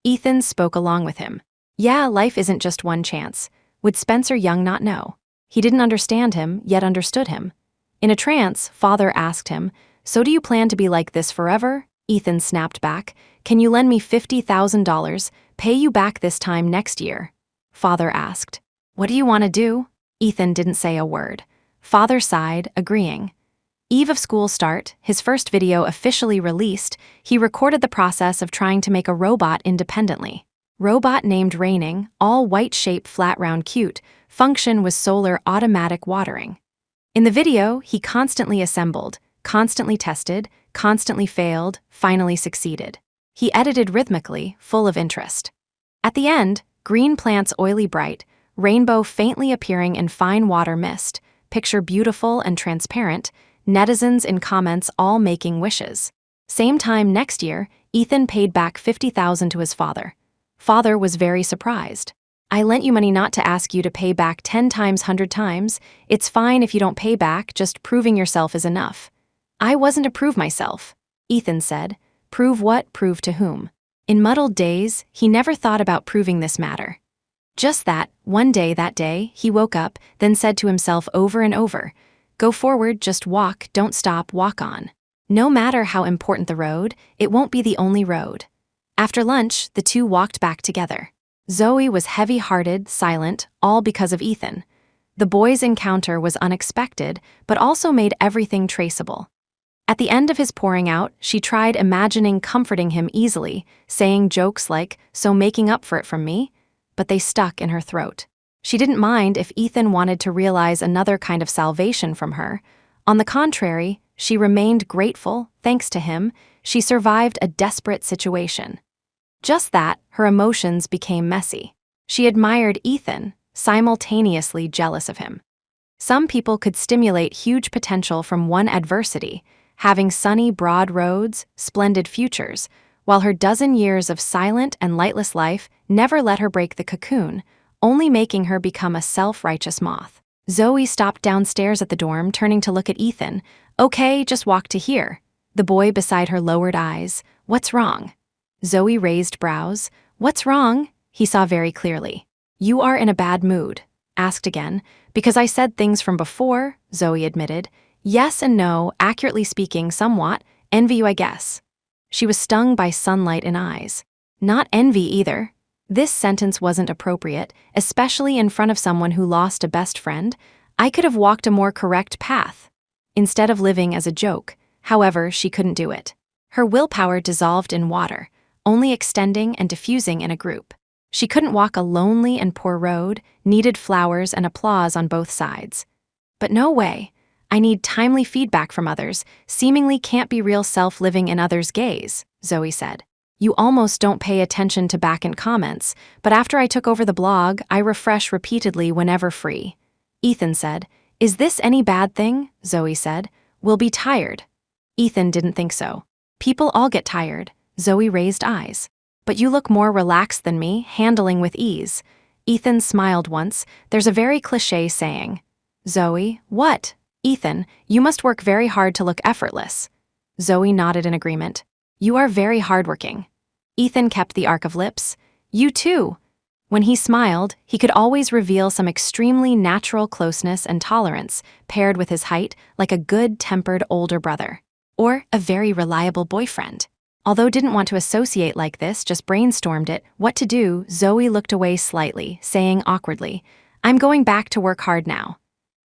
Ethan spoke along with him. Yeah, life isn't just one chance. Would Spencer Young not know? He didn't understand him, yet understood him. In a trance, Father asked him, "So do you plan to be like this forever?" Ethan snapped back. "Can you lend me $50,000, pay you back this time next year?" Father asked. "What do you want to do?" Ethan didn't say a word. Father sighed, agreeing. Eve of school start, his first video officially released, he recorded the process of trying to make a robot independently. Robot named Raining, all white shape, flat, round, cute. Function was solar automatic watering. In the video, he constantly assembled, constantly tested, constantly failed, finally succeeded. He edited rhythmically, full of interest. At the end, green plants oily bright, rainbow faintly appearing in fine water mist, picture beautiful and transparent, netizens in comments all making wishes. Same time next year, Ethan paid back $50,000 to his father. Father was very surprised. "I lent you money not to ask you to pay back 10 times, 100 times. It's fine if you don't pay back, just proving yourself is enough." "I wasn't to prove myself," Ethan said. "Prove what? Prove to whom?" In muddled days, he never thought about proving this matter. Just that day, he woke up, then said to himself over and over, "Go forward, just walk, don't stop, walk on. No matter how important the road, it won't be the only road." After lunch, the two walked back together. Zoe was heavy-hearted, silent, all because of Ethan. The boys' encounter was unexpected, but also made everything traceable. At the end of his pouring out, she tried imagining comforting him easily, saying jokes like, "So making up for it from me?" But they stuck in her throat. She didn't mind if Ethan wanted to realize another kind of salvation from her. On the contrary, she remained grateful, thanks to him, she survived a desperate situation. Just that, her emotions became messy. She admired Ethan, simultaneously jealous of him. Some people could stimulate huge potential from one adversity, having sunny, broad roads, splendid futures, while her dozen years of silent and lightless life never let her break the cocoon, only making her become a self-righteous moth. Zoe stopped downstairs at the dorm, turning to look at Ethan. "Okay, just walk to here." The boy beside her lowered eyes. "What's wrong?" Zoe raised brows. "What's wrong?" He saw very clearly. "You are in a bad mood." Asked again. "Because I said things from before," Zoe admitted. "Yes and no, accurately speaking, somewhat. Envy you, I guess." She was stung by sunlight in eyes. Not envy either. This sentence wasn't appropriate, especially in front of someone who lost a best friend. I could have walked a more correct path, instead of living as a joke. However, she couldn't do it. Her willpower dissolved in water, only extending and diffusing in a group. She couldn't walk a lonely and poor road, needed flowers and applause on both sides. But no way. I need timely feedback from others, seemingly can't be real self living in others' gaze, Zoe said. You almost don't pay attention to back-end comments, but after I took over the blog, I refresh repeatedly whenever free. Ethan said, "Is this any bad thing?" Zoe said. "We'll be tired." Ethan didn't think so. "People all get tired." Zoe raised eyes. "But you look more relaxed than me, handling with ease." Ethan smiled once. "There's a very cliché saying." Zoe, "What?" Ethan, "You must work very hard to look effortless." Zoe nodded in agreement. "You are very hardworking." Ethan kept the arc of lips. "You too." When he smiled, he could always reveal some extremely natural closeness and tolerance, paired with his height, like a good-tempered older brother. Or a very reliable boyfriend. Although didn't want to associate like this, just brainstormed it, what to do, Zoe looked away slightly, saying awkwardly, "I'm going back to work hard now."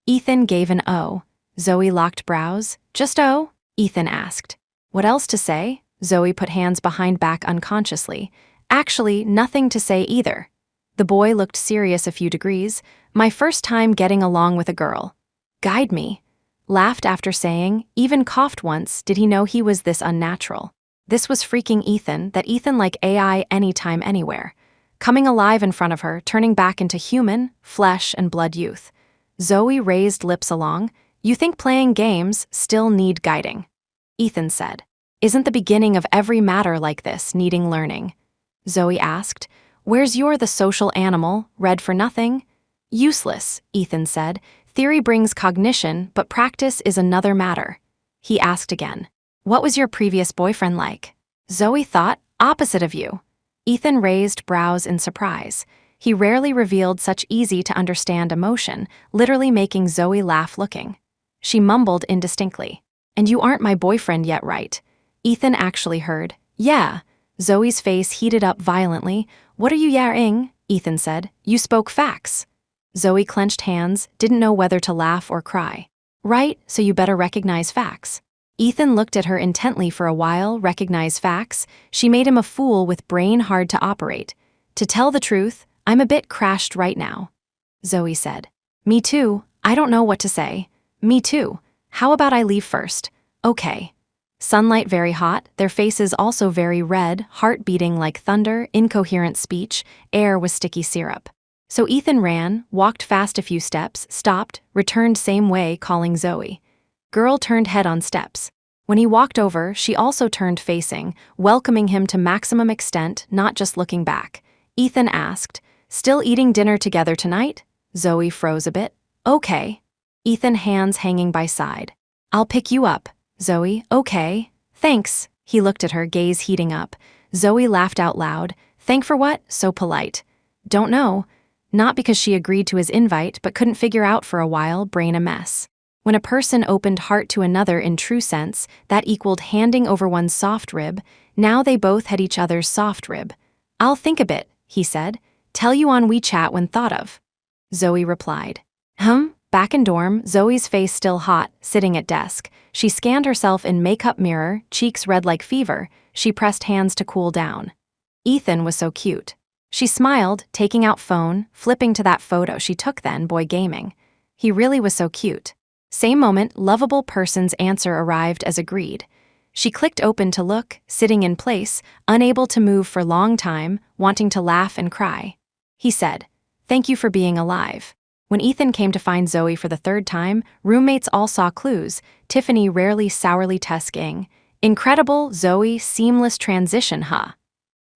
Ethan gave an O. Zoe locked brows. "Just O?" Ethan asked. "What else to say?" Zoe put hands behind back unconsciously. "Actually, nothing to say either." The boy looked serious a few degrees. "My first time getting along with a girl." "Guide me." Laughed after saying, even coughed once, did he know he was this unnatural. This was freaking Ethan, that Ethan like AI anytime, anywhere. Coming alive in front of her, turning back into human, flesh and blood youth. Zoe raised lips along. "You think playing games still need guiding?" Ethan said. "Isn't the beginning of every matter like this needing learning?" Zoe asked. "Where's your the social animal, read for nothing?" "Useless," Ethan said. Theory brings cognition, but practice is another matter. He asked again. What was your previous boyfriend like? Zoe thought, opposite of you. Ethan raised brows in surprise. He rarely revealed such easy-to-understand emotion, literally making Zoe laugh looking. She mumbled indistinctly. And you aren't my boyfriend yet, right? Ethan actually heard. Yeah. Zoe's face heated up violently. What are you yaring? Ethan said. You spoke facts. Zoe clenched hands, didn't know whether to laugh or cry. Right, so you better recognize facts. Ethan looked at her intently for a while. Recognize facts? She made him a fool with brain hard to operate. To tell the truth, I'm a bit crashed right now. Zoe said. Me too. I don't know what to say. Me too. How about I leave first? Okay. Sunlight very hot, their faces also very red, heart beating like thunder, incoherent speech, air was sticky syrup. So Ethan ran, walked fast a few steps, stopped, returned same way, calling Zoe. Girl turned head on steps. When he walked over, she also turned facing, welcoming him to maximum extent, not just looking back. Ethan asked, still eating dinner together tonight? Zoe froze a bit. Okay. Ethan, hands hanging by side. I'll pick you up. Zoe, okay. Thanks. He looked at her, gaze heating up. Zoe laughed out loud. Thank for what? So polite. Don't know. Not because she agreed to his invite, but couldn't figure out for a while, brain a mess. When a person opened heart to another in true sense, that equaled handing over one's soft rib. Now they both had each other's soft rib. I'll think a bit, he said. Tell you on WeChat when thought of. Zoe replied. Back in dorm, Zoe's face still hot, sitting at desk. She scanned herself in makeup mirror, cheeks red like fever. She pressed hands to cool down. Ethan was so cute. She smiled, taking out phone, flipping to that photo she took then, boy gaming. He really was so cute. Same moment, lovable person's answer arrived as agreed. She clicked open to look, sitting in place, unable to move for long time, wanting to laugh and cry. He said, thank you for being alive. When Ethan came to find Zoe for the third time, roommates all saw clues. Tiffany rarely sourly tusking. Incredible, Zoe, seamless transition, huh?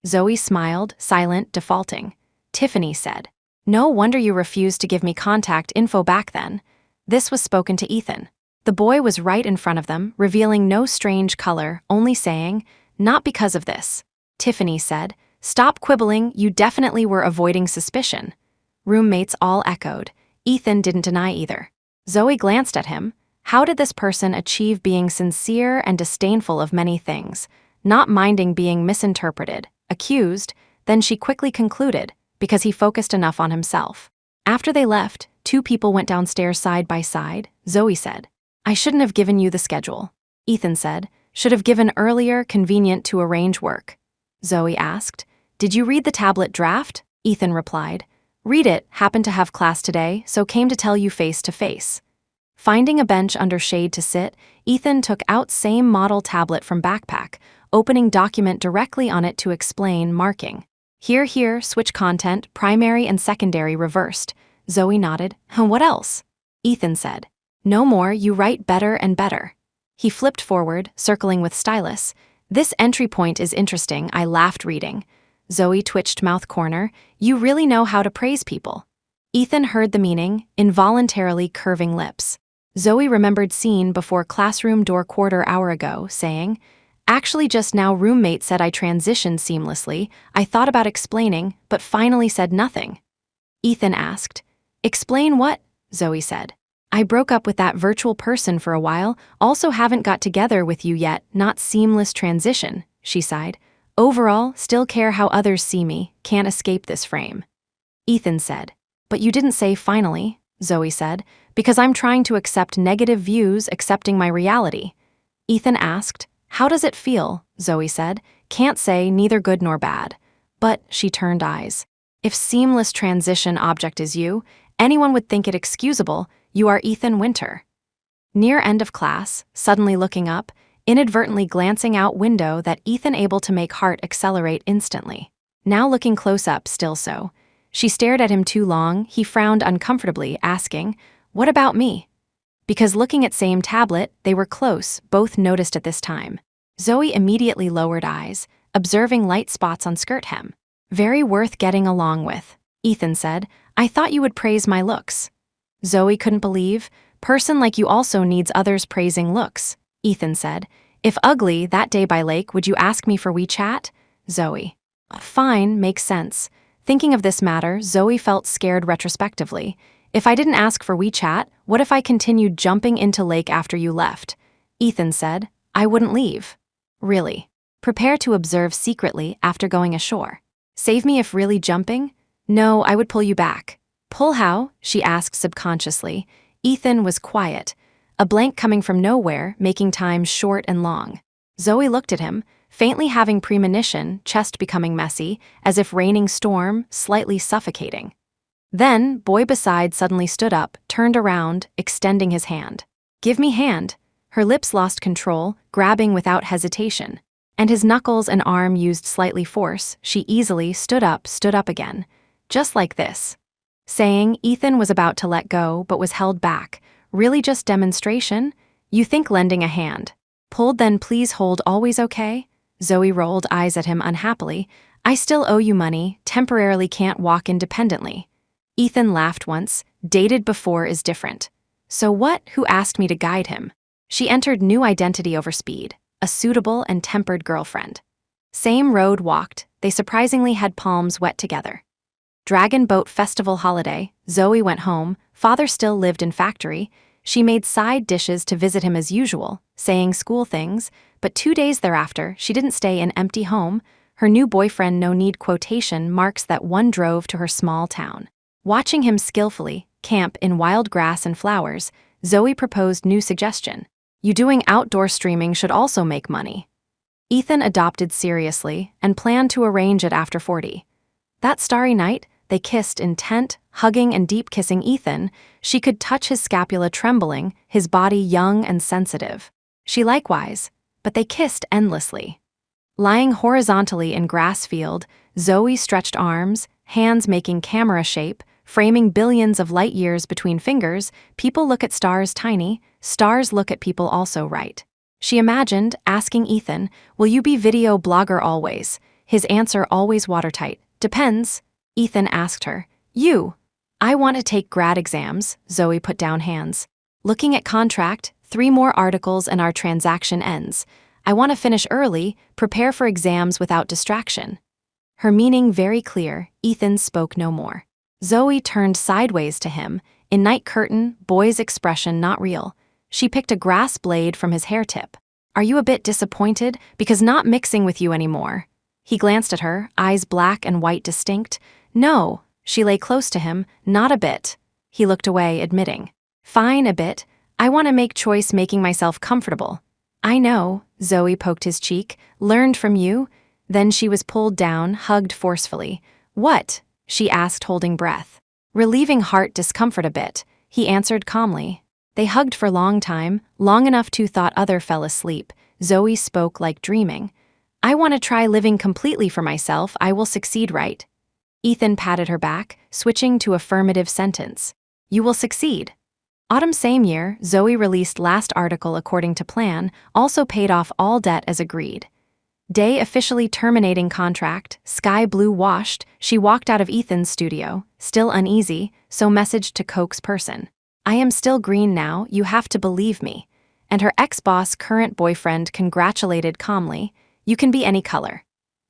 Zoe smiled, silent, defaulting. Tiffany said, no wonder you refused to give me contact info back then. This was spoken to Ethan. The boy was right in front of them, revealing no strange color, only saying, not because of this. Tiffany said, stop quibbling, you definitely were avoiding suspicion. Roommates all echoed. Ethan didn't deny either. Zoe glanced at him. How did this person achieve being sincere and disdainful of many things, not minding being misinterpreted, accused? Then she quickly concluded, because he focused enough on himself. After they left, two people went downstairs side by side. Zoe said, I shouldn't have given you the schedule. Ethan said, should have given earlier, convenient to arrange work. Zoe asked, did you read the tablet draft? Ethan replied, read it, happened to have class today, so came to tell you face to face. Finding a bench under shade to sit, Ethan took out same model tablet from backpack, opening document directly on it to explain, marking. Here, switch content, primary and secondary reversed. Zoe nodded. What else? Ethan said, no more, you write better and better. He flipped forward, circling with stylus. This entry point is interesting, I laughed reading. Zoe twitched mouth corner. You really know how to praise people. Ethan heard the meaning, involuntarily curving lips. Zoe remembered scene before classroom door quarter hour ago, saying, actually just now roommate said I transitioned seamlessly. I thought about explaining, but finally said nothing. Ethan asked, explain what? Zoe said. I broke up with that virtual person for a while, also haven't got together with you yet, not seamless transition, she sighed. Overall, still care how others see me, can't escape this frame. Ethan said, but you didn't say finally, Zoe said, because I'm trying to accept negative views, accepting my reality. Ethan asked, how does it feel? Zoe said, can't say, neither good nor bad. But, she turned eyes. If seamless transition object is you, anyone would think it excusable, you are Ethan Winter. Near end of class, suddenly looking up, inadvertently glancing out window that Ethan able to make heart accelerate instantly. Now looking close up, still so. She stared at him too long, he frowned uncomfortably, asking, what about me? Because looking at same tablet, they were close, both noticed at this time. Zoe immediately lowered eyes, observing light spots on skirt hem. Very worth getting along with, Ethan said. I thought you would praise my looks. Zoe couldn't believe. Person like you also needs others' praising looks, Ethan said. If ugly, that day by lake, would you ask me for WeChat? Zoe. Fine, makes sense. Thinking of this matter, Zoe felt scared retrospectively. If I didn't ask for WeChat, what if I continued jumping into lake after you left? Ethan said, I wouldn't leave. Really? Prepare to observe secretly after going ashore. Save me if really jumping? No, I would pull you back. Pull how? She asked subconsciously. Ethan was quiet, a blank coming from nowhere, making time short and long. Zoe looked at him, faintly having premonition, chest becoming messy, as if raining storm, slightly suffocating. Then, boy beside suddenly stood up, turned around, extending his hand. Give me hand. Her lips lost control, grabbing without hesitation. And his knuckles and arm used slightly force, she easily stood up again. Just like this. Saying, Ethan was about to let go but was held back. Really just demonstration? You think lending a hand. Pulled then please hold always okay? Zoe rolled eyes at him unhappily. I still owe you money, temporarily can't walk independently. Ethan laughed once, dated before is different. So what? Who asked me to guide him? She entered new identity over speed, a suitable and tempered girlfriend. Same road walked, they surprisingly had palms wet together. Dragon Boat Festival holiday, Zoe went home, father still lived in factory. She made side dishes to visit him as usual, saying school things, but 2 days thereafter, she didn't stay in empty home. Her new boyfriend no need quotation marks that one drove to her small town. Watching him skillfully camp in wild grass and flowers, Zoe proposed new suggestion. You doing outdoor streaming should also make money. Ethan adopted seriously and planned to arrange it after 40. That starry night, they kissed intent, hugging and deep kissing Ethan. She could touch his scapula trembling, his body young and sensitive. She likewise, but they kissed endlessly. Lying horizontally in grass field, Zoe stretched arms, hands making camera shape, framing billions of light years between fingers. People look at stars tiny, stars look at people also right. She imagined asking Ethan, will you be video blogger always? His answer always watertight. Depends. Ethan asked her. You. I want to take grad exams, Zoe put down hands. Looking at contract, 3 more articles and our transaction ends. I want to finish early, prepare for exams without distraction. Her meaning very clear, Ethan spoke no more. Zoe turned sideways to him, in night curtain, boy's expression not real. She picked a grass blade from his hair tip. Are you a bit disappointed? Because not mixing with you anymore. He glanced at her, eyes black and white distinct. No. She lay close to him, not a bit. He looked away, admitting. Fine, a bit. I want to make choice making myself comfortable. I know, Zoe poked his cheek. Learned from you. Then she was pulled down, hugged forcefully. What? She asked, holding breath. Relieving heart discomfort a bit. He answered calmly. They hugged for long time, long enough to thought other fell asleep. Zoe spoke like dreaming. I want to try living completely for myself. I will succeed, right? Ethan patted her back, switching to affirmative sentence. You will succeed. Autumn same year, Zoe released last article according to plan, also paid off all debt as agreed. Day officially terminating contract, sky blue washed, she walked out of Ethan's studio, still uneasy, so messaged to Coke's person. I am still green now, you have to believe me. And her ex-boss current boyfriend congratulated calmly, you can be any color.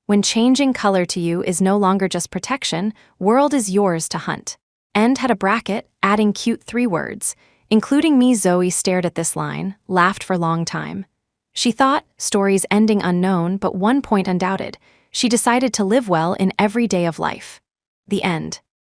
When changing color to you is no longer just protection, world is yours to hunt. End had a bracket, adding cute 3 words. Including me. Zoe stared at this line, laughed for long time. She thought, stories ending unknown, but one point undoubted. She decided to live well in every day of life. The end.